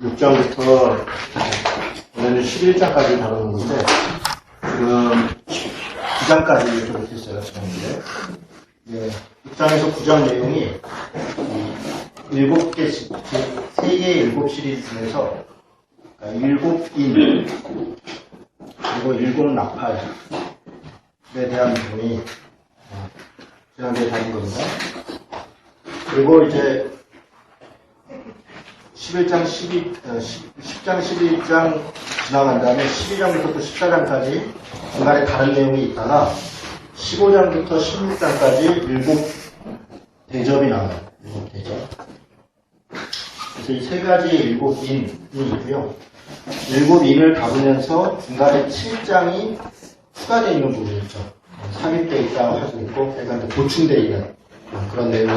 6장부터 오늘은 11장까지 다루는 건데, 지금 9장까지 이렇게 못했어요, 지난주에. 네, 6장에서 9장 내용이 7개, 3개의 7시리즈 중에서 7인, 그리고 7나팔에 대한 부분이 지난주에 다룬 겁니다. 그리고 이제 10장, 11장 지나간 다음에 12장부터 또 14장까지 중간에 다른 내용이 있다가 15장부터 16장까지 7대접이 나와요. 7대접. 그래서 이 세 가지의 7인이 있고요. 7인을 다루면서 중간에 7장이 추가되어 있는 부분이 있죠. 삽입되어 있다고 할 수 있고, 그러니까 보충되어 있는 그런 내용이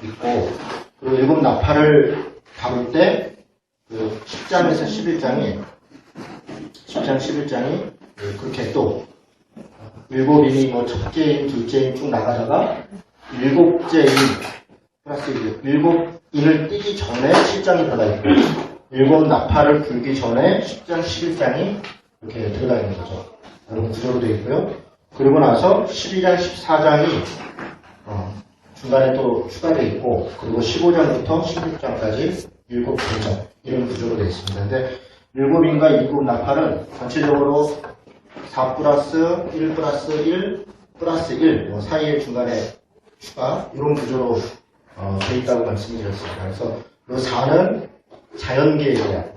있고, 그리고 7나팔을 다룰 때, 10장에서 11장이, 그렇게 또, 7인이 뭐, 첫째 인, 둘째 인 쭉 나가다가, 7째 인, 플러스 7인을 띄기 전에 7장이 들어가 있고, 7나팔을 불기 전에 10장, 11장이 이렇게 들어가 있는 거죠. 이런 구조로 되어 있고요. 그리고 나서 12장, 14장이, 중간에 또 추가되어 있고, 그리고 15장부터 16장까지 7대접, 이런 구조로 되어 있습니다. 근데 7인과 7나팔은 전체적으로 4 플러스 1 플러스 1 플러스 1 사이에 중간에 추가, 이런 구조로 되어 있다고 말씀드렸습니다. 그래서 그 4는 자연계에 대한,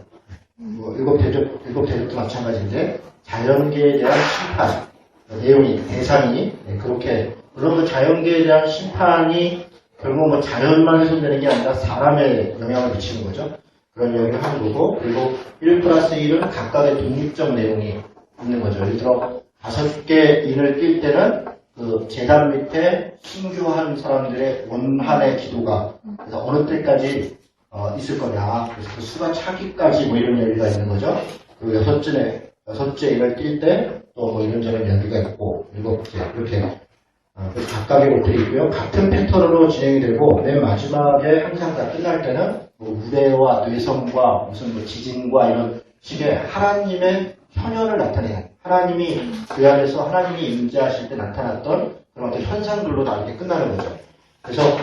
7대접도 마찬가지인데, 자연계에 대한 심판, 내용이, 대상이, 그렇게, 물론 그 자연계에 대한 심판이 결국 뭐 자연만 훼손되는 게 아니라 사람에 영향을 미치는 거죠. 그런 영향을 하는 거고, 그리고 1 플러스 1은 각각의 독립적 내용이 있는 거죠. 예를 들어, 5개 인을 뛸 때는 그 재단 밑에 순교한 사람들의 원한의 기도가, 그래서 어느 때까지 있을 거냐, 그래서 그 수가 차기까지 뭐 이런 얘기가 있는 거죠. 그리고 6째 인을 뛸 때 또 뭐 이런저런 얘기가 있고, 7째, 이렇게. 각각의 옷들이 있고요. 같은 패턴으로 진행이 되고, 맨 마지막에 항상 다 끝날 때는 뭐 우레와 뇌성과 무슨 뭐 지진과 이런 식의 하나님의 현현을 나타내는, 하나님이 그 안에서 하나님이 임재하실 때 나타났던 그런 어떤 현상들로 다 이렇게 끝나는 거죠. 그래서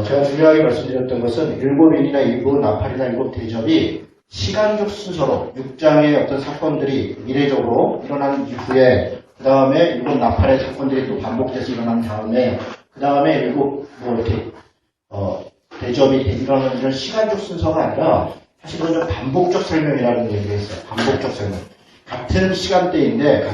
제가 중요하게 말씀드렸던 것은 7인이나 7나팔이나 7대접이 시간적 순서로 6장의 어떤 사건들이 미래적으로 일어난 이후에 그 다음에 7나팔의 사건들이 또 반복돼서 일어난 다음에 그 다음에 이렇게 대접이 일어나는 이런 시간적 순서가 아니라 사실은 좀 반복적 설명이라는 얘기를 했어요. 반복적 설명. 같은 시간대인데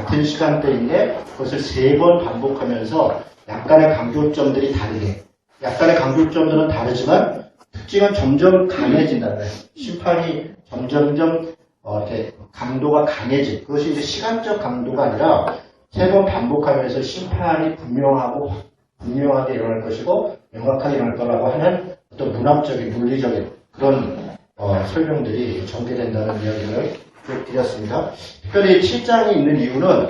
그것을 3번 반복하면서 약간의 강조점들이 다르게, 약간의 강조점들은 다르지만 특징은 점점 강해진다는 거예요. 심판이 점점점 이렇게 강도가 강해진, 그것이 이제 시간적 강도가 아니라 3번 반복하면서 심판이 분명하게 일어날 것이고 명확하게 일어날 거라고 하는 어떤 문학적인, 물리적인 그런 설명들이 전개된다는 이야기를 드렸습니다. 특별히 7장이 있는 이유는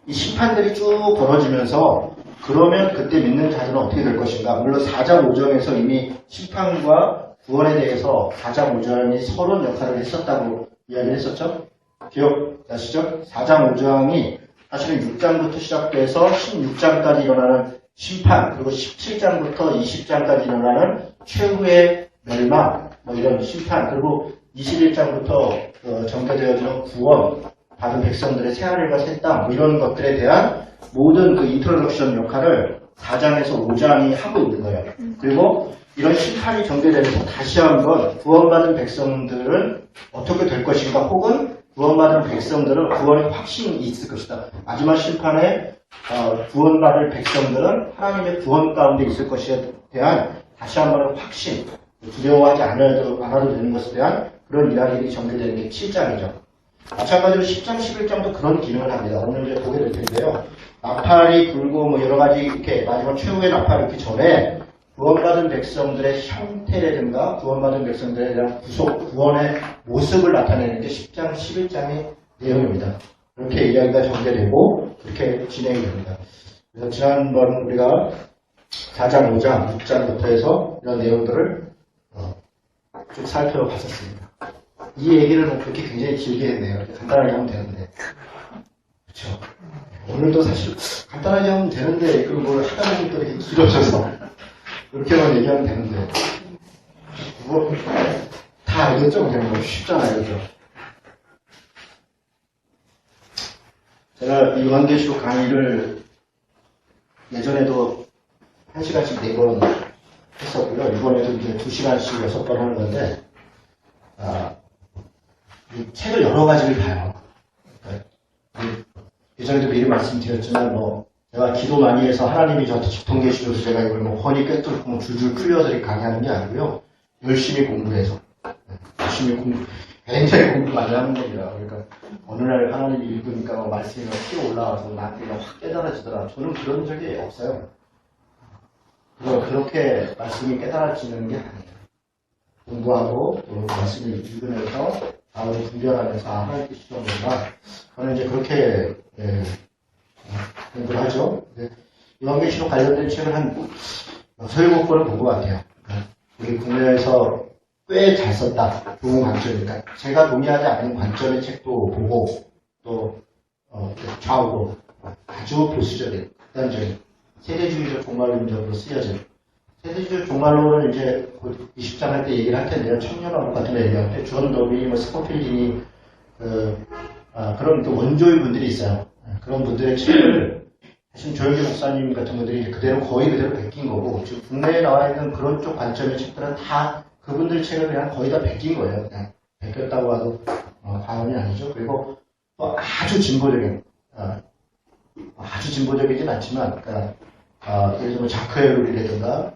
이 심판들이 쭉 벌어지면서 그러면 그때 믿는 자들은 어떻게 될 것인가. 물론 4장 5장에서 이미 심판과 구원에 대해서 4장 5장이 서론 역할을 했었다고 이야기를 했었죠. 기억나시죠? 4장 5장이 사실은 6장부터 시작돼서 16장까지 일어나는 심판, 그리고 17장부터 20장까지 일어나는 최후의 멸망, 뭐 이런 심판, 그리고 21장부터 전개되어지는 구원, 받은 백성들의 새하늘과 새 땅, 뭐 이런 것들에 대한 모든 그 인트로덕션 역할을 4장에서 5장이 하고 있는 거예요. 그리고 이런 심판이 전개되면서 다시 한번 구원받은 백성들은 어떻게 될 것인가, 혹은 구원받은 백성들은 구원의 확신이 있을 것이다. 마지막 심판에 구원받을 백성들은 하나님의 구원 가운데 있을 것에 대한 다시 한번 확신, 두려워하지 않아도 되는 것에 대한 그런 이야기들이 전개되는 게 7장이죠. 마찬가지로 10장, 11장도 그런 기능을 합니다. 오늘 이제 보게 될 텐데요. 나팔이 불고 뭐 여러 가지 이렇게 마지막 최후의 나팔이 있기 전에 구원받은 백성들의 형태라든가 구원받은 백성들에 대한 구원의 모습을 나타내는 게 10장, 11장의 내용입니다. 그렇게 이야기가 전개되고 그렇게 진행이 됩니다. 그래서 지난번 우리가 4장, 5장, 6장부터 해서 이런 내용들을 쭉 살펴봤었습니다. 이 얘기를 뭐 그렇게 굉장히 길게 했네요. 간단하게 하면 되는데. 그렇죠. 오늘도 사실 간단하게 하면 되는데 이걸 뭘 하다 보면 또 이렇게 길어져서 이렇게만 얘기하면 되는데 뭐 다 알겠죠? 그냥 뭐 쉽잖아요. 그죠? 제가 이 요한계시록 강의를 예전에도 1시간씩 4번 했었고요. 이번에도 이제 2시간씩 6번 하는 건데, 이 책을 여러 가지를 봐요. 예전에도 미리 말씀드렸지만, 제가 기도 많이 해서 하나님이 저한테 직통계시줘서 제가 이걸 훤히 꿰뚫고 줄줄 풀려서 이렇게 강의하는 게 아니고요. 열심히 공부해서. 굉장히 공부 많이 하는 겁니다. 그러니까, 어느 날 하나님이 읽으니까 말씀이 튀어 올라와서 나한테 확 깨달아지더라. 저는 그런 적이 없어요. 그렇게 말씀이 깨달아지는 게 아니에요. 공부하고, 또 말씀을 읽으면서, 나를 분별하면서, 하나님께 시험한다. 저는 이제 그렇게, 공부를 하죠. 요한계시록 관련된 책을 한 6-7권을 본 것 같아요. 우리 국내에서 꽤 잘 썼다. 좋은 관점이니까. 제가 동의하지 않는 관점의 책도 보고, 또, 좌우로 아주 보수적인, 극단적인, 세대주의적 종말론적으로 쓰여진. 세대주의적 종말론은 이제 20장 할 때 얘기를 할 텐데요. 청년왕국 같은 거 얘기할 때, 존 더비, 스코필린이, 그런 또 원조의 분들이 있어요. 그런 분들의 책을, 사실 조영기 목사님 같은 분들이 그대로, 거의 그대로 베낀 거고, 지금 국내에 나와 있는 그런 쪽 관점의 책들은 다 그분들 책을 그냥 거의 다 베낀 거예요. 그냥 베꼈다고 해도 과언이 아니죠. 그리고 또 아주 진보적인, 아주 진보적이진 않지만, 그러니까, 예를 들면 자크 헬룰이라든가,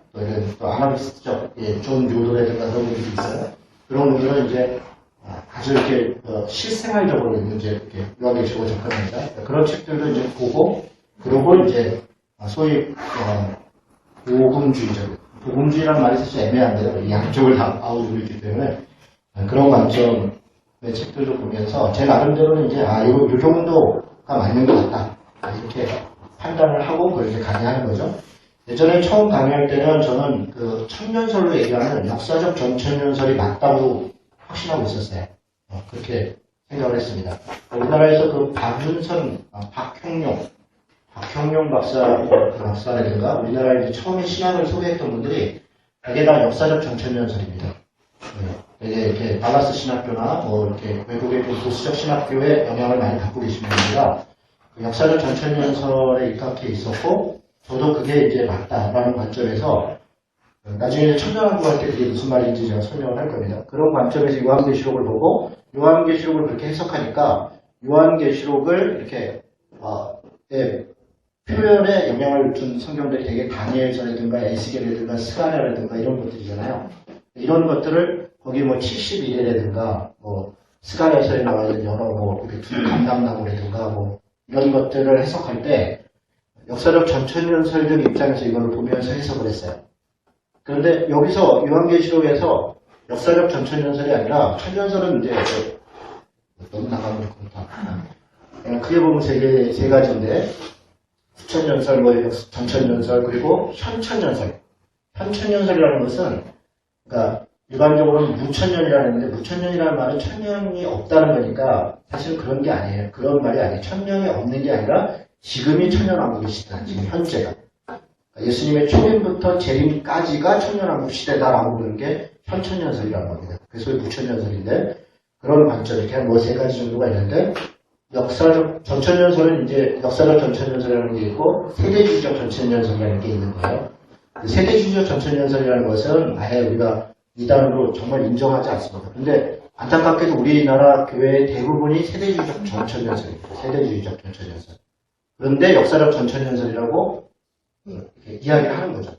또 아나비스트적, 존 요도라든가 그런 분들이 있어요. 그런 분들은 이제 아주 이렇게 실생활적으로 이제 이렇게 요한계시록을 접근합니다. 그런 책들도 이제 보고, 그리고 이제 소위 복음주의라는 말이 사실 애매한데요. 이 양쪽을 다 아우르고 있기 때문에 그런 관점의 책들도 보면서 제 나름대로는 이제 요 정도가 맞는 것 같다. 이렇게 판단을 하고 그걸 이제 강의하는 거죠. 예전에 처음 강의할 때는 저는 그 천년설로 얘기하는 역사적 전천년설이 맞다고 확신하고 있었어요. 그렇게 생각을 했습니다. 우리나라에서 그 박형룡 박사라든가 우리나라에 처음에 신학을 소개했던 분들이 대개 다 역사적 전천년설입니다. 되게 이렇게 달라스 신학교나 이렇게 외국의 보수적 신학교에 영향을 많이 갖고 계신 분들이라 그 역사적 전천년설에 입각해 있었고 저도 그게 이제 맞다라는 관점에서 나중에 천년왕국 할 때 그게 무슨 말인지 제가 설명을 할 겁니다. 그런 관점에서 요한계시록을 보고 요한계시록을 그렇게 해석하니까 요한계시록을 이렇게 표현에 영향을 준 성경들이 되게 다니엘서라든가 에스겔이라든가 스가랴라든가 이런 것들이잖아요. 이런 것들을 거기 71회라든가 스가랴서에 나와 있는 여러 이렇게 두 감람나무라든가 이런 것들을 해석할 때 역사적 전천년설적 입장에서 이걸 보면서 해석을 했어요. 그런데 여기서 요한계시록에서 역사적 전천년설이 아니라 천년설은 이제 너무 나가면 그렇다. 크게 보면 세 가지인데 후천년설, 전천년설 그리고 현천년설. 현천년설이라는 것은 그러니까 일반적으로는 무천년이라는 건데 무천년이라는 말은 천년이 없다는 거니까 사실 그런 게 아니에요. 그런 말이 아니에요. 천년이 없는 게 아니라 지금이 천년왕국 시대다. 지금 현재가. 예수님의 초림부터 재림까지가 천년왕국 시대다라고 부르는 게 현천년설이라는 겁니다. 그래서 무천년설인데 그런 관점 이렇게 한 세 가지 정도가 있는데 역사적 전천년설은 이제 역사적 전천년설이라는 게 있고 세대주의적 전천년설이라는 게 있는 거예요. 세대주의적 전천년설이라는 것은 아예 우리가 이단으로 정말 인정하지 않습니다. 근데 안타깝게도 우리나라 교회의 대부분이 세대주의적 전천년설입니다. 세대주의적 전천년설. 그런데 역사적 전천년설이라고 이야기를 하는 거죠.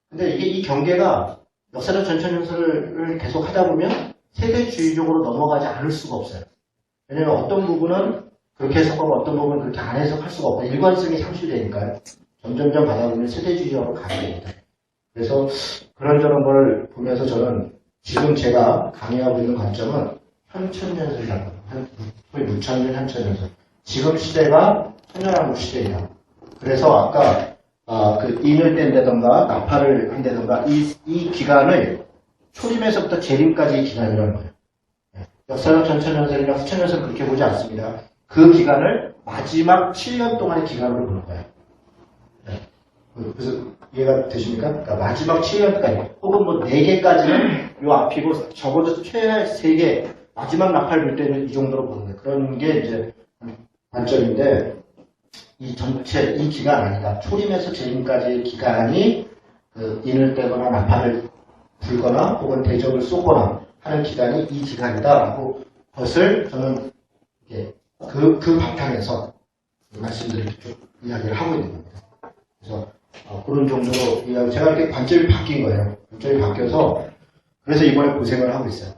근데 이 경계가 역사적 전천년설을 계속 하다 보면 세대주의적으로 넘어가지 않을 수가 없어요. 왜냐면 어떤 부분은 그렇게 해석하고 어떤 부분은 그렇게 안 해석할 수가 없고 일관성이 상실되니까요. 점점점 가다 보면 세대주의적으로 가게 됩니다. 그래서 그런저런 걸 보면서 저는 지금 제가 강의하고 있는 관점은 현천년설이라는 거예요. 소위 무천년 현천년설. 지금 시대가 천년왕국 시대이다. 그래서 아까 그 인을 뗀다던가 나팔을 한다던가 이 기간을 초림에서부터 재림까지의 기간이라는 거예요. 역사적 전천연설이나 후천연설 그렇게 보지 않습니다. 그 기간을 마지막 7년 동안의 기간으로 보는 거예요. 네. 그래서 이해가 되십니까? 그러니까 마지막 7년까지 혹은 뭐 4개까지는 요 앞이고 적어도 최하 3개 마지막 나팔 불 때는 이 정도로 보는 거예요. 그런 게 이제 관점인데 이 전체 이 기간 아니다. 초림에서 재림까지의 기간이 인을 떼거나 나팔을 불거나 혹은 대접을 쏘거나 하는 기간이 이 기간이다라고 것을 저는 그 바탕에서 말씀드리고 이야기를 하고 있는 겁니다. 그래서 그런 정도로 제가 이렇게 관점이 바뀐 거예요. 관점이 바뀌어서 그래서 이번에 고생을 하고 있어요.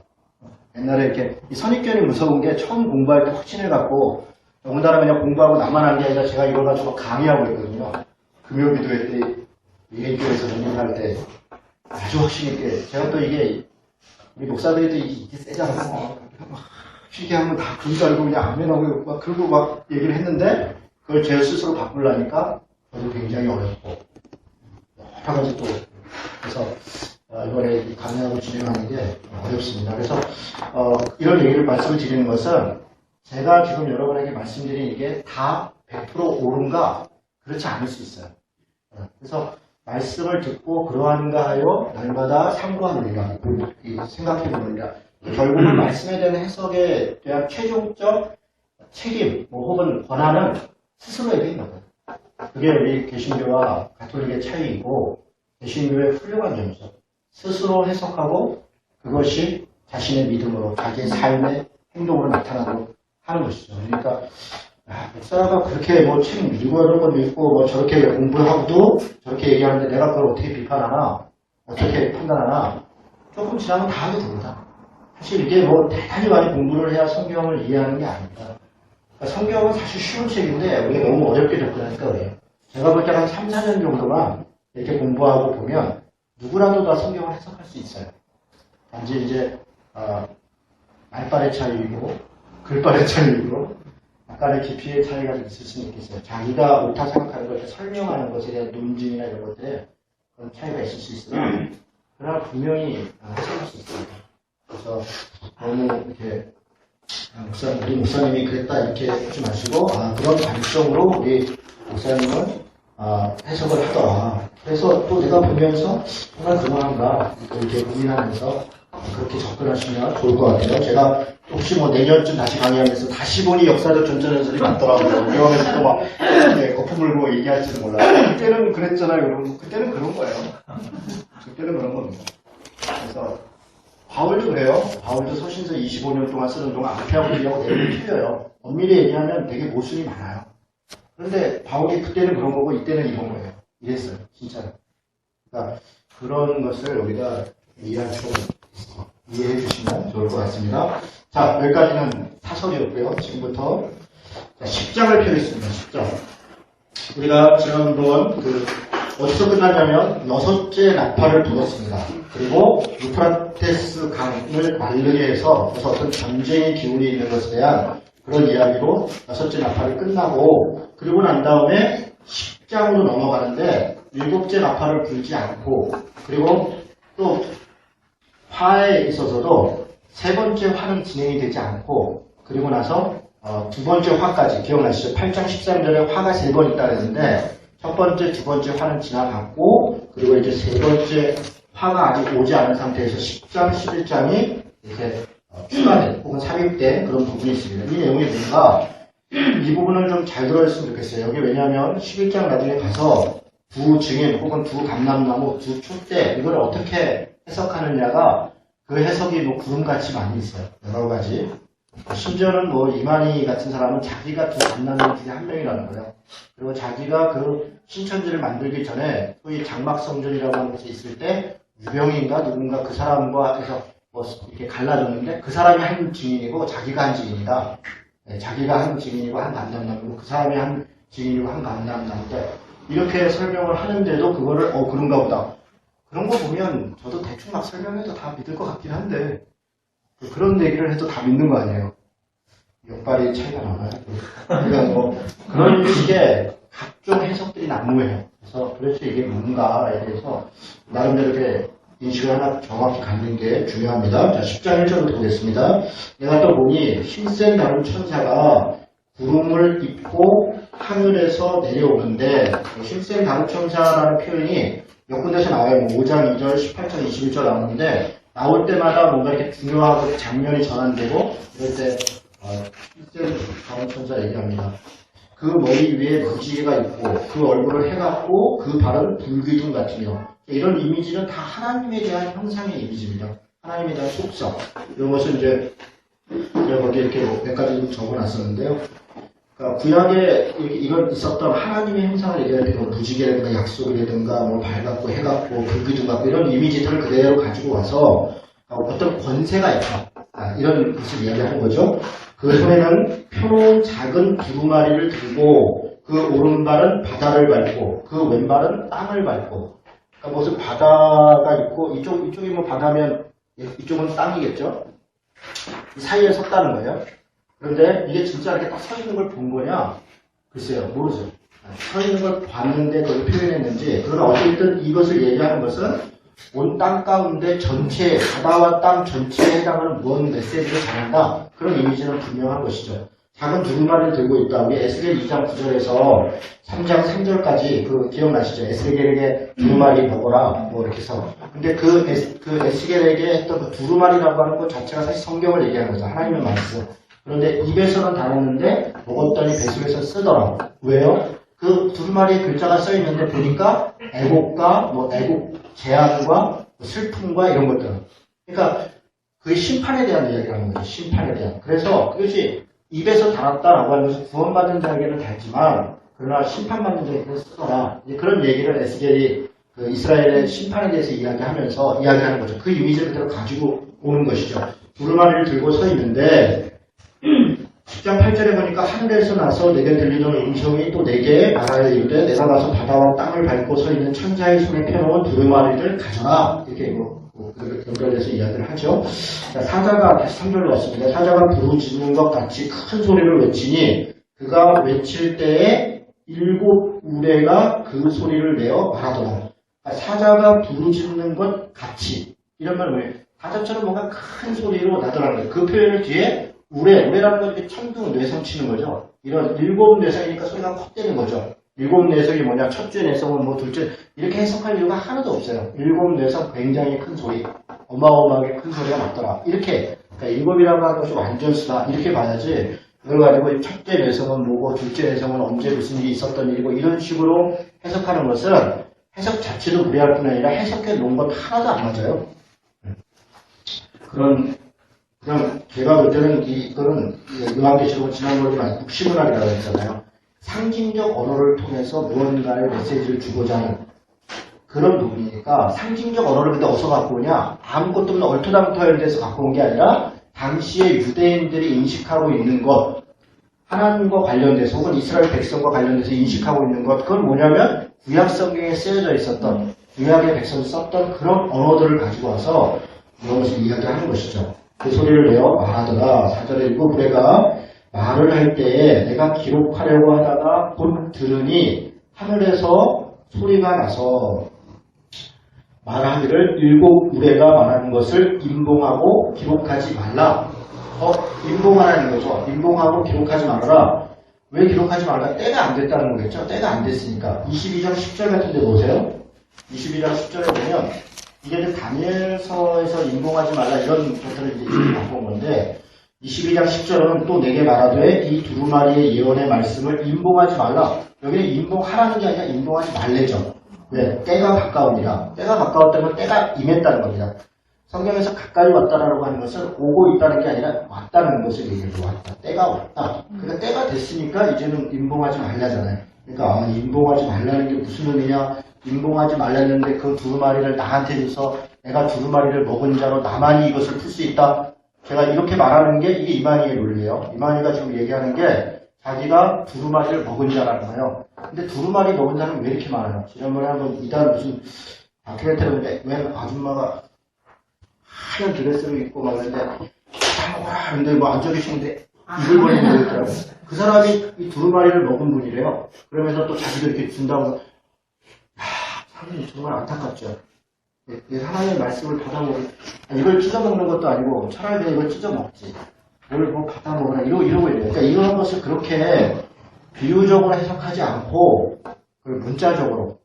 옛날에 이렇게 이 선입견이 무서운 게 처음 공부할 때 확신을 갖고 더군다나 그냥 공부하고 나만 한 게 아니라 제가 이걸 가지고 강의하고 있거든요. 금요기도회 때 예인교에서 전임할 때 아주 확신 있게 제가 또 이게 우리 목사들이 이게 세잖아요. 쉬게 하면 다 금달고 그냥 아멘하고 막 그러고 막 얘기를 했는데 그걸 제 스스로 바꾸려니까 저도 굉장히 어렵고 여러 가지 또 그래서 이번에 강의하고 진행하는 게 어렵습니다. 그래서 이런 얘기를 말씀을 드리는 것은 제가 지금 여러분에게 말씀드린 이게 다 100% 옳은가 그렇지 않을 수 있어요. 그래서 말씀을 듣고 그러한가 하여 날마다 상고하느니라 생각해 보느니라. 결국은 말씀에 대한 해석에 대한 최종적 책임 혹은 권한은 스스로에게 있는 거예요. 그게 우리 개신교와 가톨릭의 차이이고 개신교의 훌륭한 점이죠. 스스로 해석하고 그것이 자신의 믿음으로 자기의 삶의 행동으로 나타나도록 하는 것이죠. 그러니까 목사가 그렇게 뭐 책 읽어야 것도 있고 뭐 저렇게 공부하고도 저렇게 얘기하는데 내가 그걸 어떻게 비판하나 어떻게 판단하나 조금 지나면 다 하게 됩니다. 사실 이게 뭐 대단히 많이 공부를 해야 성경을 이해하는 게 아닙니다. 그러니까 성경은 사실 쉬운 책인데 우리가 너무 어렵게 접근하니까 그래요. 제가 볼 때 한 3, 4년 정도만 이렇게 공부하고 보면 누구라도 다 성경을 해석할 수 있어요. 단지 이제 말빨의 차이이고 글빨의 차이이고 약간의 깊이의 차이가 좀 있을 수는 있겠어요. 자기가 옳다 생각하는 것을 설명하는 것에 대한 논증이나 이런 것들에 그런 차이가 있을 수 있으나 그러나 분명히 해석할 수 있습니다. 그래서 너무 이렇게 우리 목사님이 그랬다 이렇게 하지 마시고 그런 관점으로 우리 목사님은 해석을 하더라. 그래서 또 내가 보면서 정말 그만한가 이렇게 고민하면서 그렇게 접근하시면 좋을 것 같아요. 제가 혹시 뭐 내년쯤 다시 강의하면서 다시 보니 역사적 전천연설이 맞더라고요. 이러면서 또 막 거품 물고 얘기할지도 몰라요. 그때는 그랬잖아요. 여러분. 그때는 그런 거예요. 그때는 그런 겁니다. 그래서 바울도 그래요. 바울도 서신서 25년 동안 쓰는 동안 앞에하고 뒤하고 내용이 틀려요. 엄밀히 얘기하면 되게 모순이 많아요. 그런데 바울이 그때는 그런 거고 이때는 이런 거예요. 이랬어요. 진짜로. 그러니까 그런 것을 우리가 이해해 주시면 좋을 것 같습니다. 자, 여기까지는 사설이었고요. 지금부터 10장을 펴겠습니다. 10장. 우리가 지난번 어디서 끝났냐면 6째 나팔을 불었습니다. 그리고 유프라테스 강을 마르게 해서 그래서 어떤 전쟁의 기운이 있는 것에 대한 그런 이야기로 6째 나팔이 끝나고 그리고 난 다음에 10장으로 넘어가는데 7째 나팔을 불지 않고 그리고 또 화에 있어서도 3번째 화는 진행이 되지 않고 그리고 나서 2번째 화까지 기억나시죠? 8장 13절에 화가 3번 있다 그랬는데 첫 번째, 두 번째 화는 지나갔고 그리고 이제 3번째 화가 아직 오지 않은 상태에서 10장, 11장이 이렇게 추가된 혹은 삽입된 그런 부분이 있습니다. 이 내용이 뭔가 이 부분을 좀 잘 들어줬으면 좋겠어요. 여기 왜냐하면 11장 나중에 가서 두 증인 혹은 두 감람나무, 두 촛대 이걸 어떻게 해석하느냐가 그 해석이 뭐 구름같이 많이 있어요. 여러 가지. 심지어는 뭐 이만희 같은 사람은 자기가 두 감람나무 중에 한 명이라는 거예요. 그리고 자기가 그 신천지를 만들기 전에 소위 장막성전이라고 하는 것이 있을 때 유병인가 누군가 그 사람과 해서 뭐 이렇게 갈라졌는데 그 사람이 한 증인이고 자기가 한 증인이다. 네, 자기가 한 증인이고 한 감람나무고 그 사람이 한 증인이고 한 감람나무인데 이렇게 설명을 하는데도 그거를 그런가 보다. 그런 거 보면 저도 대충 막 설명해도 다 믿을 것 같긴 한데 그런 얘기를 해도 다 믿는 거 아니에요. 역발이 차이가 나나요? 그러니까 뭐 그런 식의 각종 해석들이 난무해요. 그래서 도대체 이게 뭔가에 대해서 나름대로 이렇게 인식을 하나 정확히 갖는 게 중요합니다. 자, 10장 1절부터 보겠습니다. 내가 또 보니 힘센 다른 천사가 구름을 입고 하늘에서 내려오는데, 힘센 다른 천사라는 표현이 몇 군데서 나와요. 5장 2절, 18장 21절 나오는데, 나올 때마다 뭔가 이렇게 중요하고 장면이 전환되고, 이럴 때, 힘센 다른 천사 얘기합니다. 그 머리 위에 무지개가 있고, 그 얼굴을 해갖고, 그 발은 불기둥 같으며, 이런 이미지는 다 하나님에 대한 형상의 이미지입니다. 하나님에 대한 속성. 이런 것을 이제, 제가 거기에 이렇게 몇 가지 적어놨었는데요. 그러니까 구약에 이런 있었던 하나님의 형상을 얘기할 때, 뭐 무지개라든가 약속이라든가, 뭐 밝았고, 해갖고, 불기둥 같고, 이런 이미지들을 그대로 가지고 와서, 어떤 권세가 있다. 이런 것을 이야기하는 거죠. 그 손에는 펴놓은 작은 두루마리를 들고, 그 오른발은 바다를 밟고, 그 왼발은 땅을 밟고, 그러니까 무슨 바다가 있고, 이쪽이 뭐 바다면, 이쪽은 땅이겠죠? 이 사이에 섰다는 거예요. 그런데 이게 진짜 이렇게 딱 서 있는 걸 본 거냐? 글쎄요, 모르죠. 서 있는 걸 봤는데 그걸 표현했는지, 그러나 어쨌든 이것을 얘기하는 것은 온 땅 가운데 전체, 바다와 땅 전체에 해당하는 무언 메시지를 전한다. 그런 이미지는 분명한 것이죠. 작은 두루마리를 들고 있다. 우리 에스겔 2장 9절에서 3장 3절까지 그 기억나시죠? 에스겔에게 두루마리 먹어라. 뭐 이렇게 해서. 근데 그 에스겔에게 했던 그 두루마리라고 하는 것 자체가 사실 성경을 얘기하는 거죠. 하나님의 말씀. 그런데 입에서는 달았는데 먹었더니 뱃속에서 쓰더라. 왜요? 그 두루마리에 글자가 써 있는데 보니까 애곡과 애곡 재앙과 슬픔과 이런 것들. 그러니까 그게 심판에 대한 이야기라는 거죠. 심판에 대한. 그래서 그것이 입에서 달았다라고 하는 것은 구원받은 자에게는 달지만 그러나 심판받는 자에게는 쓰더라. 이제 그런 얘기를 에스겔이 그 이스라엘의 심판에 대해서 이야기하는 거죠. 그 이미지를 그대로 가지고 오는 것이죠. 두루마리를 들고 서 있는데 10장 8절에 보니까 하늘에서 나서 내게 들리던 음성이 또 내게 말하여 이르되 내가 가서 바다와 땅을 밟고 서 있는 천사의 손에 펴놓은 두루마리를 가져라. 이렇게 연결돼서 이야기를 하죠. 사자가 다시 3절로 왔습니다. 사자가 부르짖는 것 같이 큰 소리를 외치니 그가 외칠 때에 7 우레가 그 소리를 내어 말하더라. 사자가 부르짖는 것 같이 이런 말은 뭐예요? 사자처럼 뭔가 큰 소리로 나더라는 거예요. 그 표현을 뒤에 우레라는 건 이렇게 천둥 뇌성 치는 거죠. 이런 7 뇌성이니까 소리가 컸대는 거죠. 7 뇌성이 뭐냐, 첫째 뇌성은 뭐 둘째, 이렇게 해석할 이유가 하나도 없어요. 7 뇌성 굉장히 큰 소리, 어마어마하게 큰 소리가 났더라. 이렇게, 그러니까 7이라고 하는 것이 완전수다. 이렇게 봐야지, 그걸 가지고 첫째 뇌성은 뭐고, 둘째 뇌성은 언제 무슨 일이 있었던 일이고, 이런 식으로 해석하는 것은 해석 자체도 무리할 뿐 아니라 해석해 놓은 건 하나도 안 맞아요. 그냥 제가 볼 때는 이거는 요한계시록 지난번에 묵시문학이라고 했잖아요. 상징적 언어를 통해서 무언가의 메시지를 주고자 하는 그런 부분이니까 상징적 언어를 근데 어디서 갖고 오냐? 아무것도 없는 얼토당토한 데서 갖고 온 게 아니라 당시에 유대인들이 인식하고 있는 것, 하나님과 관련돼서 혹은 이스라엘 백성과 관련돼서 인식하고 있는 것, 그건 뭐냐면 구약 성경에 쓰여져 있었던 구약의 백성이 썼던 그런 언어들을 가지고 와서 이런 것을 이야기하는 것이죠. 그 소리를 내어 말하더라. 4절에 7 우레가 말을 할 때에 내가 기록하려고 하다가 곧 들으니 하늘에서 소리가 나서 말하기를 7 우레가 말하는 것을 임봉하고 기록하지 말라. 임봉하라는 거죠. 임봉하고 기록하지 말아라. 왜 기록하지 말라? 때가 안 됐다는 거겠죠. 때가 안 됐으니까. 22장 10절 같은 데 보세요. 22장 10절에 보면 이게 다니엘서에서 임봉하지 말라 이런 것들을 이제 바꾼 건데 22장 10절은 또 내게 말하되 이 두루마리의 예언의 말씀을 임봉하지 말라. 여기는 임봉하라는 게 아니라 임봉하지 말래죠. 왜? 때가 가까우니라. 때가 가까웠다는 때가 임했다는 겁니다. 성경에서 가까이 왔다라고 하는 것은 오고 있다는 게 아니라 왔다는 것을 얘기해요. 왔다. 때가 왔다. 그러니까 때가 됐으니까 이제는 임봉하지 말라잖아요. 그러니까 임봉하지 말라는 게 무슨 의미냐? 임봉하지 말랐는데 그 두루마리를 나한테 줘서 내가 두루마리를 먹은 자로 나만이 이것을 풀 수 있다. 제가 이렇게 말하는 게 이게 이만희의 논리예요. 이만희가 지금 얘기하는 게 자기가 두루마리를 먹은 자라는 거예요. 근데 두루마리 먹은 자는 왜 이렇게 많아요? 지난번에 한번 이단 무슨 다큐멘터리인데 왜 아줌마가 하얀 드레스를 입고 왔는데 다 먹어라. 근데 뭐 앉아 계시는데 입을 벌리고 있더라고요. 그 사람이 이 두루마리를 먹은 분이래요. 그러면서 또 자기도 이렇게 준다고 해서 사람이 정말 안타깝죠. 하나님의 말씀을 받아먹는, 이걸 찢어먹는 것도 아니고 차라리 그냥 이걸 찢어먹지. 이걸 뭐 받아먹으나 이러고 있는. 그러니까 이런 것을 그렇게 비유적으로 해석하지 않고 문자적으로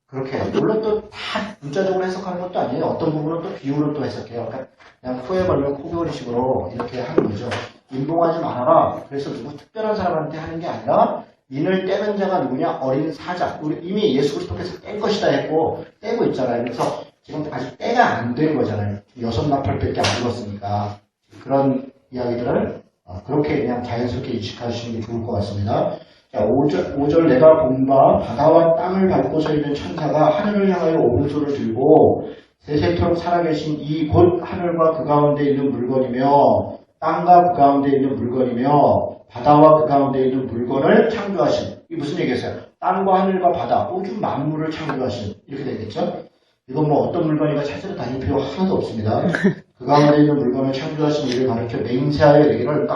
그렇게 물론 또 다 문자적으로 해석하는 것도 아니에요. 어떤 부분은 또 비유로 또 해석해요. 그러니까 그냥 코에 걸면 코겨울이 식으로 이렇게 하는 거죠. 인봉하지 말아라. 그래서 누구 특별한 사람한테 하는 게 아니라 인을 떼는 자가 누구냐? 어린 사자. 우리 이미 예수 그리스도께서 뗄 것이다 했고 떼고 있잖아요. 그래서 지금 아직 때가 안 된 거잖아요. 6나팔밖에 안 죽었으니까. 그런 이야기들을 그렇게 그냥 자연스럽게 인식하시는 게 좋을 것 같습니다. 자, 5절 내가 본 바 바다와 땅을 밟고 서 있는 천사가 하늘을 향하여 오른손을 들고 세세토록 살아계신 이 곧 하늘과 그 가운데 있는 물건이며 땅과 그 가운데 있는 물건이며 바다와 그 가운데 있는 물건을 창조하신. 이게 무슨 얘기겠어요? 땅과 하늘과 바다, 우주 만물을 창조하신. 이렇게 되겠죠? 이건 뭐 어떤 물건이가 찾으러 다닐 필요 하나도 없습니다. 그 가운데 있는 물건을 창조하신 이를 가르쳐 맹세하여 이르기를, 그러니까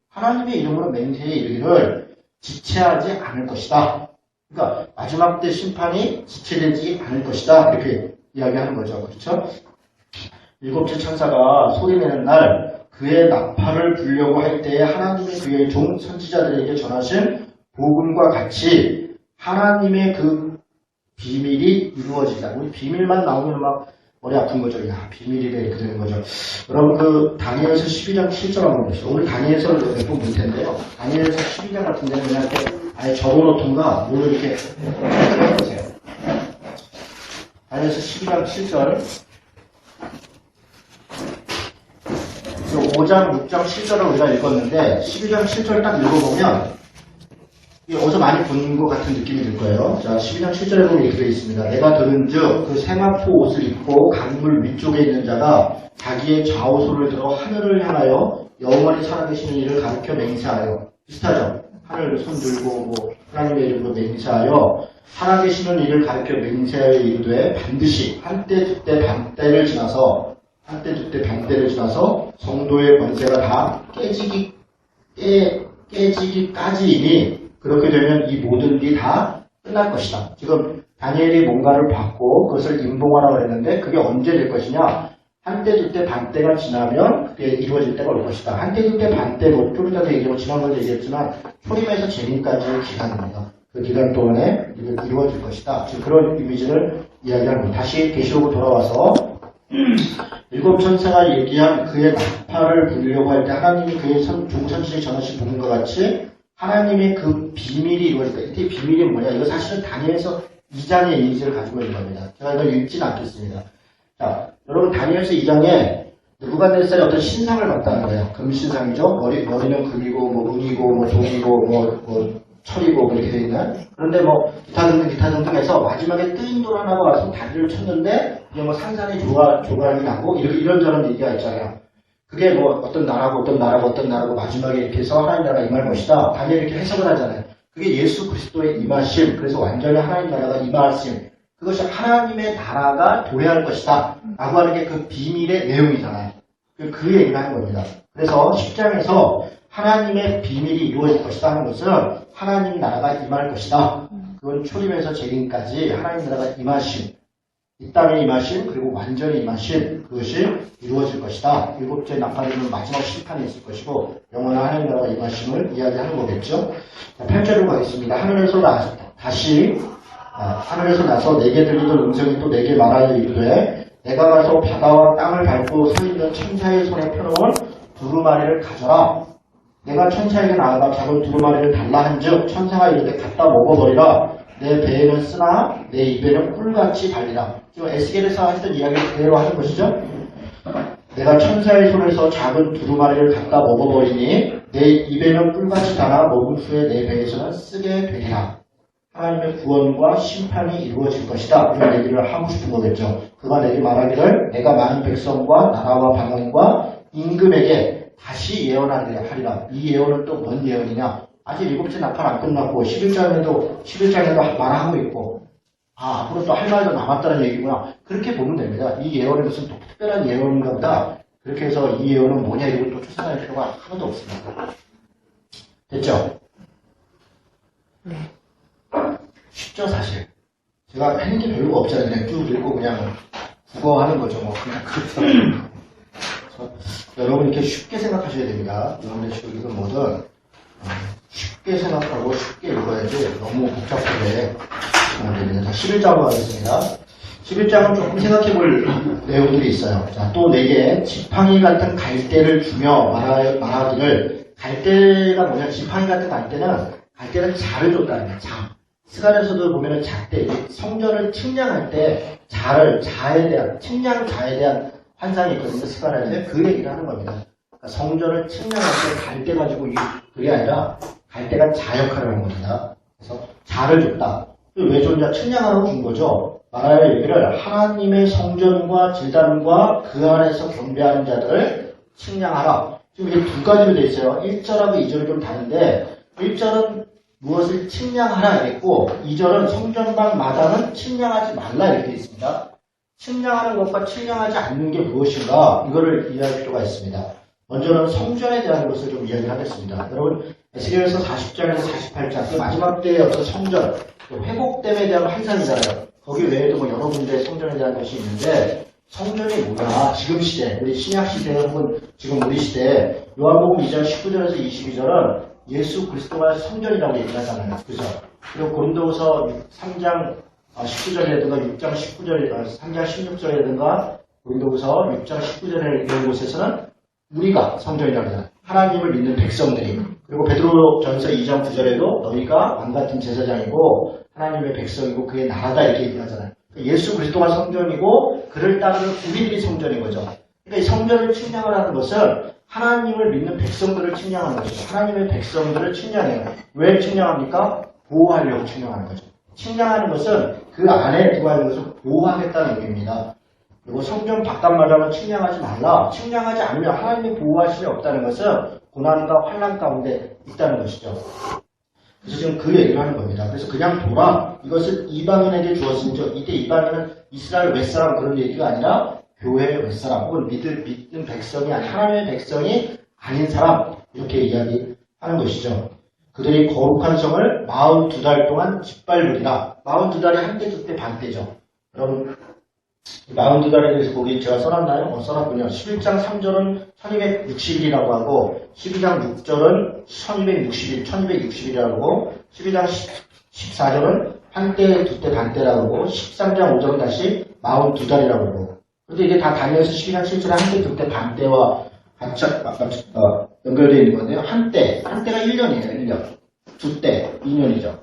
하나님의 이름으로 맹세해 이르기를 지체하지 않을 것이다. 그러니까 마지막 때 심판이 지체되지 않을 것이다. 이렇게 이야기하는 거죠. 그렇죠? 일곱째 천사가 소리내는 날 그의 나팔을 불려고 할 때에 하나님이 그의 종 선지자들에게 전하신 복음과 같이 하나님의 그 비밀이 이루어지다. 우리 비밀만 나오면 막 머리 아픈 거죠. 야, 비밀이래 이렇게 되는 거죠. 여러분 그 다니엘서 12장 7절 한번 보시죠. 오늘 다니엘서를 몇 번 볼 텐데요. 다니엘서 12장 같은 데는 그냥 이렇게 아예 적어놓던가 오늘 이렇게 해보세요. 다니엘서 12장 7절 5장, 6장, 7절을 우리가 읽었는데 12장 7절 딱 읽어보면 어디서 많이 본 것 같은 느낌이 들 거예요. 자, 12장 7절에 보면 이렇게 되어 있습니다. 내가 들은즉 그 세마포 옷을 입고 강물 위쪽에 있는 자가 자기의 좌우손을 들어 하늘을 향하여 영원히 살아계시는 이를 가르쳐 맹세하여. 비슷하죠? 하늘을 손 들고 뭐 하나님의 이름으로 맹세하여 살아계시는 이를 가르쳐 맹세하여 이르되 반드시 한때 두때 반때를 지나서 성도의 권세가 다 깨지기까지이니 그렇게 되면 이 모든 일이 다 끝날 것이다. 지금 다니엘이 뭔가를 받고 그것을 임봉하라고 했는데 그게 언제 될 것이냐? 한때 두때 반때가 지나면 그게 이루어질 때가 올 것이다. 한때 두때 반때로 좀 전에 얘기하고 지난번에 얘기했지만 초림에서 재림까지의 기간입니다. 그 기간 동안에 이루어질 것이다. 지금 그런 이미지를 이야기합니다. 다시 계시록으로 돌아와서 일곱 천사가 얘기한 그의 나팔을 불려고 할 때 하나님이 그의 종선지에 전하신 복음과 같이 하나님의 그 비밀이 이루어질 때, 이때 비밀이 뭐냐? 이거 사실은 다니엘서 2장의 이미지를 가지고 있는 겁니다. 제가 이걸 읽지는 않겠습니다. 자, 여러분 다니엘서 2장에 느부갓네살이 어떤 신상을 봤다는 거예요. 금신상이죠. 머리는 금이고 뭐 은이고 뭐 동이고 뭐 철이고 그렇게 되어 있는. 그런데 뭐 기타 등등 해서 마지막에 뜨인 돌 하나가 와서 다리를 쳤는데 이게 뭐 산산이 조각이 나고 이런저런 얘기가 있잖아요. 그게 뭐 어떤 나라고 마지막에 이렇게 해서 하나님 나라가 임할 것이다. 다니엘이 이렇게 해석을 하잖아요. 그게 예수 그리스도의 임하심. 그래서 완전히 하나님 나라가 임하심. 그것이 하나님의 나라가 도래할 것이다. 라고 하는 게 그 비밀의 내용이잖아요. 그 얘기를 하는 겁니다. 그래서 10장에서 하나님의 비밀이 이루어질 것이다 하는 것은 하나님 나라가 임할 것이다. 그건 초림에서 재림까지 하나님 나라가 임하심, 이 땅에 임하심, 그리고 완전히 임하심, 그것이 이루어질 것이다. 일곱째 나팔이면 마지막 심판이 있을 것이고 영원한 하나님 나라가 임하심을 이야기하는 거겠죠. 8절로 가겠습니다. 하늘에서 나서 내게 들리던 음성이 또 내게 말하여 이르되 내가 가서 바다와 땅을 밟고 서 있는 천사의 손에 펴놓은 두루마리를 가져라. 내가 천사에게 나아가 작은 두루마리를 달라 한즉 천사가 이르되 갖다 먹어버리라. 내 배에는 쓰나 내 입에는 꿀같이 달리라. 지금 에스겔에서 했던 이야기를 그대로 하는 것이죠. 내가 천사의 손에서 작은 두루마리를 갖다 먹어버리니 내 입에는 꿀같이 달아 먹은 후에 내 배에서는 쓰게 되리라. 하나님의 구원과 심판이 이루어질 것이다. 이런 얘기를 하고 싶은 거겠죠. 그가 내게 말하기를 내가 많은 백성과 나라와 방언과 임금에게 다시 예언하리라. 이 예언은 또 뭔 예언이냐? 아직 일곱째 나팔 안 끝났고 11장에도 말하고 있고 앞으로 또 할 말도 남았다는 얘기구나. 그렇게 보면 됩니다. 이 예언이 무슨 특별한 예언인가 보다. 그렇게 해서 이 예언은 뭐냐 이걸 또 추산할 필요가 하나도 없습니다. 됐죠? 네. 쉽죠 사실. 제가 하는 게 별로가 없잖아요. 그냥 쭉 읽고 그냥 국어하는 거죠. 뭐 그냥 그렇다고. 여러분 이렇게 쉽게 생각하셔야 됩니다. 여러분의 이건 뭐든 쉽게 생각하고 쉽게 읽어야지 너무 복잡하게 됩니다. 11장으로 가겠습니다. 11장은 조금 생각해 볼 내용들이 있어요. 자, 또 내게 지팡이 같은 갈대를 주며 말하기를, 갈대가 뭐냐, 지팡이 같은 갈대는 자를 줬다는 거예요. 자. 스가랴서도 보면은 작대, 성전을 측량할 때 자에 대한, 측량자에 대한 환상이 있거든요. 스가랴에서 그 얘기를 하는 겁니다. 그러니까 성전을 측량할 때 갈대 가지고 그게 아니라 갈대가 자 역할을 하는 겁니다. 그래서 자를 줬다. 왜 줬냐? 측량하라고 준 거죠. 말할 얘기를 하나님의 성전과 제단과 그 안에서 경배하는 자들을 측량하라. 지금 이게 두 가지로 되어 있어요. 1절하고 2절이 좀 다른데 1절은 무엇을 측량하라 이랬고 2절은 성전방 마당은 측량하지 말라 이렇게 되어 있습니다. 측량하는 것과 측량하지 않는 게 무엇인가 이거를 이해할 필요가 있습니다. 먼저는 성전에 대한 것을 좀 이야기를 하겠습니다. 여러분 에스겔서 40장에서 48장 그 마지막 때의 어떤 성전 회복됨에 대한 환상이잖아요. 거기 외에도 뭐 여러 군데 성전에 대한 것이 있는데 성전이 뭐냐 지금 시대 우리 신약 시대 혹은 지금 우리 시대 요한복음 2장 19절에서 22절은 예수 그리스도가 성전이라고 얘기하잖아요. 그죠? 그리고 고린도후서 3장 19절이라든가 6장 19절, 3장 16절이라든가 고린도후서 6장 19절에 있는 곳에서는 우리가 성전이라고 하잖아요. 하나님을 믿는 백성들이. 그리고 베드로전서 2장 9절에도 너희가 왕같은 제사장이고 하나님의 백성이고 그의 나라다 이렇게 얘기하잖아요. 예수 그리스도가 성전이고 그를 따르는 우리들이 성전인 거죠. 그러니까 이 성전을 측량을 하는 것은 하나님을 믿는 백성들을 측량하는 거죠. 하나님의 백성들을 측량해요. 왜 측량합니까? 보호하려고 측량하는 거죠. 측량하는 것은 그 안에 들어가는 것을 보호하겠다는 의미입니다. 그리고 성전 바깥마당은 측량하지 말라. 측량하지 않으면 하나님의 보호하심이 없다는 것은 고난과 환난 가운데 있다는 것이죠. 그래서 지금 그 얘기를 하는 겁니다. 그래서 그냥 보라. 이것을 이방인에게 주었으므로 이때 이방인은 이스라엘 윗사람 그런 얘기가 아니라 교회의 윗사람 혹은 믿는 백성이 아닌 하나님의 백성이 아닌 사람 이렇게 이야기하는 것이죠. 그들이 거룩한 성을 42달 동안 짓밟으리라. 42달이 한때 두때 반때죠. 여러분 42달에 대해서 거기 제가 써놨나요? 써놨군요. 11장 3절은 1260일이라고 하고 12장 6절은 1260일, 1260일이라고 하고 12장 14절은 한때 두때 반때라고 하고 13장 5절은 다시 42달이라고 하고 그런데 이게 다 다니엘서 12장 7절에 한때 두때 반때와 같이 연결되어 있는 건데요. 한때가 1년이에요. 1년. 두때 2년이죠.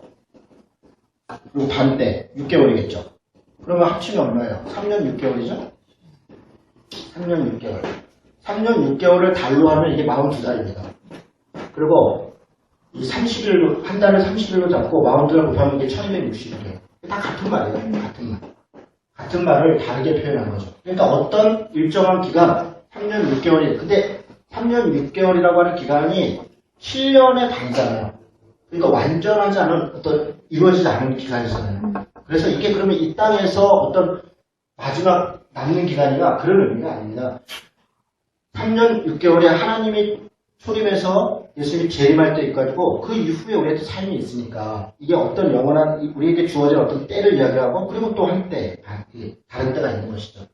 그리고 반때 6개월이겠죠. 그러면 합치면 얼마예요? 3년 6개월이죠? 3년 6개월. 3년 6개월을 달로 하면 이게 42달입니다. 그리고 이 30일로, 한 달을 30일로 잡고 42달 곱하면 이게 1260일이에요. 다 같은 말이에요. 같은 말. 같은 말을 다르게 표현한 거죠. 그러니까 어떤 일정한 기간, 3년 6개월이, 근데 3년 6개월이라고 하는 기간이 7년의 반이잖아요. 그러니까 완전하지 않은 어떤 이루어지지 않은 기간이잖아요. 그래서 이게 그러면 이 땅에서 어떤 마지막 남는 기간이나 그런 의미가 아닙니다. 3년 6개월에 하나님이 초림해서 예수님이 재림할 때 있가지고 그 이후에 우리한테 삶이 있으니까 이게 어떤 영원한 우리에게 주어진 어떤 때를 이야기하고 그리고 또 한 때, 다른 때가 있는 것이죠.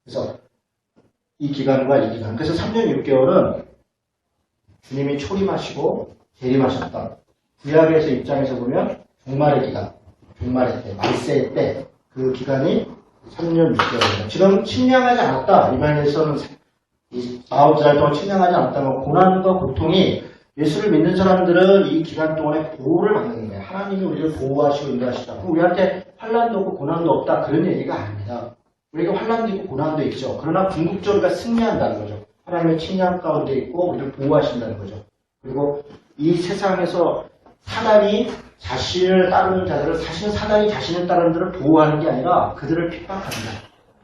그래서 이 기간과 이 기간. 그래서 3년 6개월은 주님이 초림하시고 재림하셨다. 구약에서 입장에서 보면 종말의 기간. 종말의 때, 말세의 때, 그 기간이 3년 6개월입니다. 지금 측량하지 않았다. 이방에서는 40달 동안 측량하지 않았다면 고난과 고통이 예수를 믿는 사람들은 이 기간 동안에 보호를 받는 거예요. 하나님이 우리를 보호하시고 인도하시다. 그럼 우리한테 환난도 없고 고난도 없다. 그런 얘기가 아닙니다. 우리가 환난도 있고 고난도 있죠. 그러나 궁극적으로 우리가 승리한다는 거죠. 하나님의 측량 가운데 있고 우리를 보호하신다는 거죠. 그리고 이 세상에서 사단이 자신을 따르는 자들을 사단이 자신을 따르는 자들을 보호하는 게 아니라 그들을 핍박합니다.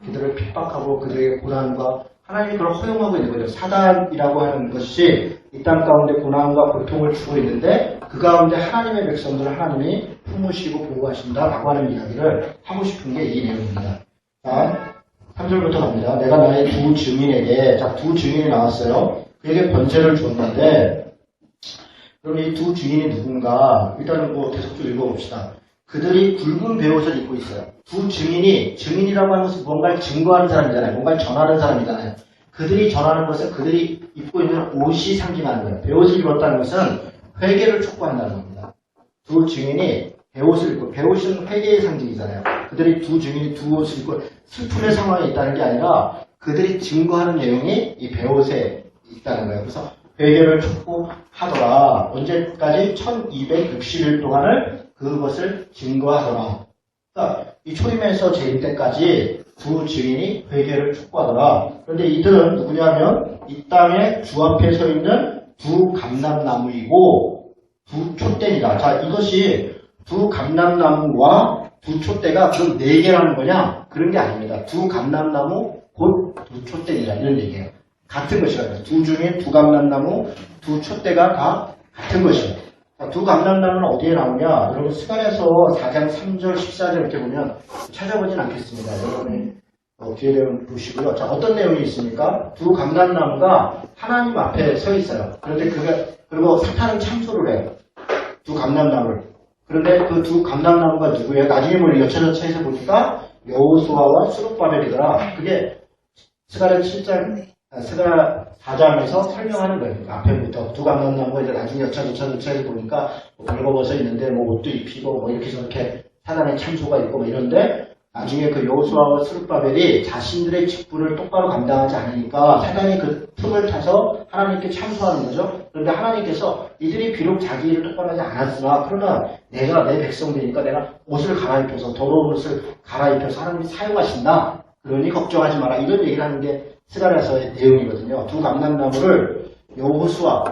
그들을 핍박하고 그들의 고난과 하나님이 그걸 허용하고 있는 거죠. 사단이라고 하는 것이 이 땅 가운데 고난과 고통을 주고 있는데 그 가운데 하나님의 백성들을 하나님이 품으시고 보호하신다라고 하는 이야기를 하고 싶은 게 이 내용입니다. 자, 3절부터 갑니다. 내가 나의 두 증인에게 두 증인이 나왔어요. 그에게 번제를 주었는데 그럼 이 두 증인이 누군가? 일단은 계속 좀 읽어봅시다. 그들이 굵은 베옷을 입고 있어요. 두 증인이, 증인이라고 하는 것은 뭔가를 증거하는 사람이잖아요. 뭔가를 전하는 사람이잖아요. 그들이 전하는 것은 그들이 입고 있는 옷이 상징하는 거예요. 베옷을 입었다는 것은 회개를 촉구한다는 겁니다. 두 증인이 베옷을 입고, 베옷은 회개의 상징이잖아요. 그들이 두 증인이 두 옷을 입고 슬픔의 상황에 있다는 게 아니라 그들이 증거하는 내용이 이 베옷에 있다는 거예요. 그래서 회개를 촉구하더라. 언제까지? 1260일 동안을 그것을 증거하더라. 그러니까 이 초림에서 재림 때까지 두 증인이 회개를 촉구하더라. 그런데 이들은 누구냐면 이 땅에 주 앞에 서 있는 두 감람나무이고 두 촛대이다. 자, 이것이 두 감람나무와 두 촛대가 그럼 네 개라는 거냐? 그런 게 아닙니다. 두 감람나무 곧 두 촛대이다. 이런 얘기예요. 같은 것이라고요. 두 중에 두 감람나무, 두 촛대가 다 같은 것이에요. 두 감람나무는 어디에 나오냐? 여러분 스가랴서 4장 3절 14절 이렇게 보면 찾아보진 않겠습니다. 여러분이 뒤에 보시고요. 자, 어떤 내용이 있습니까? 두 감람나무가 하나님 앞에 서 있어요. 그런데 그리고 사탄은 참소를 해요. 두 감람나무를. 그런데 그 두 감람나무가 누구예요? 나중에 뭐 여차저차해서 보니까 여호수아와 스룹바벨이더라. 그게 스가랴 7장, 스가랴 4장에서 설명하는 거예요. 앞에부터 두 감람나무가 이제 나중에 여차저차해서 보니까 뭐 벌거벗어 있는데 뭐 옷도 입히고 뭐 이렇게 저렇게 사단의 참소가 있고 뭐 이런데 나중에 그 여호수아와 스룹바벨이 자신들의 직분을 똑바로 감당하지 않으니까 사단이 그 틈을 타서 하나님께 참소하는 거죠. 그런데 하나님께서 이들이 비록 자기 일을 똑바로 하지 않았으나 그러나 내가 내 백성되니까 내가 옷을 갈아입혀서 더러운 옷을 갈아입혀서 하나님이 사용하신다. 그러니 걱정하지 마라. 이런 얘기를 하는 게 스가랴서의 내용이거든요. 두 감람나무를 여호수아,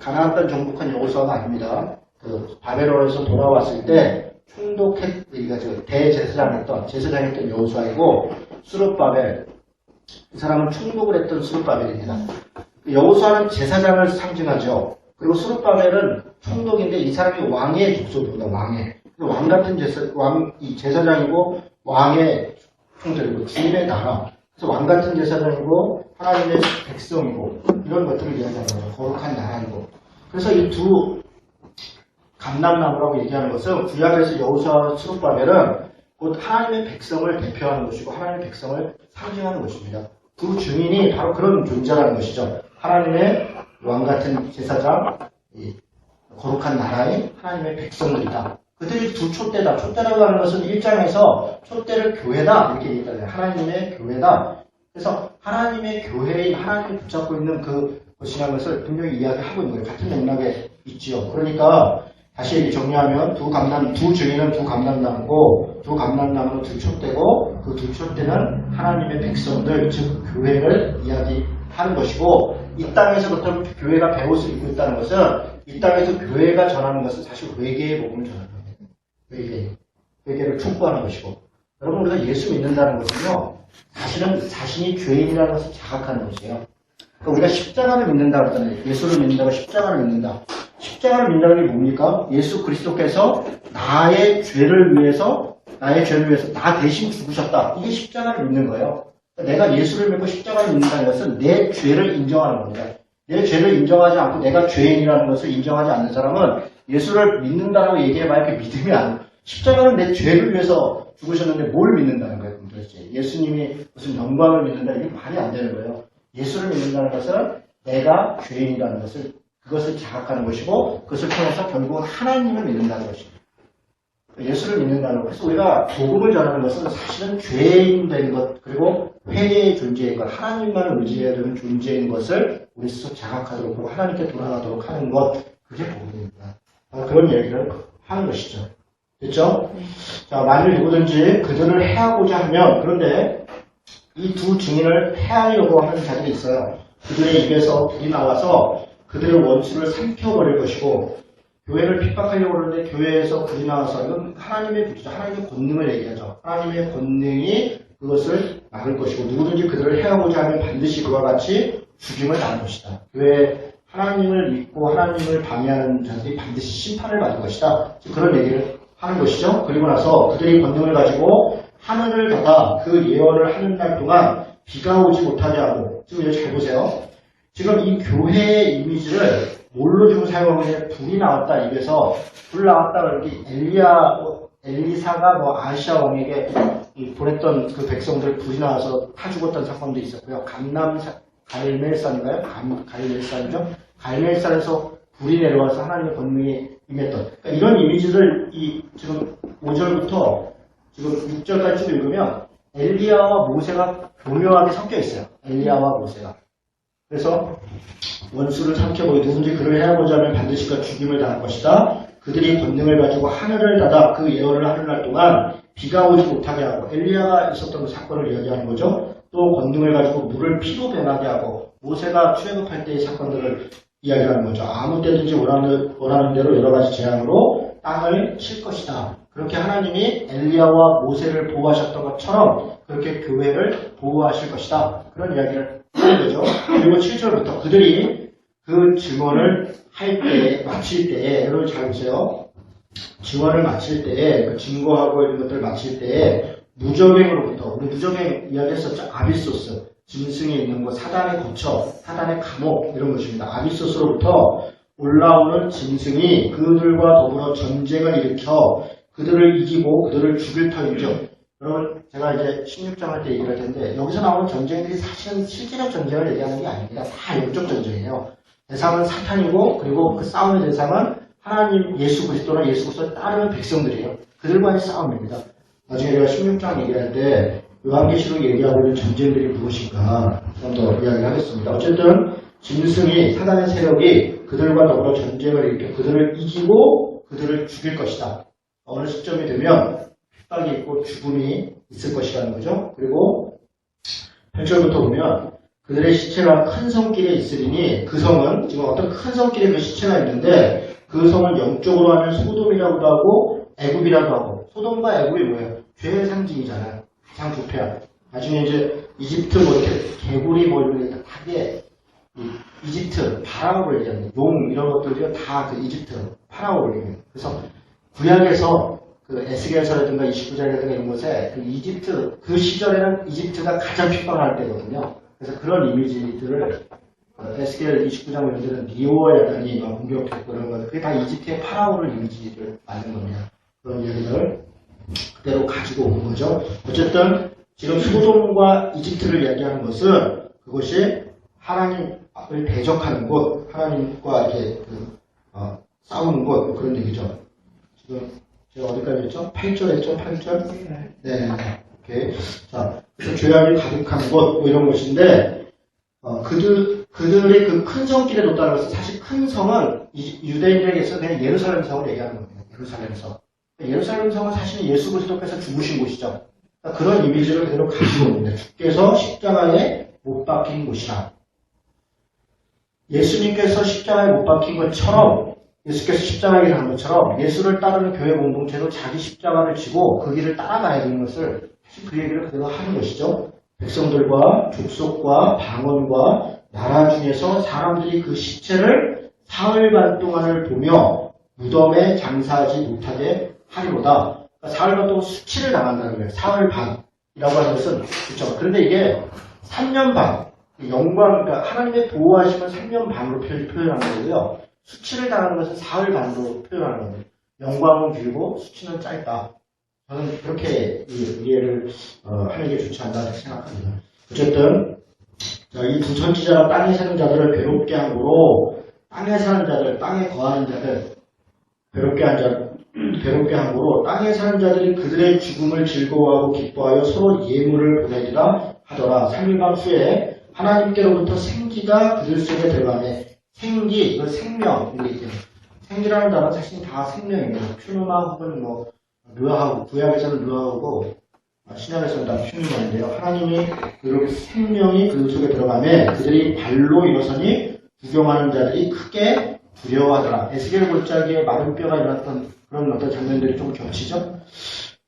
가나안 땅 정복한 여호수아가 아닙니다. 그 바벨론에서 돌아왔을 때 제사장했던 여호수아이고 스룹바벨, 이 사람은 충독을 했던 스룹바벨입니다. 여호수아는 제사장을 상징하죠. 그리고 스룹바벨은 총독인데 이 사람이 왕의 족속입니다. 왕 같은 제사장이고 왕의 총독이고 주님의 나라. 그래서 왕 같은 제사장이고 하나님의 백성이고 이런 것들을 이야기하는 거예요. 거룩한 나라이고. 그래서 이 두 감람나무라고 얘기하는 것은 구약에서 여호수아와 스룹바벨은 곧 하나님의 백성을 대표하는 것이고 하나님의 백성을 상징하는 것입니다. 두 증인이 바로 그런 존재라는 것이죠. 하나님의 왕 같은 제사장, 거룩한 나라의 하나님의 백성들이다. 그들이 두 촛대다. 촛대라고 하는 것은 1장에서 촛대를 교회다 이렇게 얘기했잖아요. 하나님의 교회다. 그래서 하나님의 교회인 하나님이 붙잡고 있는 그것이라는 것을 분명히 이야기하고 있는 거예요. 같은 맥락에 있지요. 그러니까 다시 정리하면 두 증인은 두 감람나무고 두 감람나무는 두 촛대고 그 두 촛대는 하나님의 백성들 즉 교회를 이야기하는 것이고 이 땅에서부터 교회가 베옷을 입고 있다는 것은 이 땅에서 교회가 전하는 것은 사실 외계의 복음을 전하는 거예요. 외계를 촉구하는 것이고 여러분 우리가 예수 믿는다는 것은요 사실은 자신이 죄인이라는 것을 자각하는 것이에요. 그러니까 우리가 십자가를 믿는다고 하잖아요. 예수를 믿는다고 십자가를 믿는다. 십자가를 믿는다는 게 뭡니까? 예수 그리스도께서 나의 죄를 위해서 나 대신 죽으셨다. 이게 십자가를 믿는 거예요. 내가 예수를 믿고 십자가를 믿는다는 것은 내 죄를 인정하는 겁니다. 내 죄를 인정하지 않고 내가 죄인이라는 것을 인정하지 않는 사람은 예수를 믿는다고 얘기해봐야 이렇게 믿음이 안 돼요. 십자가는 내 죄를 위해서 죽으셨는데 뭘 믿는다는 거예요? 도대체 예수님이 무슨 영광을 믿는다 이게 말이 안 되는 거예요. 예수를 믿는다는 것은 내가 죄인이라는 것을 그것을 자각하는 것이고 그것을 통해서 결국은 하나님을 믿는다는 것입니다. 예수를 믿는다는 것. 그래서 우리가 복음을 전하는 것은 사실은 죄인 된 것 그리고 회개의 존재인 것 하나님만을 의지해야 되는 존재인 것을 우리 스스로 자각하도록 하고 하나님께 돌아가도록 하는 것 그게 복음입니다. 그런 얘기를 하는 것이죠. 됐죠? 자, 만일 누구든지 그들을 해하고자 하면 그런데 이 두 증인을 해하려고 하는 자들이 있어요. 그들의 입에서 불이 나와서 그들의 원수를 삼켜버릴 것이고 교회를 핍박하려고 하는데 교회에서 불이 나와서 이건 하나님의 불이죠. 하나님의 권능을 얘기하죠. 하나님의 권능이 그것을 막을 것이고 누구든지 그들을 해하고자 하면 반드시 그와 같이 죽임을 당할 것이다. 교회 하나님을 믿고 하나님을 방해하는 자들이 반드시 심판을 받을 것이다. 그런 얘기를 하는 것이죠. 그리고 나서 그들이 권능을 가지고 하늘을 닫아 그 예언을 하는 날 동안 비가 오지 못하게 하고 지금 이제 잘 보세요. 지금 이 교회의 이미지를 뭘로 지금 사용하고 있냐면 불이 나왔다 입에서 불 나왔다 이렇게 엘리야 엘리사가 뭐 아시아 왕에게 보냈던 그 백성들 불이 나와서 타 죽었던 사건도 있었고요. 갈멜산인가요? 갈멜산이죠? 갈멜산에서 불이 내려와서 하나님의 권능이 임했던. 그러니까 이런 이미지를 지금 5절부터 지금 6절까지 쭉 읽으면 엘리야와 모세가 교묘하게 섞여 있어요. 엘리야와 모세가. 그래서 원수를 삼켜보고 누군지 그를 해하고자 하면 반드시 그 죽임을 당할 것이다. 그들이 권능을 가지고 하늘을 닫아 그 예언을 하는 날 동안 비가 오지 못하게 하고 엘리야가 있었던 그 사건을 이야기하는 거죠. 또 권능을 가지고 물을 피로 변하게 하고 모세가 출애굽할 때의 사건들을 이야기하는 거죠. 아무 때든지 원하는 대로 여러 가지 재앙으로 땅을 칠 것이다. 그렇게 하나님이 엘리야와 모세를 보호하셨던 것처럼 그렇게 교회를 보호하실 것이다. 그런 이야기를 하는 거죠. 그리고 7절부터 그들이 그 증언을 할 때에, 마칠 때에, 여러분 잘 보세요. 증언을 마칠 때에, 그 증거하고 이런 것들을 마칠 때에, 무적행으로부터, 우리 무적행 이야기했었죠? 아비소스. 짐승에 있는 것, 사단의 거처, 사단의 감옥, 이런 것입니다. 아비소스로부터 올라오는 짐승이 그들과 더불어 전쟁을 일으켜 그들을 이기고 그들을 죽일 터이죠. 여러분, 제가 이제 16장 할 때 얘기를 할 텐데, 여기서 나오는 전쟁들이 사실은 실제적 전쟁을 얘기하는 게 아닙니다. 다 영적 전쟁이에요. 대상은 사탄이고, 그리고 그 싸움의 대상은 하나님 예수 그리스도나 예수 그리스도를 따르는 백성들이에요. 그들과의 싸움입니다. 나중에 제가 16장 얘기할 때, 요한계시록 얘기하고 있는 전쟁들이 무엇인가 좀 더 이야기를 하겠습니다. 어쨌든 짐승이 사단의 세력이 그들과 더불어 전쟁을 일으켜 그들을 이기고 그들을 죽일 것이다. 어느 시점이 되면 핍박이 있고 죽음이 있을 것이라는 거죠. 그리고 8절부터 보면 그들의 시체가 큰 성길에 있으리니 그 성은 지금 어떤 큰 성길에 그 시체가 있는데 그 성은 영적으로 하면 소돔이라고도 하고 애굽이라고 하고 소돔과 애굽이 뭐예요? 죄의 상징이잖아요. 가장 부패한. 나중에 이제 이집트 뭐 이렇게 개구리 뭐 이런 게 다게 이집트 파라오를 얘기하는 용 이런 것들이 다 그 이집트 파라오를 얘기해요. 그래서 구약에서 그 에스겔서라든가 29장이라든가 이런 곳에 그 이집트 그 시절에는 이집트가 가장 핍박할 때거든요. 그래서 그런 이미지들을 에스겔 29장 이런 데는 니오야단이 공격했고 그런 거 그게 다 이집트의 파라오를 이미지를 만든 겁니다. 그런 이야기를 그대로 가지고 온 거죠. 어쨌든 지금 소돔과 이집트를 이야기하는 것은 그것이 하나님을 대적하는 곳, 하나님과 이렇게 싸우는 곳 그런 얘기죠. 지금 제가 어디까지 했죠? 8절 했죠? 8절? 네. 오케이. 자, 그래서 죄악이 가득한 곳 뭐 이런 것인데 그들의 그 큰 성길에 뒀다는 것은 사실 큰 성은 유대인들에게서 그냥 예루살렘 성을 얘기하는 겁니다. 예루살렘 성. 예루살렘 성은 사실 예수 그리스도께서 죽으신 곳이죠. 그러니까 그런 이미지를 그대로 가지고 있는데 주께서 십자가에 못 박힌 곳이라. 예수님께서 십자가에 못 박힌 것처럼 예수께서 십자가에 간 것처럼 예수를 따르는 교회 공동체도 자기 십자가를 지고 그 길을 따라가야 되는 것을 사실 그 얘기를 그대로 하는 것이죠. 백성들과 족속과 방언과 나라 중에서 사람들이 그 시체를 사흘 반 동안을 보며 무덤에 장사하지 못하게 하리로다. 그러니까 사흘 반 동안 수치를 당한다는 거예요. 사흘 반이라고 하는 것은 그렇죠. 그런데 이게 3년 반 영광, 그러니까 하나님의 보호하심을 3년 반으로 표현하는 거고요. 수치를 당하는 것은 사흘 반으로 표현하는 겁니다. 영광은 길고 수치는 짧다. 저는 그렇게 이해를 하는 게 좋지 않나 생각합니다. 어쨌든 이 두 선지자가 땅에 사는 자들을 괴롭게 함으로 땅에 사는 자들, 땅에 거하는 자들 괴롭게 함으로 땅에 사는 자들이 그들의 죽음을 즐거워하고 기뻐하여 서로 예물을 보내리라 하더라. 3일간 후에 하나님께로부터 생기가 그들 속에 들어가네. 생기, 이건 생명, 이게 있죠. 생기라는 단어는 사실 다 생명입니다. 퓨누마 혹은 르하우, 구약에서는 르하우고, 신약에서는 다 퓨누마인데요. 하나님이 이렇게 생명이 그들 속에 들어가면 그들이 발로 일어서니 구경하는 자들이 크게 두려워하더라. 에스겔 골짜기에 마른 뼈가 일어났던 그런 어떤 장면들이 좀 겹치죠?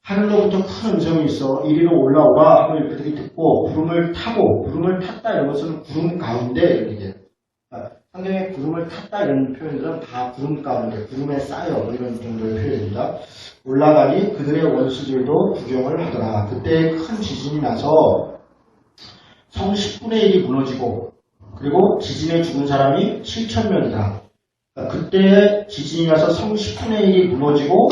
하늘로부터 큰 음성이 있어 이리로 올라오라 하고 그들이 듣고 구름을 탔다 이런 것은 구름 가운데 이렇게 성경에 구름을 탔다 이런 표현들은 다 구름 가운데 구름에 쌓여 이런 정도의 표현입니다. 올라가니 그들의 원수들도 구경을 하더라. 그때 큰 지진이 나서 성 10분의 1이 무너지고 그리고 지진에 죽은 사람이 7,000명이다. 그때 지진이 나서 성 10분의 1이 무너지고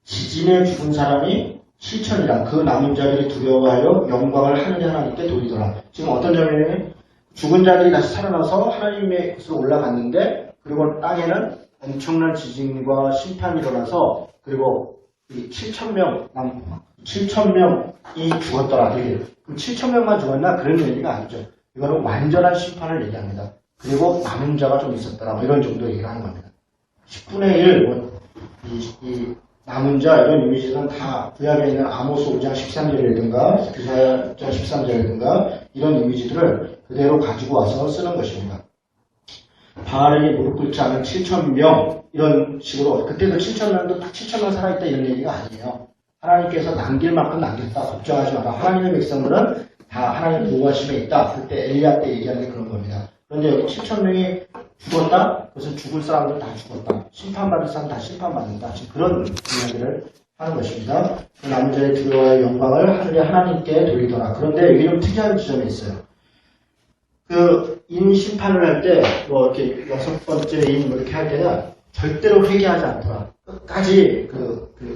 지진에 죽은 사람이 실천이라 그 남은 자들이 두려워하여 영광을 하느니 하나님께 돌리더라. 지금 어떤 점이냐면 죽은 자들이 다시 살아나서 하나님의 곳으로 올라갔는데 그리고 땅에는 엄청난 지진과 심판이 일어나서 그리고 7,000명이 죽었더라. 그럼 7,000명만 죽었나? 그런 얘기가 아니죠. 이거는 완전한 심판을 얘기합니다. 그리고 남은 자가 좀 있었더라. 뭐 이런 정도 얘기를 하는 겁니다. 10분의 1, 이 남은 자 이런 이미지는 다 구약에 있는 아모스 5장 13절이라든가 기사야 6장 13절이라든가 이런 이미지들을 그대로 가지고 와서 쓰는 것입니다. 바알에게 무릎 꿇지 않은 7,000명 이런 식으로 그때도 7,000명도 딱 7,000명 살아있다 이런 얘기가 아니에요. 하나님께서 남길 만큼 남겼다. 걱정하지 마라. 하나님의 백성들은 다 하나님의 보호하심에 있다. 그때 엘리야 때 얘기하는 게 그런 겁니다. 그런데 여기 7,000명이 죽었다? 그것은 죽을 사람들 다 죽었다. 심판받을 사람 다 심판받는다. 지금 그런 이야기를 하는 것입니다. 그 남은 자의 두려워의 영광을 하늘에 하나님께 돌리더라. 그런데 여기 좀 특이한 지점이 있어요. 그 인 심판을 할 때 뭐 이렇게 6번째 인 이렇게 할 때는 절대로 회개하지 않더라. 끝까지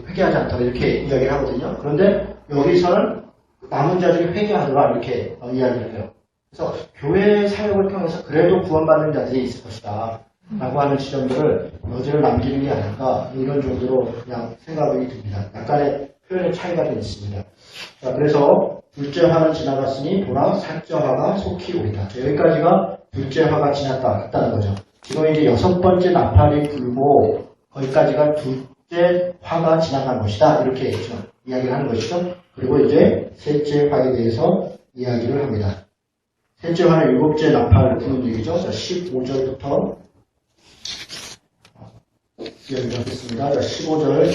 회개하지 않더라. 이렇게 이야기를 하거든요. 그런데 여기서는 남은 자들이 회개하더라. 이렇게 이야기를 해요. 그래서 교회 사역을 통해서 그래도 구원받는 자들이 있을 것이다. 라고 하는 지점들을 여지를 남기는 게 아닐까 이런 정도로 그냥 생각이 듭니다. 약간의 표현의 차이가 좀 있습니다. 자, 그래서 둘째 화는 지나갔으니 보라 셋째 화가 속히 오리다. 여기까지가 둘째 화가 지났다는 거죠. 지금 이제 6번째 나팔이 불고 거기까지가 둘째 화가 지나간 것이다. 이렇게 지금 이야기를 하는 것이죠. 그리고 이제 셋째 화에 대해서 이야기를 합니다. 셋째 화는 7째 나팔을 부는 얘기죠. 자, 15절부터 이야기를 하겠습니다. 15절,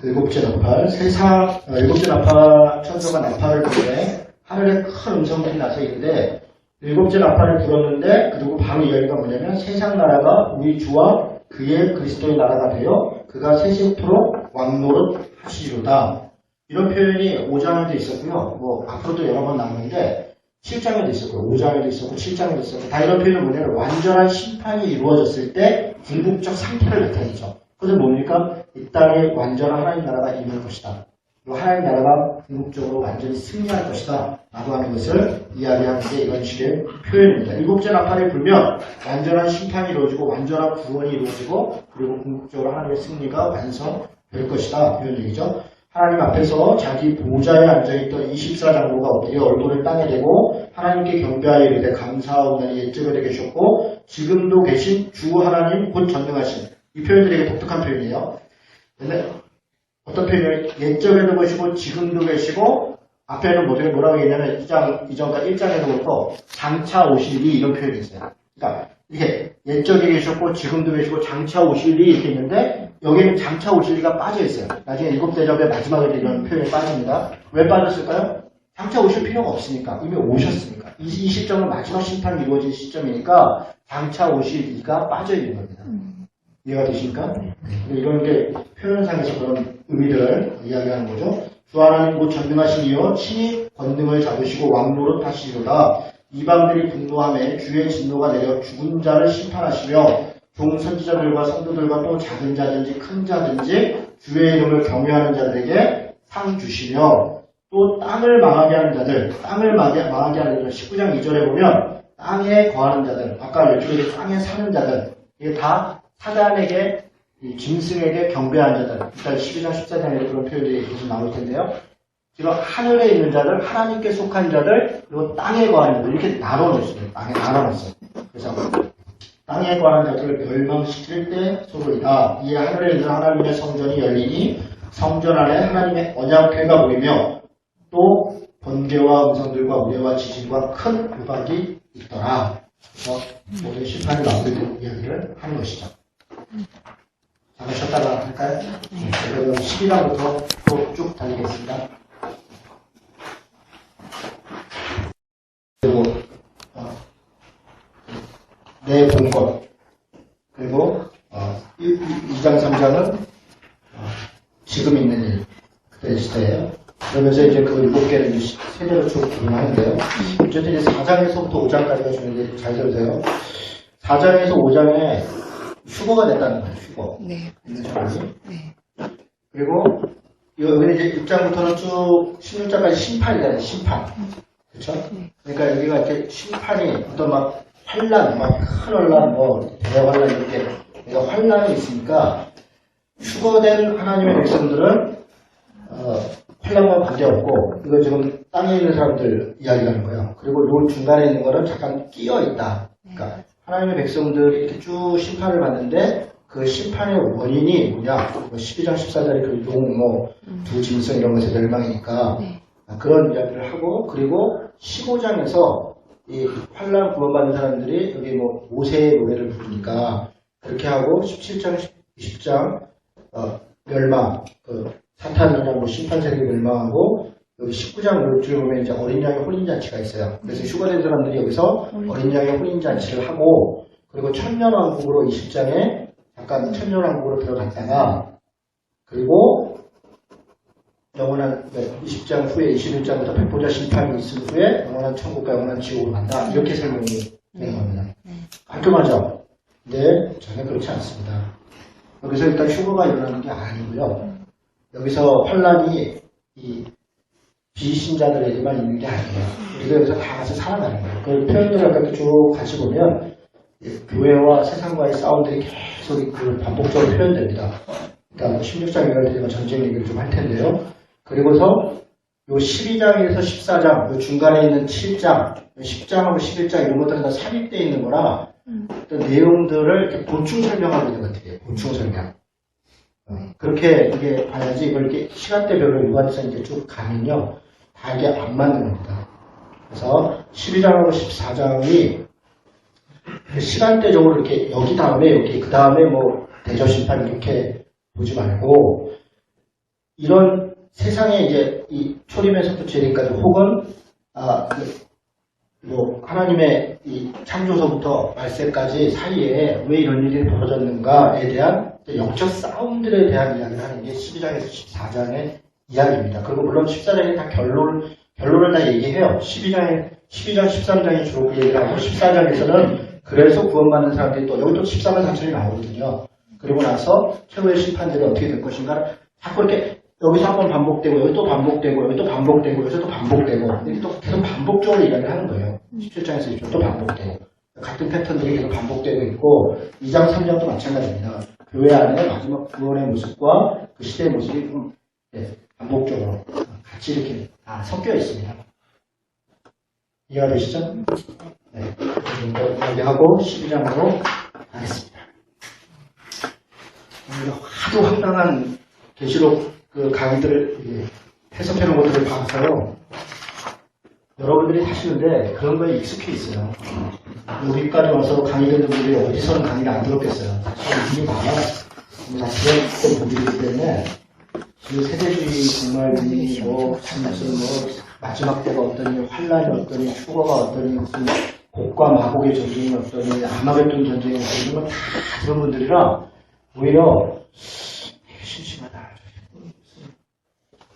7째 나팔. 7째 나팔, 천사가 나팔을 부르되 하늘에 큰 음성들이 나서 있는데 7째 나팔을 불었는데 그리고 바로 이야기가 뭐냐면 세상 나라가 우리 주와 그의 그리스도의 나라가 되어 그가 세세토록 왕노릇 하시리로다. 이런 표현이 5장에도 있었고요. 뭐 앞으로도 여러 번 나오는데 7장에도 있었고 5장에도 있었고 7장에도 있었고 다 이런 표현은 뭐냐면 완전한 심판이 이루어졌을 때 궁극적 상태를 나타내죠. 그것은 뭡니까? 이 땅에 완전한 하나님 나라가 임할 것이다. 그리고 하나님 나라가 궁극적으로 완전히 승리할 것이다. 라고 하는 것을 이야기하는 게 이런 식의 표현입니다. 7째 나팔이 불면 완전한 심판이 이루어지고 완전한 구원이 이루어지고 그리고 궁극적으로 하나님의 승리가 완성될 것이다. 이런 얘기죠. 하나님 앞에서 자기 보좌에 앉아있던 24장로가 엎드려 얼굴을 땅에 대고 하나님께 경배하여 이르되 감사하오나니 옛적에도 계셨고 지금도 계신 주 하나님 곧 전능하신 이 표현들이 되게 독특한 표현이에요. 근데 어떤 표현이 옛적에도 계시고 지금도 계시고 앞에는 뭐라고 얘기하냐면 이전과 1장에서부터 장차 오실 이 이런 표현이 있어요. 그러니까 이게 옛적에 계셨고 지금도 계시고 장차 오실 이 이렇게 있는데 여기는 장차 오실 이가 빠져 있어요. 나중에 7대접의 마지막에 이런 표현이 빠집니다. 왜 빠졌을까요? 장차 오실 필요가 없으니까 이미 오셨으니까 이 시점은 마지막 심판이 이루어진 시점이니까 장차 오실 이가 빠져 있는 겁니다. 이해가 되십니까? 이런 게 표현상에서 그런 의미들을 이야기하는 거죠. 주 하나님 곧 전능하신 이여 친히 권능을 잡으시고 왕노릇 하시리로다. 이방들이 분노하며 주의 진노가 내려 죽은 자를 심판하시며 종 선지자들과 성도들과 또 작은 자든지 큰 자든지 주의 이름을 경외하는 자들에게 상 주시며 또 땅을 망하게 하는 자들, 땅을 망하게 하는 자들 19장 2절에 보면 땅에 거하는 자들, 아까 이쪽에 땅에 사는 자들 이게 다 사단에게 짐승에게 경배한 자들, 일단 12장 14장에도 그런 표현이 계속 나올 텐데요. 지금 하늘에 있는 자들, 하나님께 속한 자들, 그리고 땅에 거하는 자들 이렇게 나눠놓습니다. 땅에 나눠놨어요. 그래서 땅에 거하는 자들을 멸망시킬 때 소로이다. 이에 하늘에 있는 하나님의 성전이 열리니 성전 안에 하나님의 언약궤가 보이며 또 번개와 음성들과 우레와 지진과 큰 우박이 있더라. 그래서 모든 심판이 마무리된 이야기를 하는 것이죠. 잠깐 쉬었다가 할까요? 그러면 12장부터 또 쭉 달리겠습니다. 그리고 내 본 것 그리고 2장 3장은 지금 있는 일 그때 시대예요. 그러면서 이제 그 7개를 세대로 쭉 구분하는데요. 어쨌든 이제 4장에서부터 5장까지가 주는데 잘 들으세요. 4장에서 5장에 휴거가 됐다는 거예요. 휴거. 네. 있는 사람이. 네. 그리고 여기는 이제 1장부터는 쭉 16장까지 심판이잖아요. 심판. 그렇죠? 그러니까 여기가 이렇게 심판이 어떤 막 환란, 막 큰 환란, 뭐 대환란 이렇게 그러니까 환란이 있으니까 휴거된 하나님의 백성들은 환란과 관계없고 이거 지금 땅에 있는 사람들 이야기하는 거예요. 그리고 요 중간에 있는 거는 잠깐 끼어 있다. 그러니까 하나님의 백성들이 이렇게 쭉 심판을 받는데 그 심판의 원인이 뭐냐? 12장 14절에 그 용, 두 짐승 이런 것의 멸망이니까 그런 이야기를 하고 그리고 15장에서 이 환란 구원받는 사람들이 여기 뭐 모세의 노래를 부르니까 그렇게 하고 17장, 20장 멸망, 사탄이나 뭐 심판 세력이 멸망하고 여기 19장 뒤에 보면 이제 어린 양의 혼인잔치가 있어요. 그래서 휴거된 사람들이 여기서 어린 양의 혼인잔치를 하고 그리고 천년왕국으로 20장에 잠깐 천년왕국으로 들어갔다가 그리고 영원한 20장 후에 21장부터 백보자 심판이 있은 후에 영원한 천국과 영원한 지옥으로 간다. 이렇게 설명이 되는 겁니다. 깔끔하죠? 네, 전혀 그렇지 않습니다. 여기서 일단 휴거가 일어나는 게 아니고요. 여기서 환란이 이 비신자들에게만 있는 게 아니에요. 우리가 여기서 다 같이 살아가는 거예요. 그 표현들을 아까 쭉 같이 보면 교회와 세상과의 싸움들이 계속 반복적으로 표현됩니다. 그러니까 16장 얘기를 드리면 전쟁 얘기를 좀 할 텐데요. 그리고서 요 12장에서 14장, 요 중간에 있는 7장, 10장하고 11장 이런 것들은 다 삽입되어 있는 거라 어떤 내용들을 이렇게 보충 설명하고 있는 것 같아요. 보충 설명. 그렇게 이게 봐야지 이걸 이렇게 시간대별로 유관해서 이제 쭉 가면요. 다 이게 안 맞는 겁니다. 그래서 12장하고 14장이 시간대적으로 이렇게 여기 다음에 여기 그 다음에 뭐 대저심판 이렇게 보지 말고 이런 세상에 이제 이 초림에서부터 재림까지 혹은 뭐 하나님의 이 창조서부터 말세까지 사이에 왜 이런 일이 벌어졌는가에 대한 영적 싸움들에 대한 이야기를 하는 게 12장에서 14장의 이야기입니다. 그리고 물론 14장에 다 결론을 다 얘기해요. 12장, 13장이 주로 그 얘기를 하고 14장에서는 그래서 구원받는 사람들이 또 여기 또 14만 4천이 나오거든요. 그리고 나서 최후의 심판들이 어떻게 될 것인가 자꾸 이렇게 여기서 한번 반복되고 여기 또 반복되고 여기 또 반복되고 여기서 또 반복되고 이렇게 또 계속 반복적으로 이야기를 하는 거예요. 17장에서 20장 또 반복되고 같은 패턴들이 계속 반복되고 있고 2장 3장도 마찬가지입니다. 교회 안에 마지막 구원의 모습과 그 시대의 모습이 좀 반복적으로 같이 이렇게 다 섞여 있습니다. 이해가 되시죠? 네. 이야기하고 12장으로 가겠습니다. 하도 황당한 계시록 그 강의들을 해석해놓은 것들을 봐서요. 여러분들이 하시는데 그런 거에 익숙해 있어요. 여기까지 와서 강의 듣는 분들이 어디서는 강의를 안 들었겠어요. 사실 이미 많아. 다 들었던 분들이기 때문에 그 세대주의 정말 무슨 마지막 때가 어떠니 환란이 어떠니 휴거가 어떠니 무슨 곡과 마곡의 전쟁이 어떠니 아마겟돈 전쟁이 어떠니 이런 거 다 들은 분들이라 오히려 되게 심심하다.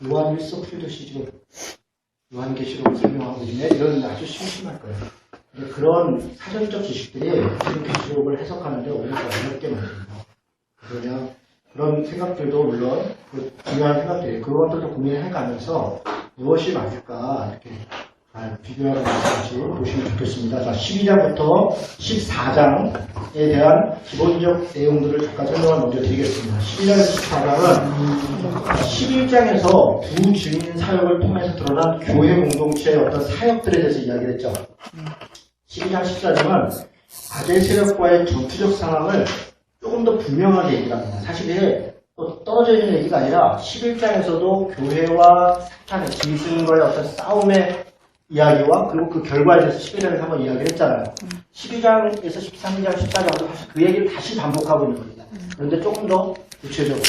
요한 1서 풀듯이 지금 요한계시록을 설명하고 있네. 이런 아주 심심할 거예요. 그런 사전적 지식들이 지금 계시록을 해석하는데 오히려 어렵게 만듭니다. 그냥 그런 생각들도 물론 중요한 생각들이에요. 그것들도 고민해가면서 무엇이 맞을까 이렇게 비교하는 것까지 보시면 좋겠습니다. 자, 12장부터 14장에 대한 기본적 내용들을 잠깐 설명을 먼저 드리겠습니다. 12장에서 14장은 11장에서 두 증인 사역을 통해서 드러난 교회 공동체의 어떤 사역들에 대해서 이야기를 했죠. 12장, 14장은 악의 세력과의 전투적 상황을 조금 더 분명하게 얘기를 합니다. 사실 이게 또 떨어져 있는 얘기가 아니라 11장에서도 교회와 사탄의 짐승과의 어떤 싸움의 이야기와 그리고 그 결과에 대해서 12장에서 한번 이야기를 했잖아요. 12장에서 13장, 14장도 그 얘기를 다시 반복하고 있는 겁니다. 그런데 조금 더 구체적으로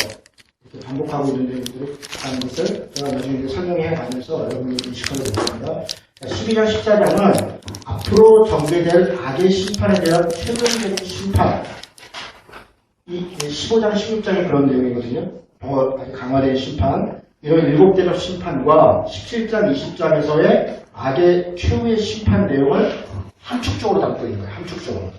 이렇게 반복하고 있는 내용들을 하는 것을 제가 나중에 설명해 가면서 여러분들이 인식하게 되겠습니다. 12장, 14장은 앞으로 전개될 악의 심판에 대한 최종적인 심판, 이 15장, 16장이 그런 내용이거든요. 아주 강화된 심판, 이런 7대적 심판과 17장, 20장에서의 악의 최후의 심판 내용을 함축적으로 담고 있는 거예요. 함축적으로.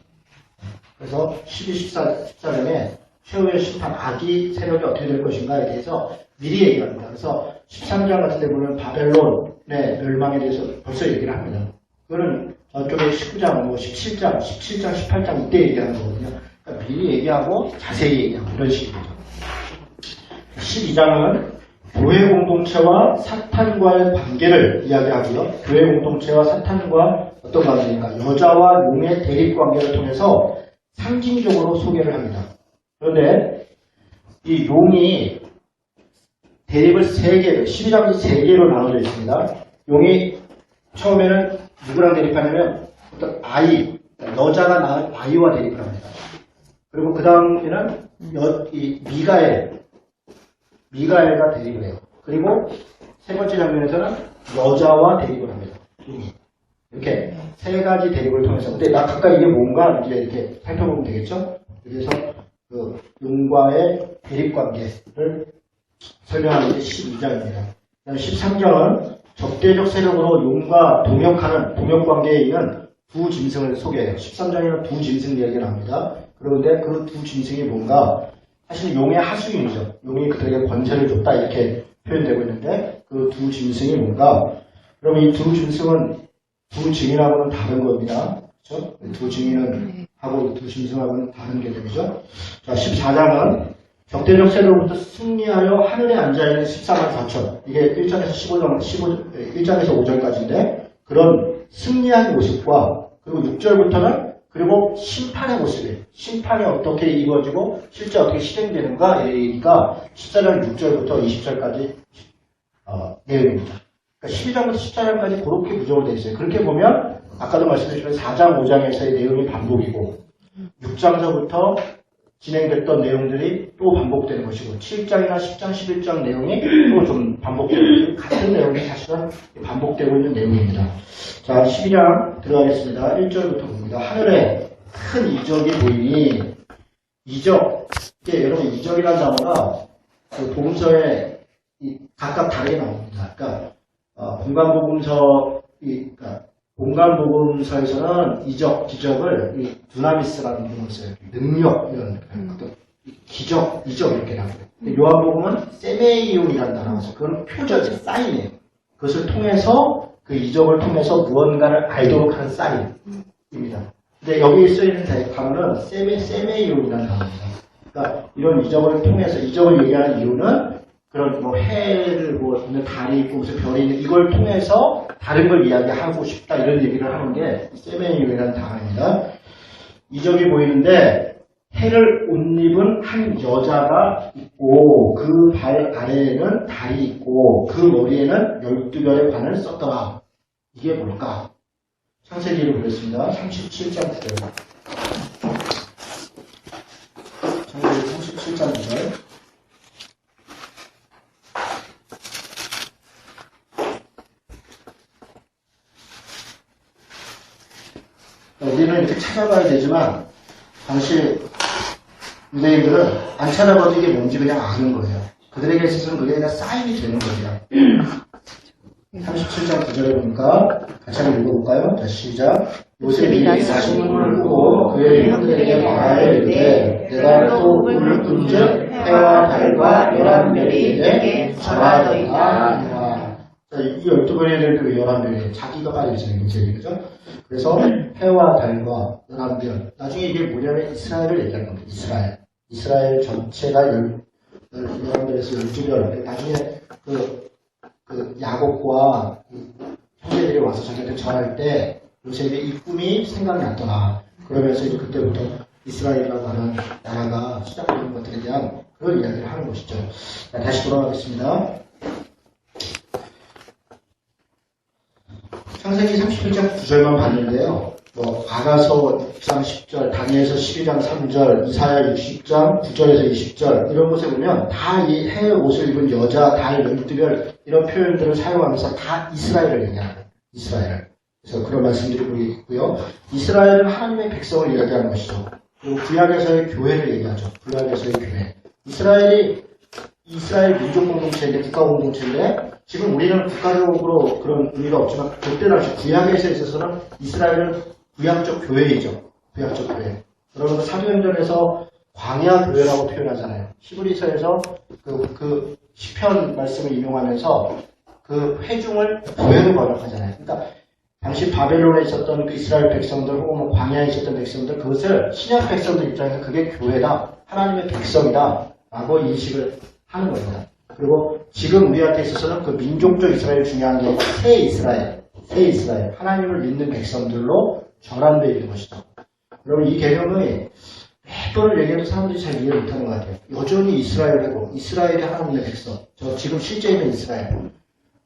그래서 12, 14장에 최후의 심판, 악이 세력이 어떻게 될 것인가에 대해서 미리 얘기를 합니다. 그래서 13장 같은 데 보면 바벨론의 멸망에 대해서 벌써 얘기를 합니다. 그거는 저쪽에 19장, 뭐 17장, 18장 이때 얘기하는 거거든요. 그러니까 미리 얘기하고 자세히 얘기하고 이런 식이죠. 12장은 교회 공동체와 사탄과의 관계를 이야기하고요. 교회 공동체와 사탄과 어떤 관계인가? 여자와 용의 대립 관계를 통해서 상징적으로 소개를 합니다. 그런데 이 용이 대립을 3개, 12장이 3개로 나눠져 있습니다. 용이 처음에는 누구랑 대립하냐면 어떤 아이, 여자가 낳은 아이와 대립을 합니다. 그리고 그 다음에는 미가엘과 대립을 해요. 그리고 세 번째 장면에서는 여자와 대립을 합니다. 용이. 이렇게 3가지 대립을 통해서. 근데 각각 이게 뭔가 이제 이렇게 살펴보면 되겠죠? 그래서 그 용과의 대립 관계를 설명하는 게 12장입니다. 13장은 적대적 세력으로 용과 동역하는 동역 관계에 있는 두 짐승을 소개해요. 13장에는 두 짐승 얘기가 나옵니다. 그런데 그 두 짐승이 뭔가 사실 용의 하수인이죠. 용이 그들에게 권세를 줬다 이렇게 표현되고 있는데 그 두 짐승이 뭔가 그럼 이 두 짐승은 두 증인하고는 다른 겁니다. 그렇죠? 두 증인은 하고 두 짐승하고는 다른 개념이죠. 자, 14장은 적대적 세력으로부터 승리하여 하늘에 앉아있는 14만 4천. 이게 1장에서 5절까지인데, 그런 승리한 모습과, 그리고 6절부터는, 그리고 심판의 모습이에요. 심판이 어떻게 이루어지고, 실제 어떻게 실행되는가, 얘기가 14장 6절부터 20절까지, 내용입니다. 그러니까 12장부터 14장까지 그렇게 구조로 되어 있어요. 그렇게 보면, 아까도 말씀드렸지만 4장, 5장에서의 내용이 반복이고, 6장서부터 진행됐던 내용들이 또 반복되는 것이고 7장이나 10장, 11장 내용이 또 좀 반복되고 같은 내용이 사실은 반복되고 있는 내용입니다. 자, 12장 들어가겠습니다. 1절부터 봅니다. 하늘에 큰 이적이 보이니 이적, 이게 여러분 이적이라는 단어가 그 복음서에 각각 다르게 나옵니다. 그러니까 본관복음서에서는 이적, 기적을 두나미스라는 표현을 써요. 능력, 이런 어떤 기적, 이적 이렇게 나와요. 요한복음은 세메이온이라는 단어가 있어요. 그건 표적, 사인이에요. 그것을 통해서 그 이적을 통해서 무언가를 알도록 하는 사인입니다. 근데 여기 쓰여있는 단어는 세메이온이라는 단어입니다. 그러니까 이런 이적을 통해서 이적을 얘기하는 이유는 그런 뭐 해를 보는 달이 있고 무슨 별이 있는 이걸 통해서 다른 걸 이야기하고 싶다 이런 얘기를 하는 게 세메이온이라는 단어입니다. 이적이 보이는데 해를 옷 입은 한 여자가 있고 그 발 아래에는 달이 있고 그 머리에는 12별의 관을 썼더라. 이게 뭘까? 창세기로 보겠습니다. 37장 9절. 창세기 37장 9절. 우리는 이렇게 찾아봐야 되지만 당시 유대인들은 안 찾아봐도 이게 뭔지 그냥 아는 거예요. 그들에게 있어서는 그게 그냥 사인이 되는 거예요. 37장 9절에 보니까 같이 한번 읽어볼까요? 자, 시작. 요셉이 자신을 보고 그의 형들에게 말하여 이르되 내가 또 꿈을 꾼즉 해와 달과 11별이 내게 절하더이다. 이 12별에 대한 그 11별이 자기가 빠져있어요. 그죠? 그래서 해와 달과 11별. 나중에 이게 뭐냐면 이스라엘을 얘기할 겁니다. 이스라엘 전체가 11별에서 12별. 나중에 그 야곱과 형제들이 와서 자기한테 절할 때 요셉의 이 꿈이 생각이 났더라. 그러면서 이제 그때부터 이스라엘이라고 하는 나라가 시작되는 것들에 대한 그런 이야기를 하는 것이죠. 자, 다시 돌아가겠습니다. 창세기 31장 9절만 봤는데요. 아가서 6장 10절, 다니엘서 12장 3절, 이사야 60장 9절에서 20절 이런 곳에 보면 다 이 해 옷을 입은 여자, 달, 12별 이런 표현들을 사용하면서 다 이스라엘을 얘기하는 이스라엘. 그래서 그런 말씀드리고 있고요. 이스라엘은 하나님의 백성을 이야기하는 것이죠. 그리고 구약에서의 교회를 얘기하죠. 구약에서의 교회. 이스라엘 민족 공동체인데 국가 공동체인데 지금 우리는 국가적으로 그런 의미가 없지만 그때 당시 구약에서 있어서는 이스라엘은 구약적 교회이죠. 구약적 교회. 여러분 사도행전에서 광야 교회라고 표현하잖아요. 히브리서에서 그 시편 말씀을 인용하면서 그 회중을 교회로 번역하잖아요. 그러니까 당시 바벨론에 있었던 그 이스라엘 백성들 혹은 뭐 광야에 있었던 백성들 그것을 신약 백성들 입장에서 그게 교회다. 하나님의 백성이다. 라고 인식을 하는 겁니다. 그리고 지금 우리한테 있어서는 그 민족적 이스라엘이 중요한 게 새 이스라엘, 하나님을 믿는 백성들로 전환되어 있는 것이죠. 여러분 이 개념을 몇 번을 얘기해도 사람들이 잘 이해 못하는 것 같아요. 여전히 이스라엘이고 이스라엘이 하나님의 백성. 저 지금 실제 있는 이스라엘.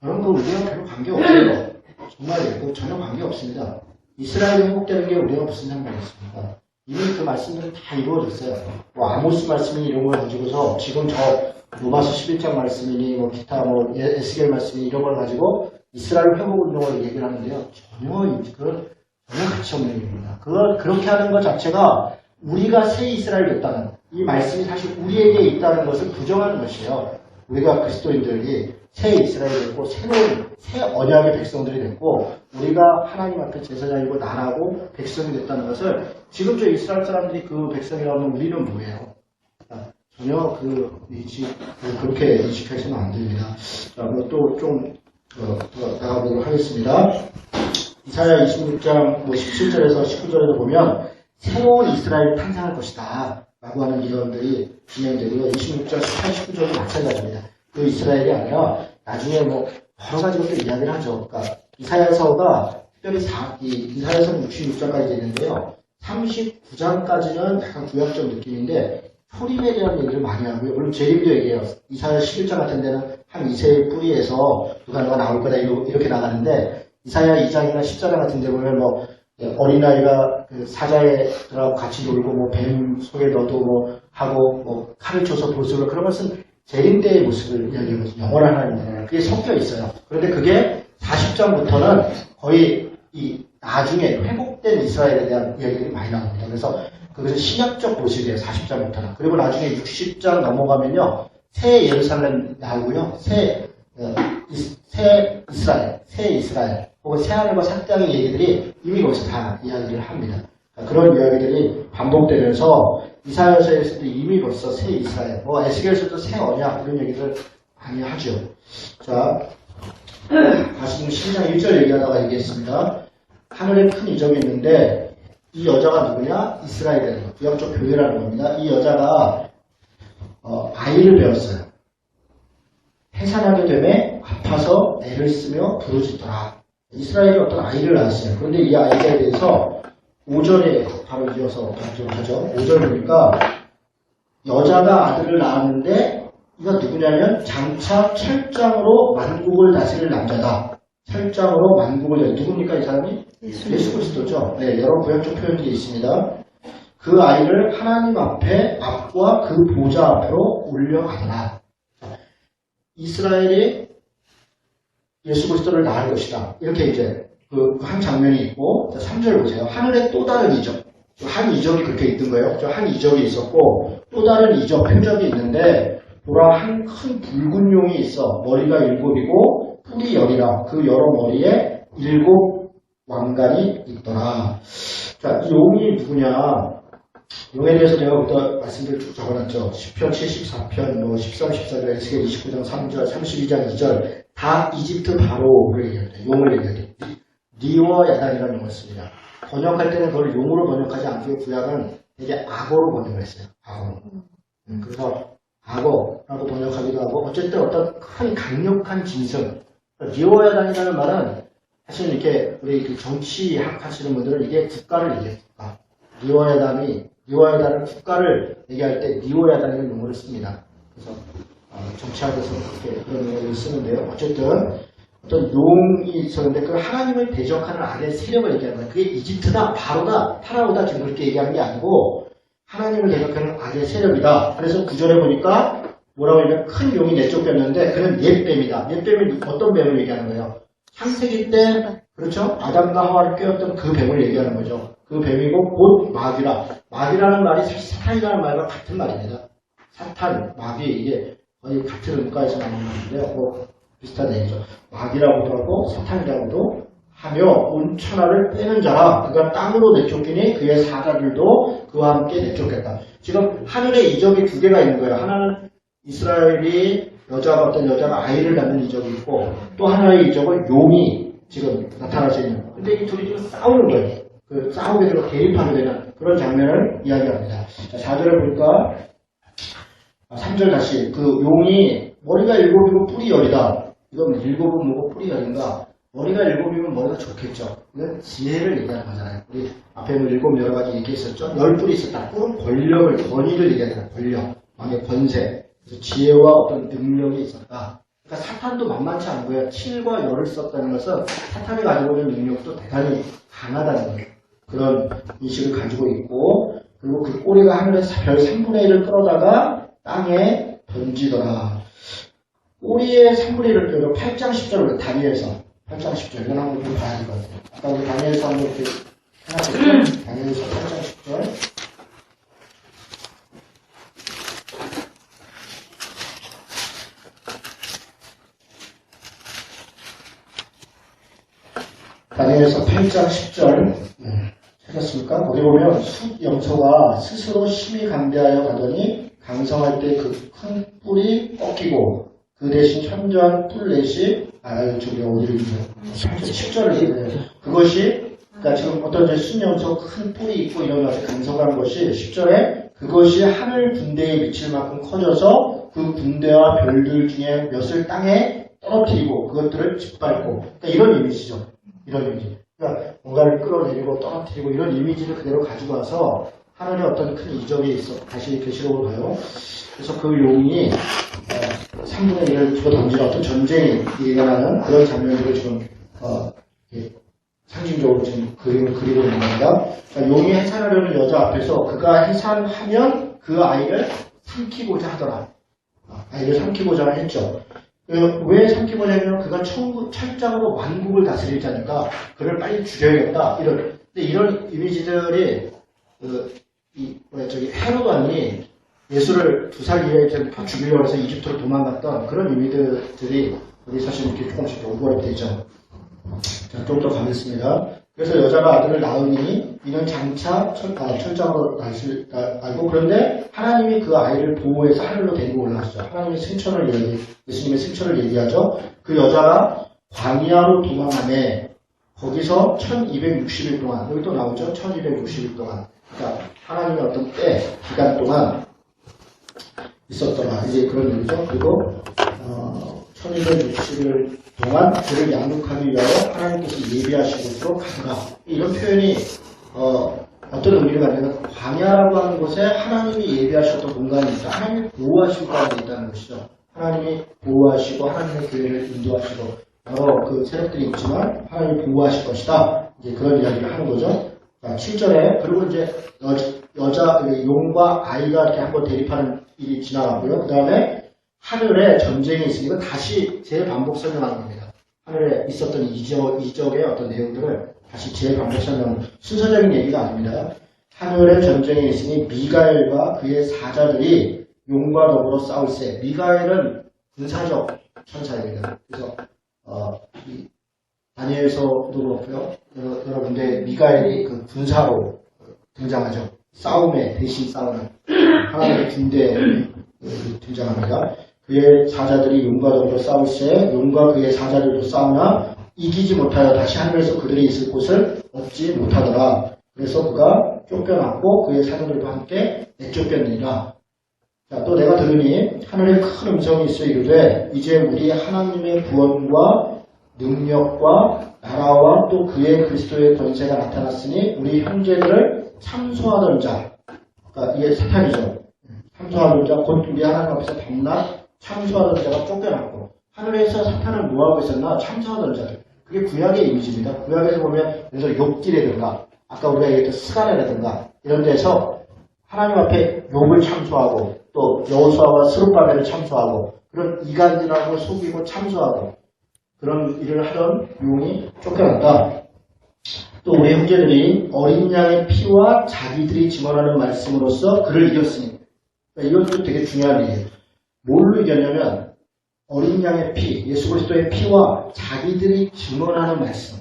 여러분 그 우리랑 별로 관계없어요. 정말이에요. 전혀 관계없습니다. 이스라엘이 회복되는 게 우리가 무슨 상관이 있습니까? 이미 그 말씀들은 다 이루어졌어요. 뭐 아모스 말씀이 이런 걸 가지고서 지금 저 로마서 11장 말씀이니 뭐 기타 뭐 에스겔 말씀이 이런 걸 가지고 이스라엘 회복 운동을 얘기를 하는데요. 전혀 가치 없는 일입니다. 그렇게 하는 것 자체가 우리가 새 이스라엘이 됐다는 이 말씀이 사실 우리에게 있다는 것을 부정하는 것이에요. 우리가 그리스도인들이 새 이스라엘이 됐고 새 언약의 백성들이 됐고 우리가 하나님 앞에 제사장이고 나라고 백성이 됐다는 것을 지금 저 이스라엘 사람들이 그 백성이라면 우리는 뭐예요? 전혀 그렇게 인식하시면 안 됩니다. 자, 또 좀 더 나가보도록 하겠습니다. 이사야 26장 17절에서 19절에서 보면 새로운 이스라엘이 탄생할 것이다 라고 하는 예언들이 진행되고요. 26장 18, 19절도 마찬가지입니다. 그 이스라엘이 아니라 나중에 뭐 여러 가지 것들 이야기를 하죠. 그러니까 이사야서가 특별히 이사야서는 66장까지 되는데요. 39장까지는 약간 구약적 느낌인데 초림에 대한 얘기를 많이 하고요. 물론 재림도 얘기해요. 이사야 11장 같은 데는 한 이새의 뿌리에서 누가 나올 거다 이렇게 나가는데 이사야 2장이나 14장 같은 데 보면 뭐 어린아이가 그 사자애들하고 같이 놀고 뭐 뱀 속에 넣어도 뭐 하고 뭐 칼을 쳐서 보수를 그런 것은 재림 때의 모습을 이야기하거든요. 영원한 하나님 그게 섞여 있어요. 그런데 그게 40장부터는 거의 이 나중에 회복된 이스라엘에 대한 이야기들이 많이 나옵니다. 그래서 그것은 신약적 모습이에요. 40장부터는. 그리고 나중에 60장 넘어가면요. 새 예루살렘 나오고요. 새 이스라엘 혹은 새 하늘과 새 땅의 얘기들이 이미 거기서 다 이야기를 합니다. 그런 이야기들이 반복되면서 이사야서에서도 이미 벌써 새 이스라엘, 뭐 에스겔에서도 새 언약 그런 얘기를 많이 하죠. 자, 다시 12장 1절 얘기하다가 얘기했습니다. 하늘에 큰 이적이 있는데 이 여자가 누구냐? 이스라엘이에요. 구약적 교회라는 겁니다. 이 여자가 아이를 배웠어요. 해산하게 되매 아파서 애를 쓰며 부르짖더라. 이스라엘이 어떤 아이를 낳았어요. 그런데 이 아이에 대해서 5절에 바로 이어서 발표하죠. 5절 보니까 여자가 아들을 낳았는데 이가 누구냐면 장차 철장으로 만국을 다스릴 남자다. 철장으로 만국을 누굽니까 이 사람이? 예수 그리스도죠. 네, 여러 구약적 표현들이 있습니다. 그 아이를 하나님 앞과 그 보좌 앞으로 올려가더라. 이스라엘이 예수 그리스도를 낳을 것이다. 이렇게 이제 그 한 장면이 있고 3절 보세요. 하늘에 또 다른 이적. 한 이적이 그렇게 있던 거예요. 한 이적이 있었고 또 다른 이적 표적이 있는데 보라 한 큰 붉은 용이 있어. 머리가 7이고 뿔이 10이라. 그 여러 머리에 7 왕관이 있더라. 자, 이 용이 누구냐? 용에 대해서 제가 부터 말씀을 쭉 적어놨죠. 10편, 74편, 13, 14절, 에스겔 29장 3절, 32장 2절 다 이집트 바로를 얘기합니다. 용을 얘기합니다. 니오와 야단이라는 용을 씁니다. 번역할 때는 그걸 용으로 번역하지 않고 구약은 되게 악어로 번역을 했어요. 악어로. 그래서 악어라고 번역하기도 하고 어쨌든 어떤 큰 강력한 짐승. 니오와 야단이라는 말은 사실 이렇게 우리 그 정치학 하시는 분들은 이게 국가를 얘기해요. 국가. 니오야단은 국가를 얘기할 때 니오야단이라는 용어를 씁니다. 그래서 정치학에서 그런 용어를 쓰는데요. 어쨌든 어떤 용이 있었는데 그 하나님을 대적하는 악의 세력을 얘기하는 거예요. 그게 이집트다, 바로다, 파라오다 지금 그렇게 얘기하는 게 아니고 하나님을 대적하는 악의 세력이다. 그래서 구절에 보니까 뭐라고 하냐면 큰 용이 내쫓겼는데 그는 옛뱀이다. 옛뱀이 어떤 뱀을 얘기하는 거예요? 창세기 때 그렇죠? 아담과 하와를 꿰었던 그 뱀을 얘기하는 거죠. 그 뱀이고 곧 마귀라. 마귀라는 말이 사실 사탄이라는 말과 같은 말입니다. 사탄, 마귀 이게 거의 같은 문과에서 나오는 말인데요. 뭐 비슷한 얘기죠. 마귀라고도 하고 사탄이라고도 하며 온 천하를 빼는 자라 그가 땅으로 내쫓기니 그의 사자들도 그와 함께 내쫓겠다. 지금 하늘에 이적이 두 개가 있는 거예요. 하나는 이스라엘이 어떤 여자가 아이를 낳는 이적이 있고 또 하나의 이적은 용이 지금 나타나서 있는 거예요. 근데 이 둘이 지금 싸우는 거예요. 그 싸우게 되고 대립하게 되는 그런 장면을 이야기합니다. 자, 4절을 보니까 3절 다시 그 용이 머리가 7이고 뿔이 10이다. 이건 7은 뭐고 뿔이 10인가? 머리가 7이면 머리가 좋겠죠. 이건 지혜를 얘기하는 거잖아요. 우리 앞에는 7 여러 가지 얘기했었죠. 10뿔이 있었다. 뿔은 권력을, 권위를 얘기하잖아요. 권력, 왕의 권세. 그래서 지혜와 어떤 능력이 있었다. 그러니까 사탄도 만만치 않은 거예요. 7과 10을 썼다는 것은 사탄이 가지고 있는 능력도 대단히 강하다는 거예요. 그런 인식을 가지고 있고, 그리고 그 꼬리가 하늘에서 별 3분의 1을 끌어다가 땅에 던지더라. 꼬리의 3분의 1을 끌어 8장 10절을 다니엘서 8장 10절 이건 한번 좀 봐야 될 것 같아요. 아까 우리 다니엘서 한번 이렇게 해놨었죠? 다니엘서 8장 10절. 다니엘서 8장 10절 찾았습니까? 거기 보면 숫 염소가 스스로 심히 감대하여 가더니 강성할 때 그 큰 뿔이 꺾이고 그 대신 현저한 뿔렛이 저기 어디를 10절을 그것이 그러니까 지금 어떤 숫 염소 큰 뿔이 있고 이런 것이 강성한 것이 10절에 그것이 하늘 군대에 미칠 만큼 커져서 그 군대와 별들 중에 몇을 땅에 떨어뜨리고 그것들을 짓밟고 그러니까 이런 이미지죠. 이런 이미지. 그러니까 뭔가를 끌어내리고 떨어뜨리고 이런 이미지를 그대로 가지고 와서 하늘에 어떤 큰 이적이 있어. 다시 계시록을 봐요. 그래서 그 용이 3분의 1을 주고 던지는 어떤 전쟁이 일어나는 그런 장면들을 지금 상징적으로 지금 그림을 그리고 있는 겁니다. 그러니까 용이 해산하려는 여자 앞에서 그가 해산하면 그 아이를 삼키고자 하더라. 아이를 삼키고자 했죠. 왜 삼키고자 하면 그가 철장으로 왕국을 다스릴 자니까 그를 빨리 죽여야겠다. 근데 이런 이미지들이 헤롯 왕이 예수를 2살 이하에 죽이려고 해서 이집트로 도망갔던 그런 이미지들이 우리 사실 이렇게 조금씩 오버랩 되죠. 자, 좀 더 가겠습니다. 그래서 여자가 아들을 낳으니 이는 장차 철장으로 알고 그런데 하나님이 그 아이를 보호해서 하늘로 데리고 올라갔죠. 하나님의 예수님의 승천을 얘기하죠. 그 여자가 광야로 도망하네 거기서 1260일 동안 여기 또 나오죠. 1260일 동안 그러니까 하나님의 어떤 기간 동안 있었더라. 이제 그런 얘기죠. 그리고 1260일 동안 그를 양육하기 위하여 하나님께서 예비하신 곳으로 가더라. 이런 표현이 어떤 의미가 아니라 광야라고 하는 곳에 하나님이 예비하셨던 공간이 있다. 하나님이 보호하실 가운데 있다는 것이죠. 하나님이 보호하시고 하나님의 교회를 인도하시고 여러 그 세력들이 있지만 하나님이 보호하실 것이다. 이제 그런 이야기를 하는 거죠. 자, 7절에 그리고 이제 용과 아이가 이렇게 한번 대립하는 일이 지나가고요. 그 다음에 하늘에 전쟁이 있으니까 다시 재반복 설명하는 겁니다. 하늘에 있었던 이적의 어떤 내용들을 다시 재반복 설명, 순서적인 얘기가 아닙니다. 하늘에 전쟁이 있으니 미가엘과 그의 사자들이 용과 더불어 싸울세. 미가엘은 군사적 천사입니다. 그래서 다니엘서도 그렇고요. 여러 군데 미가엘이 그 군사로 등장하죠. 싸움에 대신 싸우는 하나님의 군대에 등장합니다. 그의 사자들이 용과 더불어 싸울세 용과 그의 사자들도 싸우나 이기지 못하여 다시 하늘에서 그들이 있을 곳을 얻지 못하더라. 그래서 그가 쫓겨났고 그의 사자들과 함께 내쫓겼느니라. 자, 또 내가 들으니 하늘에 큰 음성이 있어 이르되 이제 우리 하나님의 구원과 능력과 나라와 또 그의 그리스도의 권세가 나타났으니 우리 형제들을 참소하던 자, 그러니까 이게 사탄이죠. 참소하던 자, 곧 우리 하나님 앞에서 밤낮 참소하던 자가 쫓겨났고 하늘에서 사탄은 뭐하고 있었나? 참소하던 자들. 그게 구약의 이미지입니다. 구약에서 보면 그래서 욥기라든가 아까 우리가 얘기했던 스가랴라든가 이런 데서 하나님 앞에 욥을 참소하고 또 여호수아와 스룹바벨을 참소하고 그런 이간질하고 속이고 참소하고 그런 일을 하던 용이 쫓겨났다. 또 우리 형제들이 어린 양의 피와 자기들이 증언하는 말씀으로써 그를 이겼으니 이것도 되게 중요한 일이에요. 뭘로 이겼냐면 어린 양의 피, 예수 그리스도의 피와 자기들이 증언하는 말씀.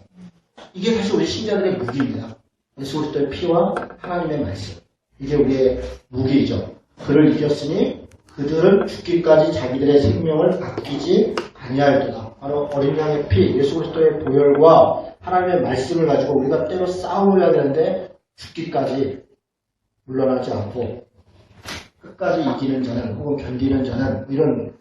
이게 사실 우리 신자들의 무기입니다. 예수 그리스도의 피와 하나님의 말씀. 이게 우리의 무기이죠. 그를 이겼으니 그들은 죽기까지 자기들의 생명을 아끼지 아니하였도다. 바로 어린 양의 피, 예수 그리스도의 보혈과 하나님의 말씀을 가지고 우리가 때로 싸워야 되는데 죽기까지 물러나지 않고 끝까지 이기는 자는 혹은 견디는 자는 이런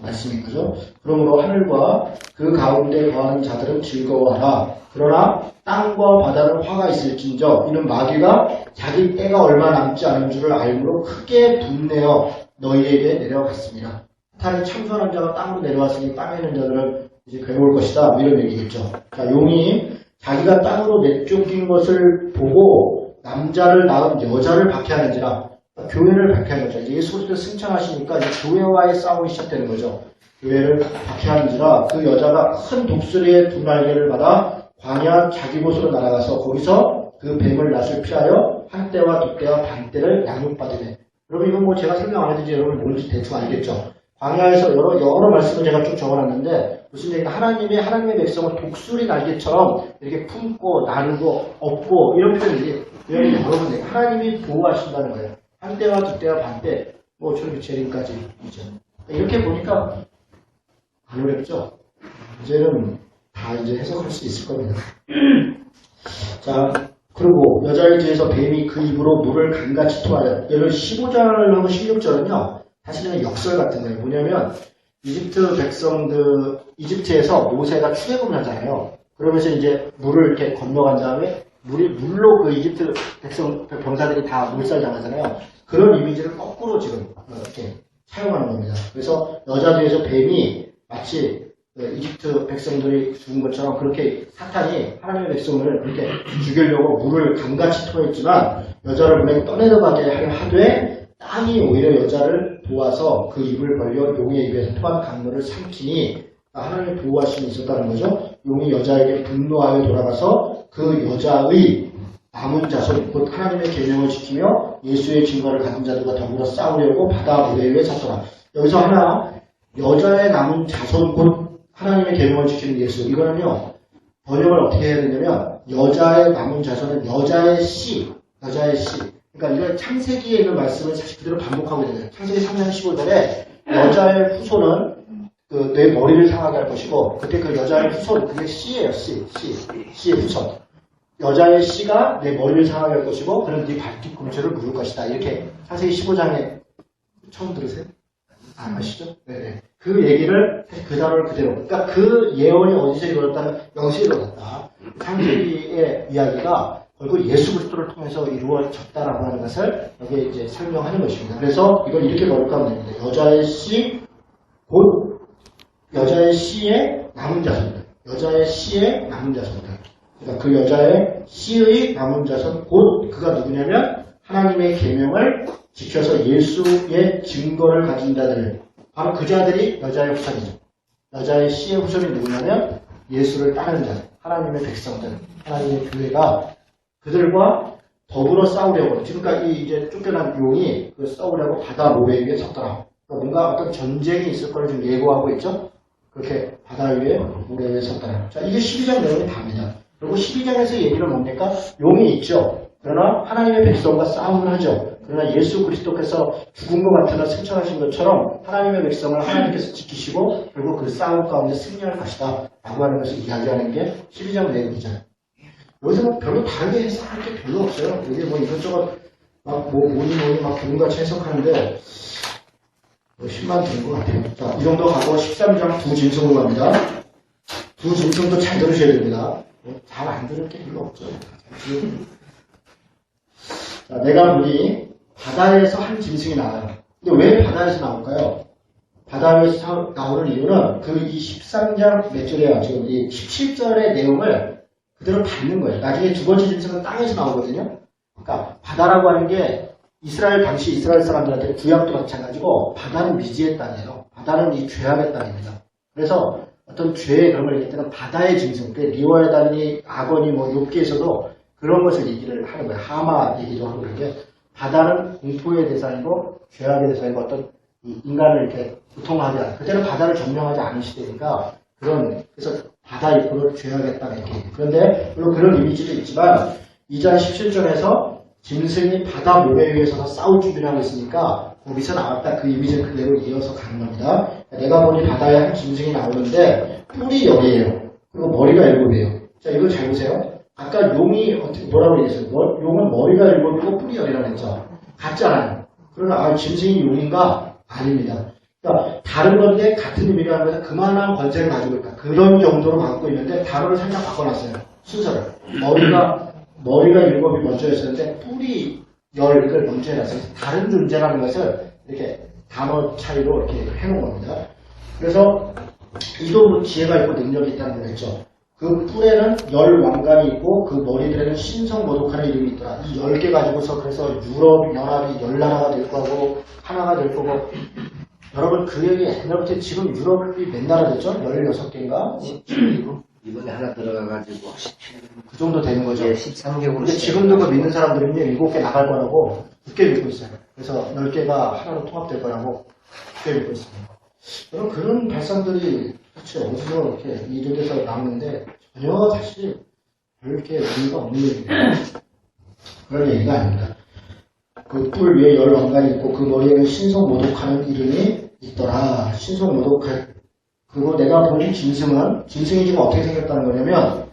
말씀인 거죠. 그러므로 하늘과 그 가운데 거하는 자들은 즐거워하라. 그러나 땅과 바다는 화가 있을진저 이는 마귀가 자기 때가 얼마 남지 않은 줄을 알므로 크게 분내어 너희에게 내려갔습니다. 사탄이 참선한 자가 땅으로 내려왔으니 땅에 있는 자들은 이제 괴로울 것이다. 이런 얘기겠죠. 자, 용이 자기가 땅으로 내쫓긴 것을 보고 남자를 낳은 여자를 박해하는지라. 교회를 박해하는 거죠. 예수 그리스도 승천하시니까 이제 교회와의 싸움이 시작되는 거죠. 교회를 박해하는지라 그 여자가 큰 독수리의 두 날개를 받아 광야 자기 곳으로 날아가서 거기서 그 뱀을 낯을 피하여 한때와 두때와 반때를 양육받으네. 여러분 이건 뭐 제가 설명 안 해드리지 여러분 뭔지 대충 알겠죠. 광야에서 여러 말씀을 제가 쭉 적어놨는데 무슨 얘기냐 하나님의 백성을 독수리 날개처럼 이렇게 품고 나르고 업고 이런 표현들이 여러분들 하나님이 보호하신다는 거예요. 한때와 두때와 반때 뭐 저렇게 재림까지 이죠. 이렇게 보니까 안 어렵죠. 이제는 다 이제 해석할 수 있을 겁니다. 자, 그리고 여자의 뒤에서 뱀이 그 입으로 물을 강같이 토하여. 예를 15절하고 16절은요, 사실은 역설 같은 거예요. 뭐냐면, 이집트 백성들, 이집트에서 모세가 출애굽을 하잖아요. 그러면서 이제 물을 이렇게 건너간 다음에, 물로 그 이집트 병사들이 다 물살 당하잖아요. 그런 이미지를 거꾸로 지금 이렇게 사용하는 겁니다. 그래서 여자 뒤에서 뱀이 마치 이집트 백성들이 죽은 것처럼 그렇게 사탄이 하나님의 백성을 그렇게 죽이려고 물을 강같이 토했지만 여자를 물에 떠내려가게 하되 땅이 오히려 여자를 도와서 그 입을 벌려 용의 입에서 토한 강물을 삼키니 하나님의 보호하심이 있었다는 거죠. 용이 여자에게 분노하여 돌아가서 그 여자의 남은 자손 곧 하나님의 계명을 지키며 예수의 증거를 가진 자들과 더불어 싸우려고 바다 모래 위에 섰더라. 여기서 하나 여자의 남은 자손 곧 하나님의 계명을 지키는 예수. 이거는요 번역을 어떻게 해야 되냐면 여자의 남은 자손은 여자의 씨. 그러니까 이걸 창세기에 있는 말씀을 사실 그대로 반복하고 있는 거예요. 창세기 3장 15절에 여자의 후손은 내 머리를 상하게 할 것이고 그때 그 여자의 후손 그게 씨예요. 씨의 후손. 여자의 씨가 내 머리를 상하게 할 것이고 그는 네 발뒤꿈치를 물을 것이다. 이렇게 창세기 15장에 처음 들으세요? 아시죠? 네. 그 얘기를 그 단어를 그대로. 그러니까 그 예언이 어디서 이루어졌다면 여기서 이루어졌다. 창세기의 이야기가 결국 예수 그리스도를 통해서 이루어졌다라고 하는 것을 여기에 이제 설명하는 것입니다. 그래서 이걸 이렇게 번역하면 됩니다. 여자의 씨, 곧 여자의 씨의 남은 자손들. 여자의 씨의 남은 자손들. 그러니까 그 여자의 씨의 남은 자손, 곧 그가 누구냐면 하나님의 계명을 지켜서 예수의 증거를 가진 자들, 바로 그 자들이 여자의 후손이죠. 여자의 씨의 후손이 누구냐면 예수를 따르는 자들, 하나님의 백성들, 하나님의 교회가 그들과 더불어 싸우려고, 지금까지 이제 쫓겨난 용이 그 싸우려고 바다 모래 위에 섰더라. 그러니까 뭔가 어떤 전쟁이 있을 거를 좀 예고하고 있죠. 그렇게 바다 위에 모래 위에 섰더라. 자, 이게 12장 내용이 답니다. 그리고 12장에서 얘기를 뭡니까? 용이 있죠. 그러나 하나님의 백성과 싸움을 하죠. 그러나 예수 그리스도께서 죽은 것 같으나 승천하신 것처럼 하나님의 백성을 하나님께서 지키시고 결국 그 싸움 가운데 승리할 것이다 라고 하는 것을 이야기하는 게 12장 내용이잖아요. 여기서 뭐 별로 다르게 해석할 게 별로 없어요. 여기 뭐 이것저것 뭐니 막 구름같이 해석하는데 뭐 힘만 드는 것 같아요. 자, 이 정도 가고 13장 두 짐승으로 갑니다. 두 짐승도 잘 들으셔야 됩니다. 잘 안 들을 게 별로 없죠. 자, 내가 보니 바다에서 한 짐승이 나와요. 근데 왜 바다에서 나올까요? 바다에서 나오는 이유는 그 이 13장 몇 절이에요? 지금 이 17절의 내용을 그대로 받는 거예요. 나중에 두 번째 짐승은 땅에서 나오거든요. 그러니까 바다라고 하는 게 당시 이스라엘 사람들한테 구약도 마찬가지고 바다는 미지의 땅이에요. 바다는 이 죄악의 땅입니다. 그래서 어떤 죄의 그런 걸 얘기할 때는 바다의 짐승, 리워에다니 아거니 욥기에서도 그런 것을 얘기를 하는 거예요. 하마 얘기도 하고 그러게 바다는 공포의 대상이고 죄악의 대상이고 어떤 인간을 이렇게 고통하지 않은 그때는 바다를 점령하지 않은 시대니까 그래서 바다 입구를 죄하겠다 이렇게. 그런데 물론 그런 이미지도 있지만 2장 17절에서 짐승이 바다 모래 위에 서서 싸울 준비를 하고 있으니까 거기서 나왔다 그 이미지를 그대로 이어서 가는 겁니다. 내가 보니 바다에 한 짐승이 나오는데 뿔이 0이에요. 그리고 머리가 7이에요. 자, 이거 잘 보세요. 아까 용이 어떻게 뭐라고 얘기했어요? 용은 머리가 7이고 뿔이 0이라고 했죠. 같잖아요. 그러나 짐승이 용인가? 아닙니다. 그러니까 다른 건데 같은 의미라는 것은 그만한 권세를 가지고 있다. 그런 정도로 갖고 있는데 단어를 살짝 바꿔놨어요. 순서를. 머리가 7이 먼저였었는데 뿔이 10을 먼저 해놨어요. 다른 존재라는 것을 이렇게 단어 차이로 이렇게 해놓은 겁니다. 그래서 이도 지혜가 있고 능력이 있다는 걸 했죠. 그 뿔에는 10왕관이 있고 그 머리들에는 신성모독하는 이름이 있더라. 이 10개 가지고서 그래서 유럽 연합이 10나라가 될 거고 하나가 될 거고 여러분 그 얘기 옛날부터 지금 유럽이 몇 나라 됐죠? 16개인가? 17개국 이번에 하나 들어가가지고 17. 그 정도 되는 거죠. 예, 13개국. 근데 지금도 그 믿는 사람들은요 7개 나갈 거라고 굳게 믿고 있어요. 그래서 10개가 하나로 통합될 거라고 굳게 믿고 있습니다. 여러분 그런 발상들이 사실 어디서 이렇게 이들에서 나오는데 전혀 사실 별게 의미가 없는 얘기입니다. 그런 얘기가 아닙니다. 그 뿔 위에 10왕관이 있고 그 머리에는 신성모독하는 이름이 있더라. 신성모독할. 그리고 내가 보는 짐승이 지금 어떻게 생겼다는 거냐면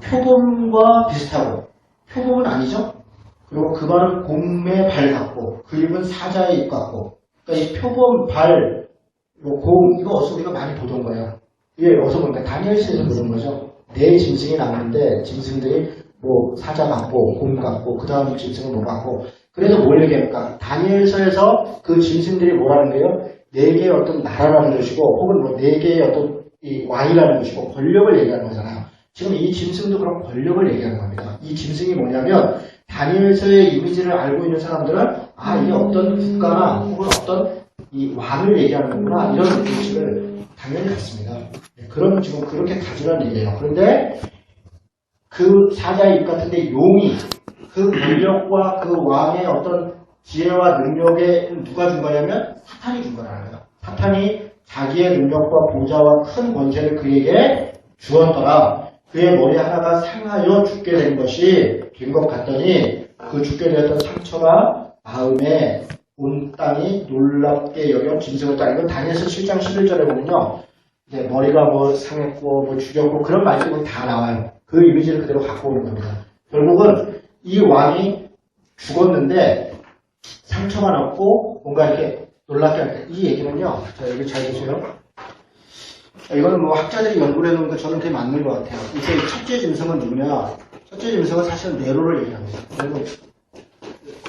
표범과 비슷하고 표범은 아니죠? 그리고 그 발은 곰의 발 같고 그 입은 사자의 입 같고 그러니까 이 표범 발 이거 어디서 우리가 많이 보던 거예요. 이게 어디서 보니까 다니엘서에서 보던 거죠. 네 짐승이 나오는데 짐승들이 뭐 사자 같고 곰 같고 그 다음 짐승은 뭐 같고 그래서 뭘 얘기합니까? 다니엘서에서 그 짐승들이 뭐라는 거예요? 네 개의 어떤 나라라는 것이고 혹은 뭐 네 개의 어떤 이 왕이라는 것이고 권력을 얘기하는 거잖아요. 지금 이 짐승도 그런 권력을 얘기하는 겁니다. 이 짐승이 뭐냐면 다니엘서의 이미지를 알고 있는 사람들은 아 이게 어떤 국가나 혹은 어떤 이 왕을 얘기하는 거구나 이런 의식을 당연히 갖습니다. 그런 지금 그렇게 가져라는 얘기예요. 그런데 그 사자의 입 같은데 용이 그 권력과 그 왕의 어떤 지혜와 능력에 누가 준 거냐면 사탄이 준 거라는 거예요. 사탄이 자기의 능력과 보좌와 큰 권세를 그에게 주었더라. 그의 머리 하나가 상하여 죽게 된 것이 된 것 같더니 그 죽게 되었던 상처가 마음에 온 땅이 놀랍게 여겨 짐승을 따라. 이건 다니엘서 7장 11절에 보면요. 이제 머리가 뭐 상했고 뭐 죽였고 그런 말씀이 다 나와요. 그 이미지를 그대로 갖고 오는 겁니다. 결국은 이 왕이 죽었는데 상처가 났고 뭔가 이렇게 놀랍게 할때 이 얘기는요. 자 여기 잘 보세요. 이거는 뭐 학자들이 연구를 해놓은 거 저는 되게 맞는 것 같아요. 이제 첫째 짐승은 누구냐? 첫째 짐승은 사실은 네로를 얘기합니다. 그리고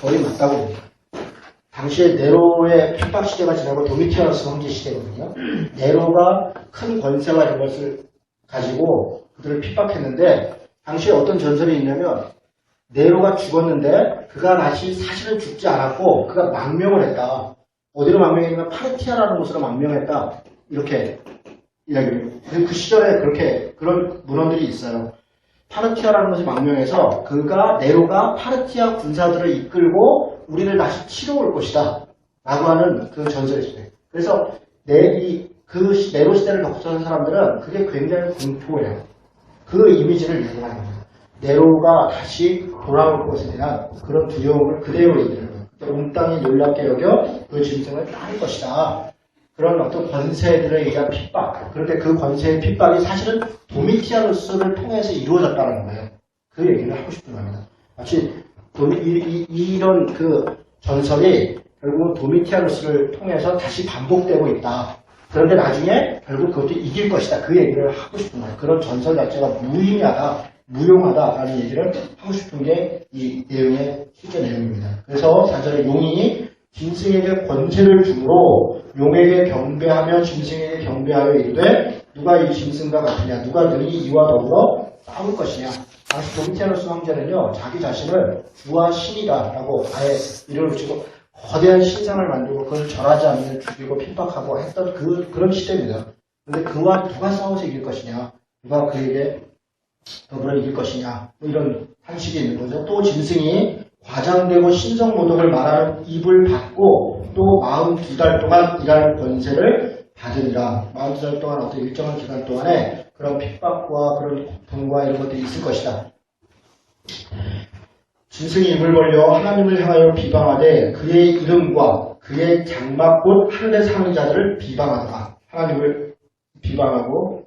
거의 맞다고 봅니다. 당시에 네로의 핍박 시대가 지나고 도미티아누스 황제 시대거든요. 네로가 큰 권세와 이런 것을 가지고 그들을 핍박했는데 당시에 어떤 전설이 있냐면 네로가 죽었는데 그가 다시 사실은 죽지 않았고 그가 망명을 했다. 어디로 망명했냐면 파르티아라는 곳으로 망명했다. 이렇게 이야기를. 그 시절에 그렇게 그런 문헌들이 있어요. 파르티아라는 것이 망명해서 네로가 파르티아 군사들을 이끌고 우리를 다시 치러 올 것이다. 라고 하는 그 전설이 있어요. 그래서 네로 시대를 겪었던 사람들은 그게 굉장히 공포예요. 그 이미지를 얘기하는 거예요. 네로가 다시 돌아올 것에 대한 그런 두려움을 그대로 얘기하는 거예요. 온 땅이 놀랍게 여겨 그 짐승을 따를 것이다. 그런 어떤 권세들에 의한 핍박. 그런데 그 권세의 핍박이 사실은 도미티아누스를 통해서 이루어졌다는 거예요. 그 얘기를 하고 싶은 겁니다. 마치 이런 그 전설이 결국은 도미티아누스를 통해서 다시 반복되고 있다. 그런데 나중에 결국 그것도 이길 것이다. 그 얘기를 하고 싶은 거예요. 그런 전설 자체가 무용하다라는 얘기를 하고 싶은 게 이 내용의 실제 내용입니다. 그래서 4절에 용이 짐승에게 권세를 주므로 용에게 경배하며 짐승에게 경배하여 이르되 누가 이 짐승과 같으냐 누가 능히 이와 더불어 싸울 것이냐. 당시 도미티아누스 황제는요 자기 자신을 주와 신이다 라고 아예 이름을 붙이고 거대한 신상을 만들고 그걸 절하지 않으면 죽이고 핍박하고 했던 그런 시대입니다. 그런데 그와 누가 싸워서 이길 것이냐 누가 그에게 더불어 이길 것이냐 뭐 이런 한식이 있는 거죠. 또 짐승이 과장되고 신성모독을 말하는 입을 받고 또 42달 동안 일하는 권세를 받으리라. 42달 동안 어떤 일정한 기간 동안에 그런 핍박과 그런 고통과 이런 것들이 있을 것이다. 짐승이 입을 벌려 하나님을 향하여 비방하되 그의 이름과 그의 장막 곧 하늘에 사는 자들을 비방하더라. 하나님을 비방하고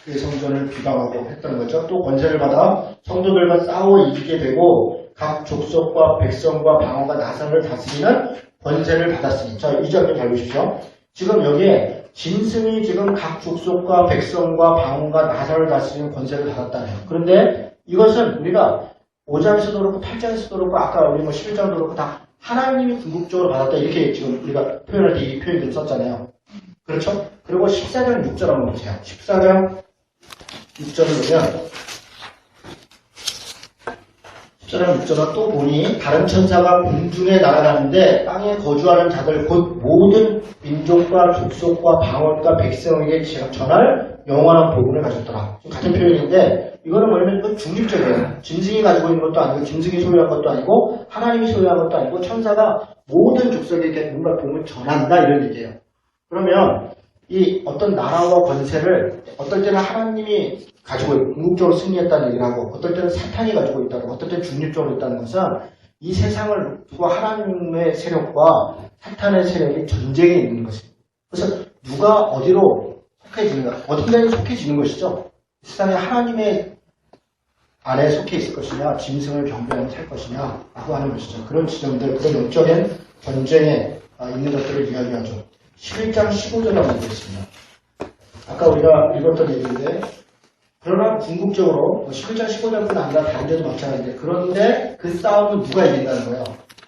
그의 성전을 비방하고 했던 거죠. 또 권세를 받아 성도들과 싸워 이기게 되고 각 족속과 백성과 방언과 나사를 다스리는 권세를 받았으니. 자, 이 장면 잘 보십시오. 지금 여기에 짐승이 지금 각 족속과 백성과 방언과 나사를 다스리는 권세를 받았다네요. 그런데 이것은 우리가 5장에서도 그렇고 8장에서도 그렇고 아까 우리 11장도 그렇고 다 하나님이 궁극적으로 받았다 이렇게 지금 우리가 표현할 때 이 표현들을 썼잖아요. 그렇죠? 그리고 14장 6절 한번 보세요. 14장 6절을 보면 14장 6절은 또 보니 다른 천사가 공중에 날아가는데 땅에 거주하는 자들 곧 모든 민족과 족속과 방언과 백성에게 전할 영원한 복음을 가졌더라. 같은 표현인데 이거는 뭐냐면 이건 중립적이에요. 짐승이 가지고 있는 것도 아니고 짐승이 소유한 것도 아니고 하나님이 소유한 것도 아니고 천사가 모든 족속에게 뭔가 복음을 전한다 이런 얘기예요. 그러면 이 어떤 나라와 권세를 어떨 때는 하나님이 가지고 있고 궁극적으로 승리했다는 얘기를 하고 어떨 때는 사탄이 가지고 있다고 어떨 때는 중립적으로 있다는 것은 이 세상을 두고 하나님의 세력과 사탄의 세력이 전쟁에 있는 것입니다. 그래서 누가 어디로 속해지는가 어떤 데는 속해지는 것이죠. 세상에 하나님의 안에 속해 있을 것이냐 짐승을 경배하며 살 것이냐 라고 하는 것이죠. 그런 지점들 그런 영적인 전쟁에 있는 것들을 이야기하죠. 11장 15절을 한번 보겠습니다. 아까 우리가 읽었던 얘기인데 그러나 궁극적으로 11장 15절뿐 아니라 다른 데도 마찬가지인데 그런데 그 싸움은 누가 이긴다는 거예요.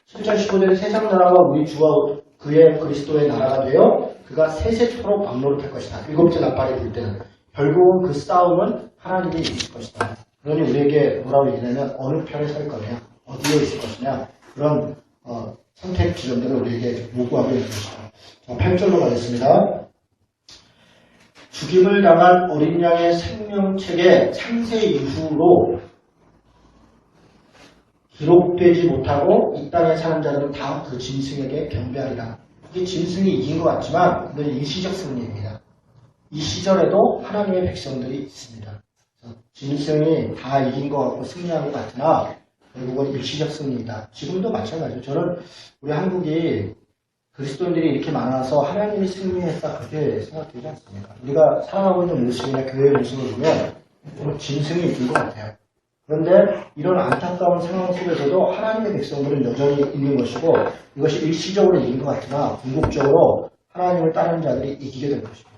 11장 15절에 세상 나라가 우리 주와 그의 그리스도의 나라가 되어 그가 세세토록 막노를 할 것이다. 일곱째 나팔이 불 때는 결국은 그 싸움은 하나님이 이길 것이다. 그러니 우리에게 뭐라고 얘기하냐면 어느 편에 설 거냐 어디에 있을 것이냐 그런 선택 지점들을 우리에게 요구하고 있는 것이다. 8절로 가겠습니다. 죽임을 당한 어린 양의 생명책에 창세 이후로 기록되지 못하고 이 땅에 사는 자들은 다 그 짐승에게 경배하리라. 이게 짐승이 이긴 것 같지만 그건 일시적 승리입니다. 이 시절에도 하나님의 백성들이 있습니다. 짐승이 다 이긴 것 같고 승리한 것 같으나 결국은 일시적 승리이다. 지금도 마찬가지죠. 저는 우리 한국이 그리스도인들이 이렇게 많아서 하나님이 승리했다 그렇게 생각되지 않습니다. 우리가 살아가고 있는 모습이나 교회의 모습을 보면 짐승이 이긴 것 같아요. 그런데 이런 안타까운 상황 속에서도 하나님의 백성들은 여전히 있는 것이고 이것이 일시적으로 이긴 것 같으나 궁극적으로 하나님을 따르는 자들이 이기게 될 것입니다.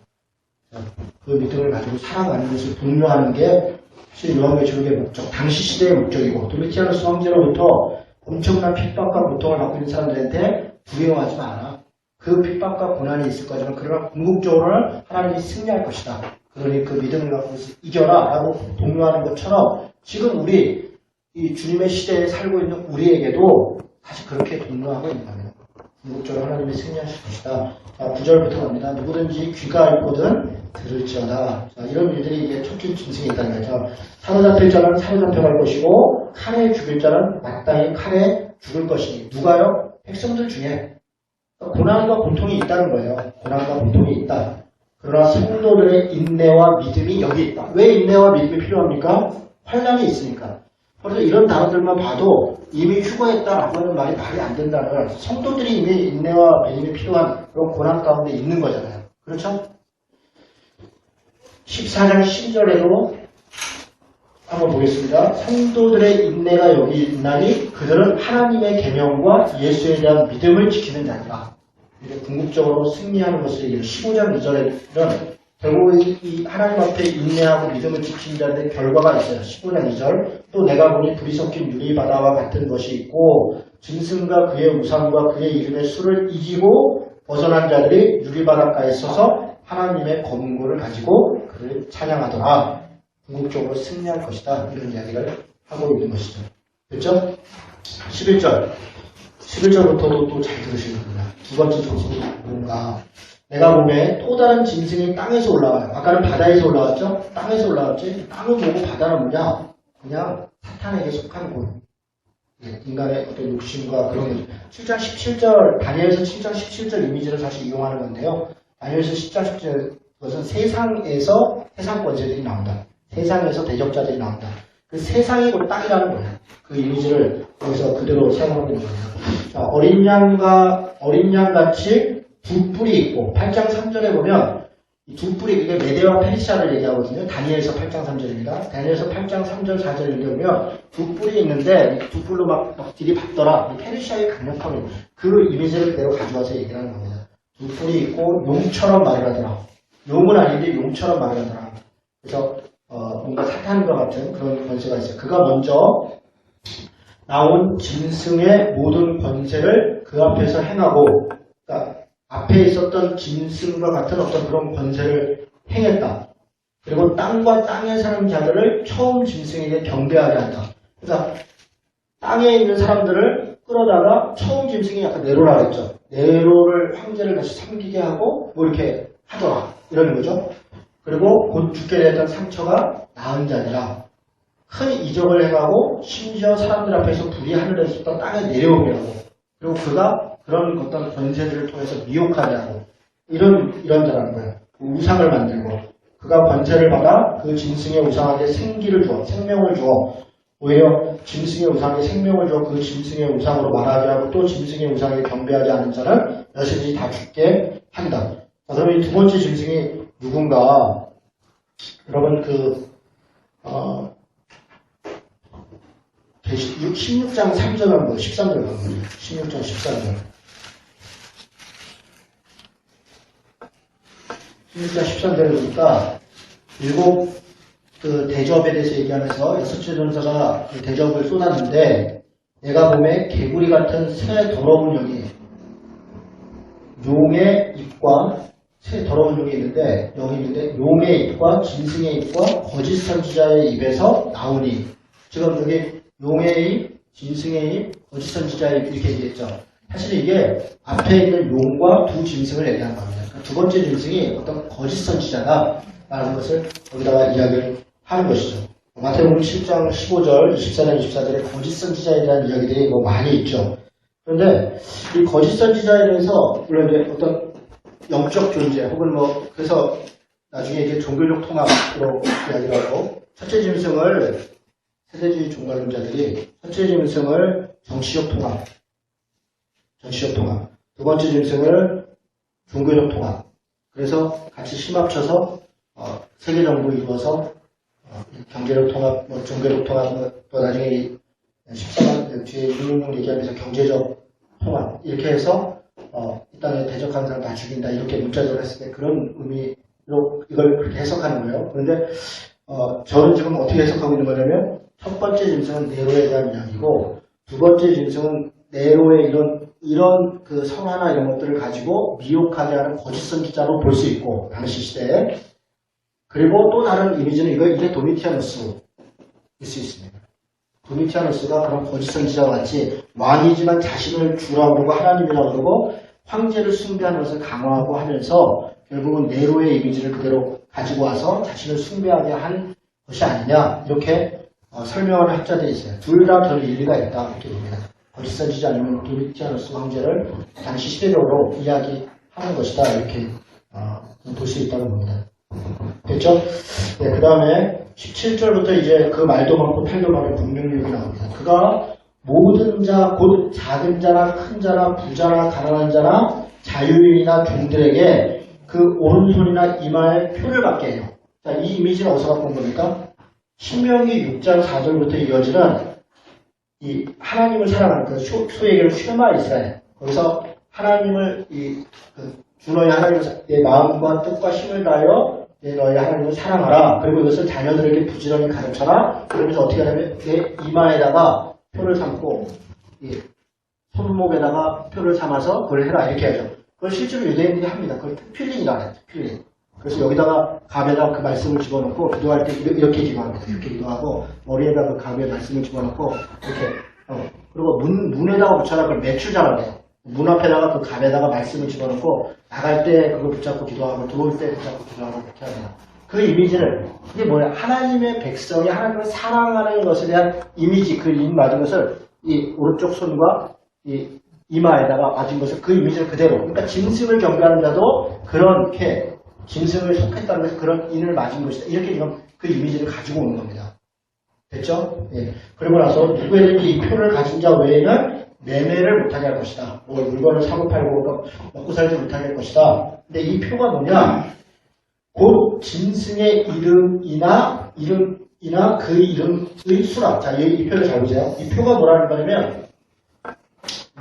그 믿음을 가지고 살아가는 것을 독려하는 게 사실 요한계시록의 목적, 당시 시대의 목적이고 도미티아누스 황제로부터 엄청난 핍박과 고통을 받고 있는 사람들한테 두려워하지 마라. 그 핍박과 고난이 있을 거지만 그러나 궁극적으로는 하나님이 승리할 것이다. 그러니 그 믿음을 갖고 이겨라 라고 독려하는 것처럼 지금 우리 이 주님의 시대에 살고 있는 우리에게도 사실 그렇게 독려하고 있는 겁니다. 궁극적으로 하나님이 승리하실 것이다. 자, 9절부터 갑니다. 누구든지 귀가 앓거든 들을지어다. 자, 이런 일들이 이게 쫓긴 짐승이 있다는 거죠. 사로잡힐 자는 사로잡혀갈 것이고 칼에 죽일 자는 마땅히 칼에 죽을 것이니 누가요? 백성들 중에 고난과 고통이 있다는 거예요. 고난과 고통이 있다. 그러나 성도들의 인내와 믿음이 여기 있다. 왜 인내와 믿음이 필요합니까? 환난이 있으니까. 그래서 이런 단어들만 봐도 이미 휴거했다라고 하는 말이 안 된다는 걸 성도들이 이미 인내와 믿음이 필요한 그런 고난 가운데 있는 거잖아요. 그렇죠? 14장 12절에도 한번 보겠습니다. 성도들의 인내가 여기 있나니 그들은 하나님의 계명과 예수에 대한 믿음을 지키는 자니라. 궁극적으로 승리하는 것을 얘기해요. 15장 2절에는 결국 이 하나님 앞에 인내하고 믿음을 지키는 자들의 결과가 있어요. 15장 2절 또 내가 보니 불이 섞인 유리바다와 같은 것이 있고 짐승과 그의 우상과 그의 이름의 수를 이기고 벗어난 자들이 유리바닷가에 서서 하나님의 검은고를 가지고 그를 찬양하더라. 궁극적으로 승리할 것이다. 이런 이야기를 하고 있는 것이죠. 그렇죠? 11절부터도 또 잘 들으시는 겁니다. 두 번째 조건이 뭔가 내가 보면 또 다른 짐승이 땅에서 올라와요. 아까는 바다에서 올라왔죠? 땅에서 올라왔지? 땅을 보고 바다는 뭐냐? 그냥 사탄에게 속한 곳. 인간의 어떤 욕심과 그런 게 7장 17절, 다니엘서 7장 17절 이미지를 사실 이용하는 건데요. 다니엘서 10장 17절 그것은 세상에서 세상 권세들이 나온다. 세상에서 대적자들이 나온다. 그 세상이 곧 땅이라는 거예요. 그 이미지를 거기서 그대로 사용하고 있는 거예요. 자, 어린 양 같이 두 뿔이 있고 8장 3절에 보면 이 두 뿔이 그게 메대와 페르시아를 얘기하거든요. 다니엘서 8장 3절입니다. 다니엘서 8장 3절 4절을 읽으면 두 뿔이 있는데 이 두 뿔로 막 들이받더라. 페르시아의 강력함을 그 이미지를 그대로 가져와서 얘기를 하는 겁니다. 두 뿔이 있고 용처럼 말을 하더라. 용은 아닌데 용처럼 말을 하더라. 그래서 뭔가 사탄과 같은 그런 권세가 있어요. 그가 먼저 나온 짐승의 모든 권세를 그 앞에서 행하고, 그러니까 앞에 있었던 짐승과 같은 어떤 그런 권세를 행했다. 그리고 땅과 땅에 사는 자들을 처음 짐승에게 경배하게 한다. 그래서 땅에 있는 사람들을 끌어다가 처음 짐승이 약간 네로라 그랬죠. 네로를 황제를 다시 섬기게 하고 뭐 이렇게 하더라. 이러는 거죠. 그리고 곧 죽게 되었던 상처가 나은 자니라. 큰 이적을 행하고 심지어 사람들 앞에서 불이 하늘에서 있던 땅에 내려오게 하고, 그리고 그가 그런 어떤 권세들을 통해서 미혹하게 하고, 이런 자라는 거예요. 우상을 만들고, 그가 권세를 받아 그 짐승의 우상에게 생기를 주어, 생명을 주어, 오히려 짐승의 우상에 생명을 주어 그 짐승의 우상으로 말하게 하고 또 짐승의 우상에 경배하지 않은 자는 여신이 다 죽게 한다. 자, 그럼 이 두 번째 짐승이 누군가? 여러분 16장 3절 한번 13절 한번 16장 13절 16장 13절을 보니까 일곱 그 대접에 대해서 얘기하면서 여섯째 전사가 그 대접을 쏟았는데, 내가 보면 개구리 같은 새 더러운 영이 용의 입과 새 더러운 용이 있는데, 여기 있는데 용의 입과 짐승의 입과 거짓 선지자의 입에서 나오니, 지금 여기 용의 입, 짐승의 입, 거짓 선지자의 입 이렇게 얘기했죠. 사실 이게 앞에 있는 용과 두 짐승을 얘기하는 겁니다. 그러니까 두 번째 짐승이 어떤 거짓 선지자다라는 것을 거기다가 이야기를 하는 것이죠. 마태복음 7장 15절, 24장 24절에 거짓 선지자에 대한 이야기들이 뭐 많이 있죠. 그런데 이 거짓 선지자에 대해서 물론 이제 어떤 영적 존재 혹은 뭐 그래서 나중에 이제 종교적 통합으로 이야기를 하고, 첫째 짐승을 세대주의 종말론자들이 첫째 짐승을 정치적 통합, 두 번째 짐승을 종교적 통합, 그래서 같이 힘합쳐서 세계 정부 이루어서 경제력 통합, 뭐 종교력 통합, 또 나중에 14만 뒤에 666 얘기하면서 경제적 통합 이렇게 해서 이 땅에 대적하는 사람 다 죽인다 이렇게 문자적으로 했을 때 그런 의미로 이걸 그렇게 해석하는 거예요. 그런데 저는 지금 어떻게 해석하고 있는 거냐면, 첫 번째 짐승은 네로에 대한 이야기고, 두 번째 짐승은 네로의 이런 그 성화나 이런 것들을 가지고 미혹하게 하는 거짓 선지자로 볼 수 있고, 당시 시대에. 그리고 또 다른 이미지는 이게 도미티아누스일 수 있습니다. 도미티아누스가 그런 거짓 선지자와 같이 왕이지만 자신을 주라고 그러고 하나님이라고 그러고 황제를 숭배하는 것을 강화하고 하면서 결국은 네로의 이미지를 그대로 가지고 와서 자신을 숭배하게 한 것이 아니냐, 이렇게 설명하는 학자들이 있어요. 둘 다 저는 일리가 있다 이렇게 봅니다. 거짓 선지자 아니면 도미티아누스 황제를 당시 시대적으로 이야기하는 것이다 이렇게 볼 수 있다고 봅니다. 됐죠? 네, 그 다음에 17절부터 이제 그 말도 많고 팔도 많은 분명력이 나옵니다. 그가 모든 자, 곧 작은 자나 큰 자나 부자나 가난한 자나 자유인이나 종들에게 그 오른손이나 이마에 표를 받게 해요. 자, 이 이미지는 어디서 갖고 온 겁니까? 신명기 6장 4절부터 이어지는 이 하나님을 사랑하는 그 소위 얘기하는 쉐마 이스라엘. 거기서 하나님을 주 너희 하나님을 내 마음과 뜻과 힘을 다하여 내 너희 하나님을 사랑하라. 그리고 이것을 자녀들에게 부지런히 가르쳐라. 그러면서 어떻게 하냐면 내 이마에다가 표를 삼고 손목에다가 표를 삼아서 그걸 해라 이렇게 하죠. 그걸 실제로 유대인들이 합니다. 그걸 특필린이라고 해요. 특필린. 그래서 여기다가 감에다가 그 말씀을 집어넣고 기도할 때 이렇게 기도합니다. 이렇게 기도하고 머리에다가 그 감에 말씀을 집어넣고 이렇게 그리고 문에다가 붙여라. 그걸 매출자라고 해요. 문 앞에다가 그 감에다가 말씀을 집어넣고 나갈 때 그걸 붙잡고 기도하고 들어올 때 붙잡고 기도하고 이렇게 합니다. 그 이미지를 이게 뭐냐? 하나님의 백성이 하나님을 사랑하는 것에 대한 이미지, 그 임 맞은 것을 이 오른쪽 손과 이 이마에다가 맞은 것을 그 이미지를 그대로. 그러니까 짐승을 경배하는 자도 그렇게 짐승을 속했다는 것은 그런 인을 맞은 것이다. 이렇게 지금 그 이미지를 가지고 오는 겁니다. 됐죠? 예. 그러고 나서 누구에든지 이 표를 가진 자 외에는 매매를 못하게 할 것이다. 뭐 물건을 사고 팔고 먹고 살지 못하게 할 것이다. 근데 이 표가 뭐냐? 곧 짐승의 이름이나 그 이름의 수라. 자, 이 표를 잘 보세요. 이 표가 뭐라는 거냐면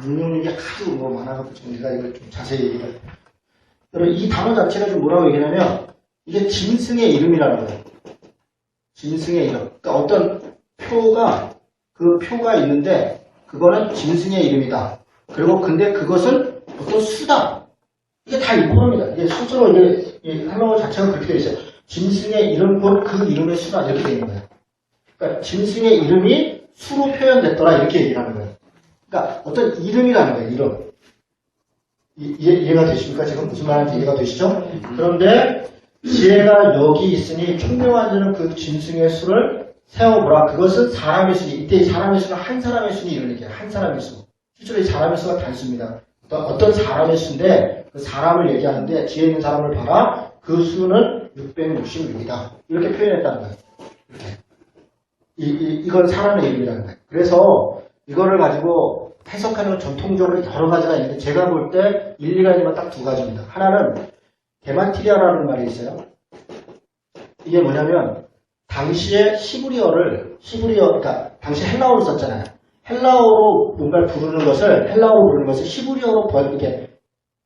능력이 하도 뭐 많아가지고 지금 제가 이걸 좀 자세히 얘기해요. 여러분 이 단어 자체가 좀 뭐라고 얘기하냐면 이게 짐승의 이름이라는 거예요. 짐승의 이름. 그러니까 어떤 그 표가 있는데 그거는 짐승의 이름이다. 그리고 근데 그것은 어떤 수다. 이게 다 일본어입니다. 이게 스스로 이게 한국어 자체가 그렇게 되어 있어요. 짐승의 이름 곧 그 이름의 수다 이렇게 되어 있는 거예요. 그러니까 짐승의 이름이 수로 표현됐더라 이렇게 얘기를 하는 거예요. 그러니까 어떤 이름이라는 거예요. 이름. 이해가 되십니까? 지금 무슨 말인지 이해가 되시죠? 그런데 지혜가 여기 있으니 총명한 자는 그 짐승의 수를 세워보라. 그것은 사람의 수니. 이때 이 사람의 수는 한 사람의 수니 이런 얘기예요. 한 사람의 수. 실제로 이 사람의 수가 단수입니다. 어떤 사람의 수인데 그 사람을 얘기하는데 지혜 있는 사람을 봐라. 그 수는 666이다. 이렇게 표현했다는 거예요. 이건 사람의 이름이라는 거예요. 그래서 이거를 가지고 해석하는 건 전통적으로 여러 가지가 있는데 제가 볼 때 일리가 있는 건 딱 두 가지입니다. 하나는 게마티리아라는 말이 있어요. 이게 뭐냐면 당시에 그러니까 당시 헬라어를 썼잖아요. 헬라어로 뭔가를 부르는 것을 히브리어로 이렇게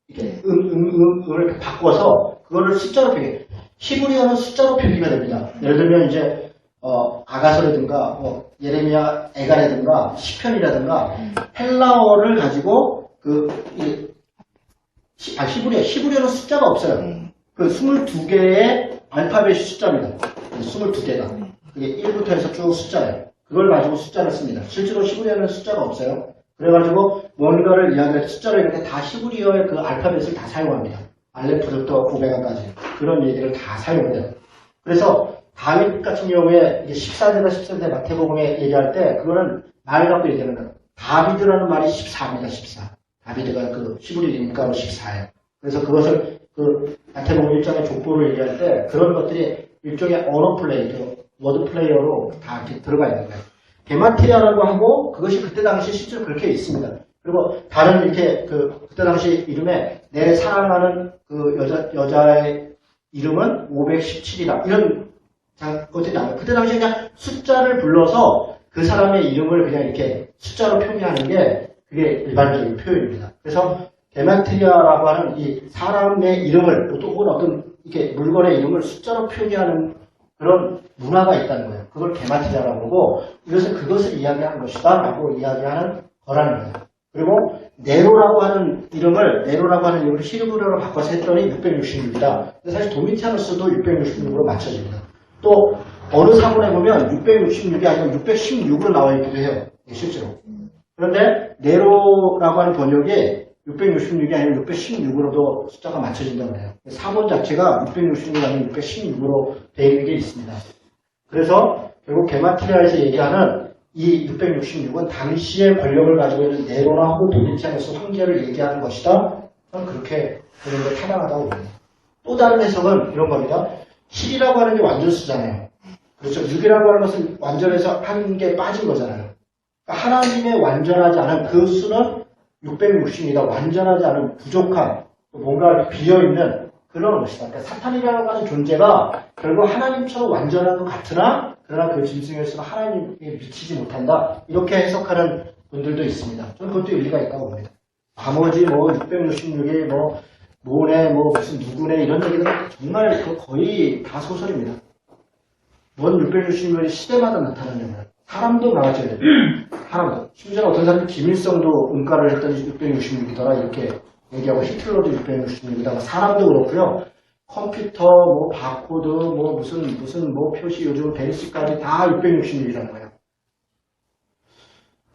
이렇게 바꿔서 그거를 숫자로 표기해. 히브리어는 숫자로 표기가 됩니다. 예를 들면 이제 아가서라든가 예레미야 애가라든가 시편이라든가 헬라어를 가지고 히브리어는 숫자가 없어요. 그 22개의 알파벳이 숫자입니다. 22개가. 그게 1부터 해서 쭉 숫자예요. 그걸 가지고 숫자를 씁니다. 실제로 히브리어는 숫자가 없어요. 그래가지고 뭔가를 이야기할 때 숫자를 이렇게 다 히브리어의 그 알파벳을 다 사용합니다. 알레프부터 오메가까지. 그런 얘기를 다 사용해요. 그래서 다윗 같은 경우에 14대나 13대 마태복음에 얘기할 때 그거는 말 갖고 얘기하는 거예요. 다비드라는 말이 14입니다. 14. 다비드가 그 히브리니까 14예요. 그래서 그것을 그 마태복음 1장의 족보를 얘기할 때 그런 것들이 일종의 언어 플레이, 워드 플레이어로 다 이렇게 들어가 있는 거예요. 게마티리아라고 하고 그것이 그때 당시 실제로 그렇게 있습니다. 그리고 다른 이렇게 그때 당시 이름에 내 사랑하는 그 여자의 이름은 517이다. 이런 것들이 나와요. 그때 당시 그냥 숫자를 불러서 그 사람의 이름을 그냥 이렇게 숫자로 표기하는 게 그게 일반적인 표현입니다. 그래서 게마트리아라고 하는 이 사람의 이름을 혹은 어떤 이렇게 물건의 이름을 숫자로 표기하는 그런 문화가 있다는 거예요. 그걸 게마트리아라고 하고 이것은 그것을 이야기하는 것이다 라고 이야기하는 거라는 거예요. 그리고 네로라고 하는 이름을 히브리어로 바꿔서 했더니 666이다. 근데 사실 도미티아누스도 666으로 맞춰집니다. 또 어느 사본에 보면 666이 아니고 616으로 나와 있기도 해요. 실제로. 그런데 네로라고 하는 번역이 666이 아니면 616으로도 숫자가 맞춰진다고 해요. 사본 자체가 666이 아니면 616으로 되어 있는 게 있습니다. 그래서 결국 게마트리아에서 얘기하는 이 666은 당시의 권력을 가지고 있는 네로나 혹은 도미티아누스 황제를 얘기하는 것이다. 저는 그렇게 보는 게 타당하다고 봅니다. 또 다른 해석은 이런 겁니다. 7이라고 하는 게 완전수잖아요. 그렇죠. 6이라고 하는 것은 완전해서 한 개 빠진 거잖아요. 그러니까 하나님의 완전하지 않은 그 수는 660이다. 완전하지 않은 부족한 뭔가 비어있는 그런 것이다. 그러니까 사탄이라고 하는 존재가 결국 하나님처럼 완전한 것 같으나 그러나 그 짐승의 수는 하나님에 미치지 못한다. 이렇게 해석하는 분들도 있습니다. 저는 그것도 일리가 있다고 봅니다. 나머지 666이 뭐네 무슨 누구네 이런 얘기는 정말 거의 다 소설입니다. 뭔 666이 시대마다 나타나는 거예요. 사람도 나와줘야 돼요. 사람도. 심지어 어떤 사람이 김일성도 음가를 했더니 666이더라 이렇게 얘기하고 히틀러도 666이다. 사람도 그렇고요. 컴퓨터, 바코드, 무슨 표시 요즘 베리스까지 다 666이라는 거예요.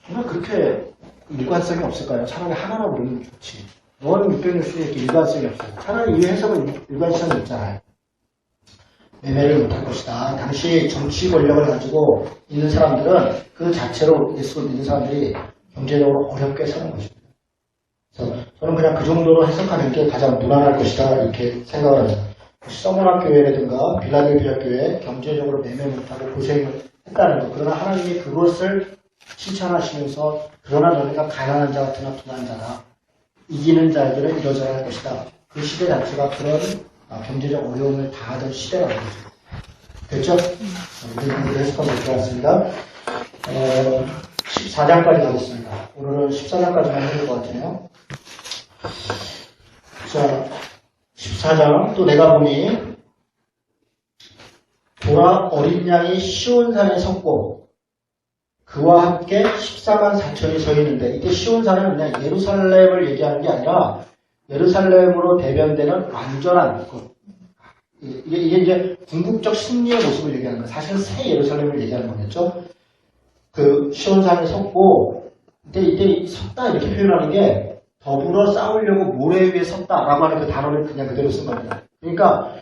정말 그렇게 일관성이 없을까요? 차라리 하나라고 부르면 좋지. 뭔 666이 이렇게 일관성이 없어요. 차라리 이 해석은 일관성이 있잖아요. 매매를 못할 것이다. 당시 정치 권력을 가지고 있는 사람들은 그 자체로 예수를 믿는 사람들이 경제적으로 어렵게 사는 것입니다. 그래서 저는 그냥 그 정도로 해석하는 게 가장 무난할 것이다 이렇게 생각을 합니다. 서머나 교회라든가 빌라델피아 교회 경제적으로 매매 못하고 고생을 했다는 것. 그러나 하나님이 그것을 칭찬하시면서 그러나 너네가 가난한 자 같으나 둔한 자라 이기는 자들은 이러저러 할 것이다. 그 시대 자체가 그런 경제적 어려움을 당하던 시대라는 거죠. 됐죠? 우리 공부를 해석하고 들어왔습니다. 14장까지 가겠습니다. 오늘은 14장까지만 해볼 것 같으네요. 자, 14장 또 내가 보니 보라 어린 양이 시온산에 섰고 그와 함께 14만 4천이 서 있는데 이때 시온산은 그냥 예루살렘을 얘기하는 게 아니라 예루살렘으로 대변되는 완전한 이게 이제 궁극적 승리의 모습을 얘기하는 거예요. 사실은 새 예루살렘을 얘기하는 거겠죠. 그 시온산에 섰고 이때 섰다 이렇게 표현하는 게 더불어 싸우려고 모래 위에 섰다라고 하는 그 단어를 그냥 그대로 쓴 겁니다. 그러니까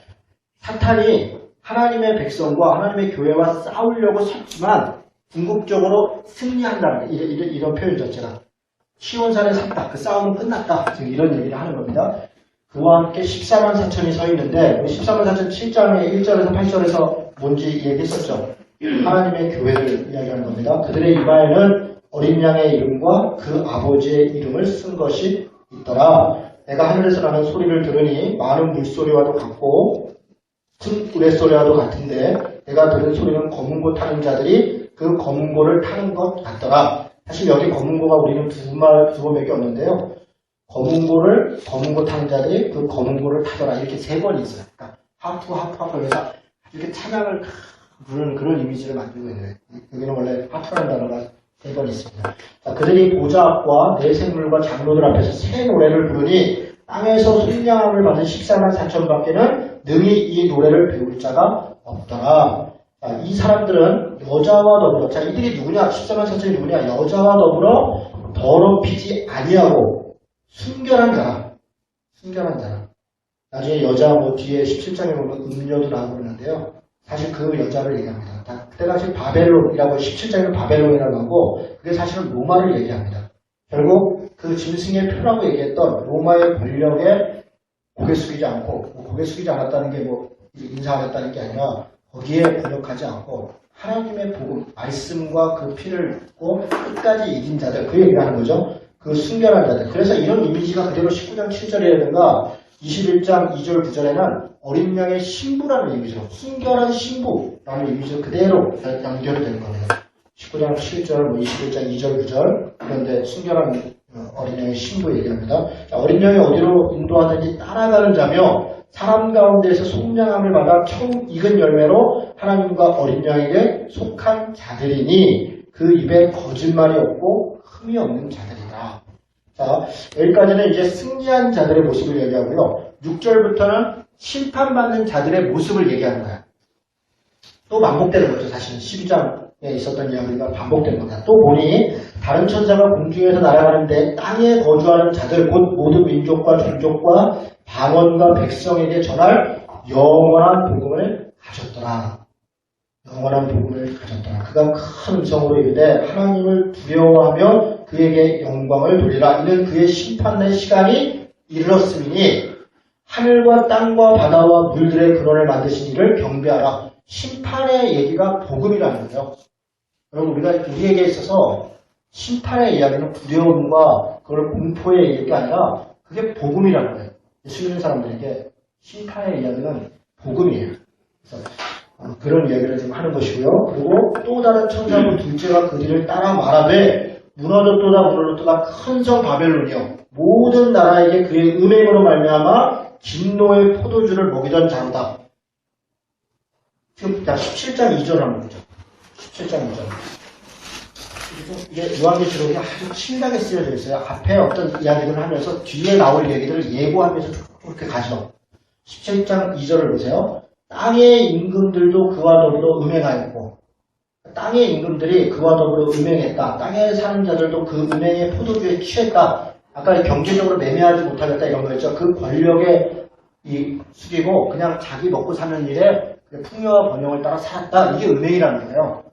사탄이 하나님의 백성과 하나님의 교회와 싸우려고 섰지만 궁극적으로 승리한다는 이런 표현 자체가 시온산에 섰다. 그 싸움은 끝났다. 지금 이런 얘기를 하는 겁니다. 그와 함께 14만 4천이 서 있는데 14만 4천 7장의 1절에서 8절에서 뭔지 얘기했었죠. 하나님의 교회를 이야기하는 겁니다. 그들의 이마에는 어린 양의 이름과 그 아버지의 이름을 쓴 것이 있더라. 내가 하늘에서 나는 소리를 들으니 많은 물소리와도 같고 큰 우레소리와도 같은데 내가 들은 소리는 검은고 타는 자들이 그 검은고를 타는 것 같더라. 사실 여기 검은고가 우리는 두 번밖에 없는데요. 검은고 타는 자들이 그 검은고를 타더라. 이렇게 세 번이 있어요. 그러니까 하프 해서 이렇게 찬양을 부르는 그런 이미지를 만들고 있는 거예요. 여기는 원래 하프라는 단어가 세 번 있습니다. 자, 그들이 보좌 앞과 내 생물과 장로들 앞에서 새 노래를 부르니 땅에서 속량함을 받은 14만 4천 밖에는 능히 이 노래를 배울 자가 없더라. 자, 이 사람들은 여자와 더불어, 자, 이들이 누구냐? 14만 4천이 누구냐? 여자와 더불어 더럽히지 아니하고 순결한 자라. 순결한 자라. 나중에 여자 뒤에 17장에 보면 음녀도 나오고 그러는데요. 사실 그 여자를 얘기합니다. 그때가 지금 바벨론이라고 17장에는 바벨론이라고 하고 그게 사실은 로마를 얘기합니다. 결국 그 짐승의 표라고 얘기했던 로마의 권력에 고개 숙이지 않고 고개 숙이지 않았다는 게 인사 안 했다는 게 아니라 거기에 굴욕하지 않고 하나님의 복음, 말씀과 그 피를 듣고 끝까지 이긴 자들 그 얘기를 하는 거죠. 그 순결한 자들. 그래서 이런 이미지가 그대로 19장 7절이라든가 21장 2절 9절에는 어린 양의 신부라는 이미지로 순결한 신부라는 이미지로 그대로 연결이 되는 겁니다. 19장 7절, 21장 2절 9절 그런데 순결한 어린 양의 신부 얘기합니다. 자, 어린 양이 어디로 인도하든지 따라가는 자며 사람 가운데에서 속량함을 받아 처음 익은 열매로 하나님과 어린 양에게 속한 자들이니 그 입에 거짓말이 없고 흠이 없는 자들이다. 자, 여기까지는 이제 승리한 자들의 모습을 얘기하고요. 6절부터는 심판받는 자들의 모습을 얘기하는 거야. 또 반복되는 거죠. 사실은 12장에 있었던 이야기가 반복되는 겁니다. 또 보니 다른 천사가 공중에서 날아가는데 땅에 거주하는 자들 곧 모든 민족과 종족과 방언과 백성에게 전할 영원한 복음을 가졌더라. 영원한 복음을 가졌더라. 그가 큰 음성으로 이르되 하나님을 두려워하며 그에게 영광을 돌리라. 이는 그의 심판의 시간이 이르렀으니 하늘과 땅과 바다와 물들의 근원을 만드신 이를 경배하라. 심판의 얘기가 복음이라는 거예요. 여러분 우리에게 있어서 심판의 이야기는 두려움과 그걸 공포의 얘기가 아니라 그게 복음이라는 거예요. 예수 믿는 사람들에게 심판의 이야기는 복음이에요. 그래서 그런 이야기를 지금 하는 것이고요. 그리고 또 다른 천사고 둘째가 그 뒤를 따라 말하되 무너졌도다 큰 성 바벨론이요 모든 나라에게 그의 음행으로 말미암아 진노의 포도주를 먹이던 자로다. 지금 17장 2절 한번 보죠. 17장 2절. 이게 요한계시록이 아주 친하게 쓰여져 있어요. 앞에 어떤 이야기를 하면서 뒤에 나올 얘기들을 예고하면서 이렇게 가죠. 17장 2절을 보세요. 땅의 임금들도 그와 더불어 음행하였고 땅의 임금들이 그와 더불어 음행했다. 땅에 사는 자들도 그 음행의 포도주에 취했다. 아까 경제적으로 매매하지 못하겠다 이런 거였죠. 그 권력에 숙이고 그냥 자기 먹고 사는 일에 풍요와 번영을 따라 살았다. 이게 음행이라는 거예요.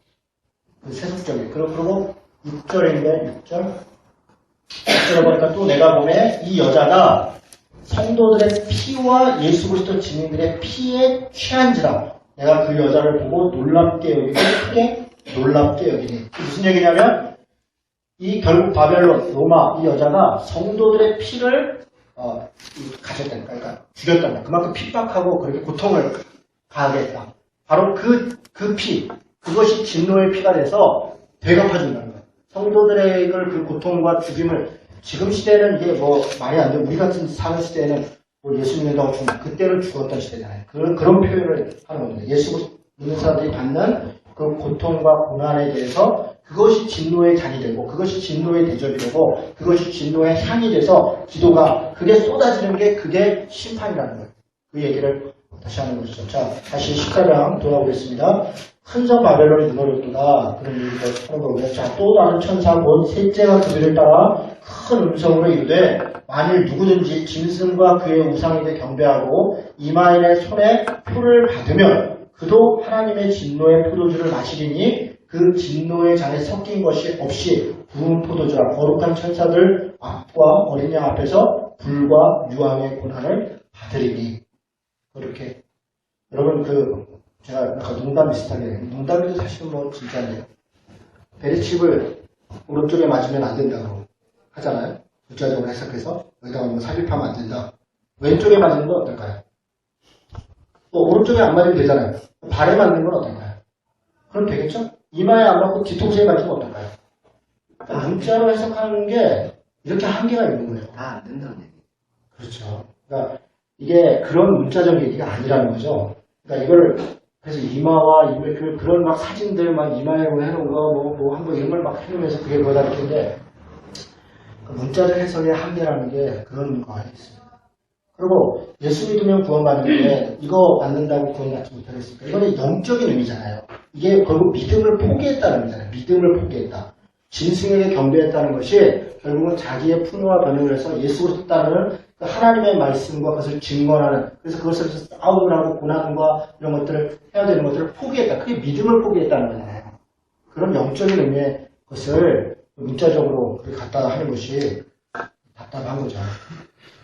그 세속적인. 그리고 6절인데 6절에 보니까 또 내가 보면 이 여자가 성도들의 피와 예수 그리스도 증인들의 피에 취한지라 내가 그 여자를 보고 놀랍게 여기고 크게 놀랍게 여기니. 무슨 얘기냐면 이 결국 바벨론 로마 이 여자가 성도들의 피를 가졌다니까. 그러니까 죽였다니까. 그만큼 핍박하고 그렇게 고통을 가하게 했다. 바로 그 피, 그것이 진노의 피가 돼서 대갚아준다는 거예요. 성도들의 그 고통과 죽임을 지금 시대는 이게 뭐 말이 안 돼. 우리 같은 사는 시대에는 뭐 예수 믿는다고 죽는 그때는 죽었던 시대잖아요. 그런 표현을 하는 겁니다. 예수 믿는 사람들이 받는 그 고통과 고난에 대해서 그것이 진노의 잔이 되고 그것이 진노의 대접이 되고 그것이 진노의 향이 돼서 기도가 그게 쏟아지는 게 그게 심판이라는 거예요. 그 얘기를 다시 하는 것이죠. 자, 다시 14장 돌아오겠습니다. 큰 성 바벨론이 무너졌도다. 그런 얘기를 하는 거고요. 자, 또 다른 천사 곧 셋째가 그들을 따라 큰 음성으로 이르되 만일 누구든지 짐승과 그의 우상에게 경배하고 이마인의 손에 표를 받으면 그도 하나님의 진노의 포도주를 마시리니 그 진노의 잔에 섞인 것이 없이 부은 포도주라. 거룩한 천사들 앞과 어린 양 앞에서 불과 유황의 고난을 받으리니. 그렇게 여러분 제가 아까 농담 비슷하게 농담도 사실은 뭐 진짜인데요. 베리칩을 오른쪽에 맞으면 안 된다고 하잖아요. 구체적으로 해석해서 여기다가 뭐 삽입하면 안 된다. 왼쪽에 맞는 건 어떨까요? 또 오른쪽에 안 맞으면 되잖아요. 발에 맞는 건 어떨까요? 그럼 되겠죠? 이마에 안 맞고 뒤통수에 맞으면 어떨까요? 그러니까 문자로 해석하는 게 이렇게 한계가 있는 거예요. 다 안 된다는 얘기. 그렇죠. 그러니까 이게 그런 문자적 얘기가 아니라는 거죠. 그러니까 이걸 그래서 이마와 이마 그런 막 사진들 막 이마에 뭐 해놓은 거 뭐 한 번 이런 걸 막 해놓으면서 그게 뭐다 이렇게인데 문자적 해석의 한계라는 게 그런 거 아니겠습니까? 그리고 예수 믿으면 구원받는데 이거 받는다고 구원받지 못하겠습니까? 이거는 영적인 의미잖아요. 이게 결국 믿음을 포기했다는 의미잖아요. 믿음을 포기했다. 짐승에게 경배했다는 것이 결국은 자기의 풍요와 변형을 해서 예수 그리스도 따르는 그 하나님의 말씀과 그것을 증거하는 그래서 그것을 싸움을 하고 고난과 이런 것들을 해야 되는 것들을 포기했다. 그게 믿음을 포기했다는 거잖아요. 그런 영적인 의미의 것을 문자적으로 갖다 하는 것이 답답한 거죠.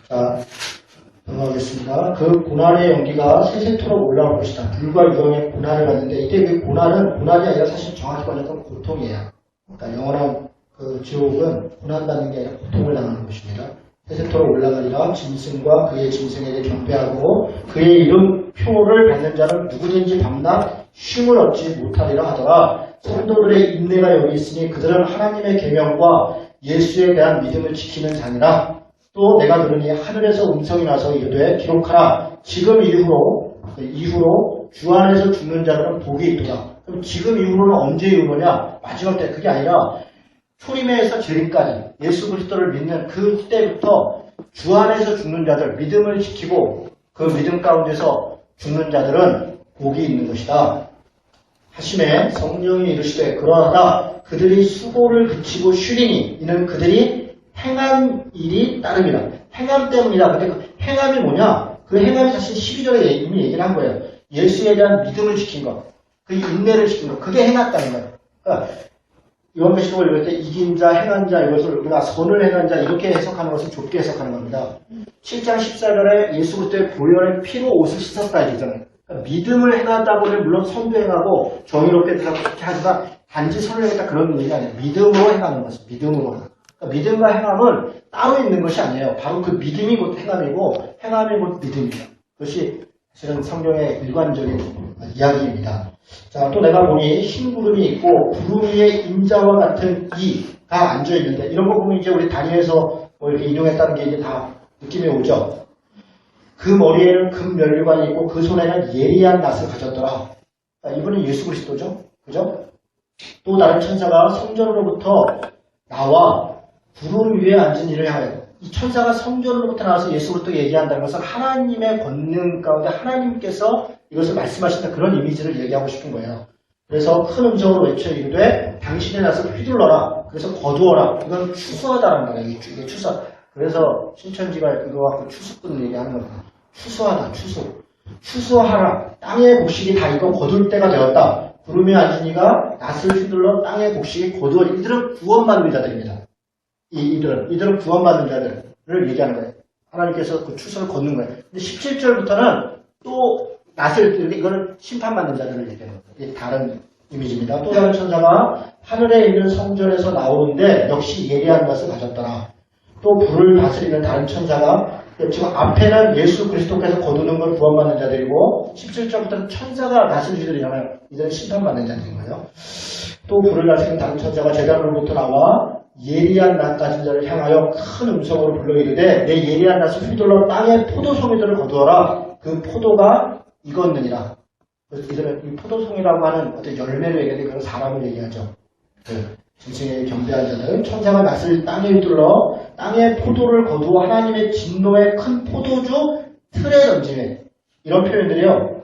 자, 넘어가겠습니다. 그 고난의 연기가 세세토록 올라올 것이다. 불과 유황의 고난을 받는데 이때 그 고난이 아니라 사실 정확히 말하면 고통이에요. 그러니까 영원한 그 지옥은 고난받는 게 아니라 고통을 당하는 것입니다. 세세토록 올라가리라. 짐승과 그의 짐승에게 경배하고 그의 이름 표를 받는 자는 누구든지 밤낮 쉼을 얻지 못하리라 하더라. 성도들의 인내가 여기 있으니 그들은 하나님의 계명과 예수에 대한 믿음을 지키는 자니라. 또 내가 들으니 하늘에서 음성이 나서 이르되 기록하라. 지금 이후로 주 안에서 죽는 자들은 복이 있도다. 그럼 지금 이후로는 언제 이후로냐? 마지막 때. 그게 아니라 초림에서 재림까지 예수 그리스도를 믿는 그 때부터 주 안에서 죽는 자들, 믿음을 지키고 그 믿음 가운데서 죽는 자들은 복이 있는 것이다. 하심에 성령이 이르시되 그러하다. 그들이 수고를 그치고 쉬리니 이는 그들이 행한 일이 따름이라. 행함 때문이다. 근데 그 행함이 뭐냐? 그 행함이 사실 12절에 이미 얘기를 한 거예요. 예수에 대한 믿음을 지킨 것, 그 인내를 지킨 것, 그게 행했다는 거예요. 그러니까 요한계시록을 읽을 때 이긴 자, 행한 자, 이것을 우리가 선을 행한 자 이렇게 해석하는 것은 좁게 해석하는 겁니다. 7장 14절에 예수 그리스도의 보혈의 피로 옷을 씻었다 이러잖아요. 그러니까 믿음을 행한다고는 물론 선도 행하고 정의롭게 되라고 그렇게 하지만 단지 선을 행했다 그런 의미가 아니에요. 믿음으로 행하는 것은 믿음으로. 그러니까 믿음과 행함은 따로 있는 것이 아니에요. 바로 그 믿음이 곧 행함이고 행함이 곧 믿음이다. 그것이 사실은 성경의 일관적인 이야기입니다. 자, 또 내가 보니 흰 구름이 있고 구름 위에 인자와 같은 이가 앉아 있는데 이런 거 보면 이제 우리 다니엘서 뭐 이렇게 인용했다는 게 이제 다 느낌이 오죠. 그 머리에는 금 면류관이 있고 그 손에는 예리한 낫을 가졌더라. 이분은 예수 그리스도죠. 그죠? 또 다른 천사가 성전으로부터 나와 구름 위에 앉은 이를 향하여 이 천사가 성전으로부터 나와서 예수 그리스도 얘기한다는 것은 하나님의 권능 가운데 하나님께서 이것을 말씀하신다 그런 이미지를 얘기하고 싶은 거예요. 그래서 큰 음성으로 외쳐 이르되 당신의 낫을 휘둘러라. 그래서 거두어라. 이건 추수하다라는 거예요. 이게 추수. 그래서 신천지가 그거 갖고 추수꾼 얘기하는 겁니다. 추수하다. 추수하라. 땅의 곡식이 다 이거 거둘 때가 되었다. 구름에 앉은 이가 낫을 휘둘러 땅의 곡식이 거두어. 이들은 구원받는 자들입니다. 이들은 구원받는 자들을 얘기하는 거예요. 하나님께서 그 추수를 걷는 거예요. 근데 17절부터는 또 낫을, 이거는 심판받는 자들을 얘기하는 거예요. 이게 다른 이미지입니다. 또 다른 천사가 하늘에 있는 성전에서 나오는데 역시 예리한 낫을 가졌더라. 또 불을 다스리는 다른 천사가 지금 앞에는 예수 그리스도께서 거두는 걸 구원받는 자들이고 17절부터는 천사가 다스리들이잖아요. 이제는 심판받는 자들인 거예요. 또 불을 다스리는 다른 천사가 제자로부터 나와 예리한 낫 가진 자를 향하여 큰 음성으로 불러 이르되 내 예리한 낫을 휘둘러 땅에 포도송이들을 거두어라. 그 포도가 익었느니라. 그래서 이들은 이 포도송이라고 하는 어떤 열매를 얘기하는데 그건 사람을 얘기하죠. 진승의 경배한 자들은 천사가 낫을 땅에 휘둘러 땅에 포도를 거두어 하나님의 진노의 큰 포도주 틀에 던지네. 이런 표현들이요.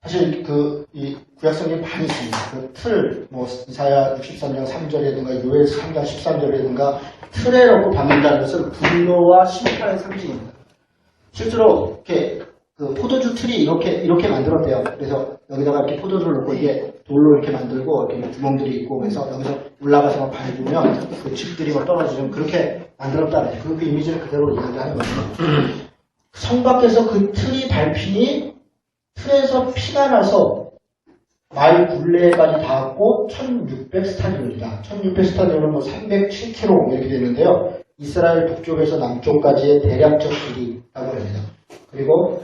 사실 이 구약성경에 많이 있습니다. 그 틀, 이사야 63장 3절이라든가 요엘 3장 13절이라든가 틀에 넣고 받는다는 것은 분노와 심판의 상징입니다. 실제로 이렇게 그 포도주 틀이 이렇게 만들었대요. 그래서 여기다가 이렇게 포도주를 넣고 이게 돌로 이렇게 만들고 이렇게 구멍들이 있고 그래서 여기서 올라가서 밟으면 그 칩들이 막 떨어지면 그렇게 만들었다는 거예요. 그 이미지를 그대로 이야기하는 거죠. 성 밖에서 그 틀이 밟히니 틀에서 피가 나서 마일 굴레까지 닿았고 1600스타디온이다. 1600스타디온은 307km 이렇게 되는데요. 이스라엘 북쪽에서 남쪽까지의 대략적 길이라고 합니다. 그리고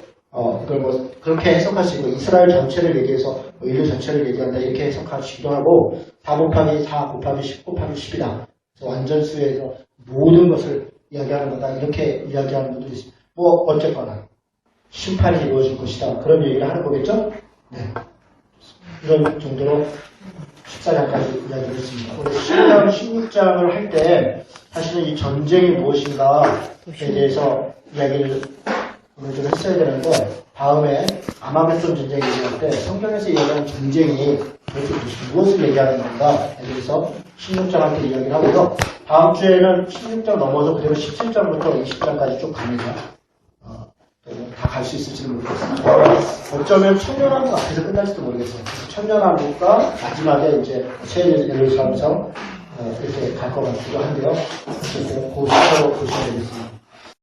이걸 그렇게 해석할 수 있고 이스라엘 전체를 얘기해서 인류 전체를 얘기한다 이렇게 해석하시기도 하고 4 곱하기 4 곱하기 10 곱하기 10이다. 완전수에서 모든 것을 이야기하는 거다 이렇게 이야기하는 분들이 있습니다. 어쨌거나 심판이 이루어질 것이다. 그런 얘기를 하는 거겠죠? 네. 이런 정도로 14장까지 이야기를 했습니다. 우리 15장, 16장을 할 때 사실은 이 전쟁이 무엇인가에 대해서 이야기를 오늘 좀 했어야 되는데 다음에 아마겟돈 전쟁 얘기할 때 성경에서 얘기하는 전쟁이 도대체 무엇을 얘기하는 건가에 대해서 16장한테 이야기를 하고요. 다음 주에는 16장 넘어서 그대로 17장부터 20장까지 쭉 갑니다. 다 갈 수 있을지는 모르겠습니다. 어쩌면 천년왕국 앞에서 끝날지도 모르겠어요. 천년왕국과 마지막에 이제 새 예루살렘성 이렇게 갈 것 같기도 한데요. 어쨌든 그 순서로 보시면 되겠습니다.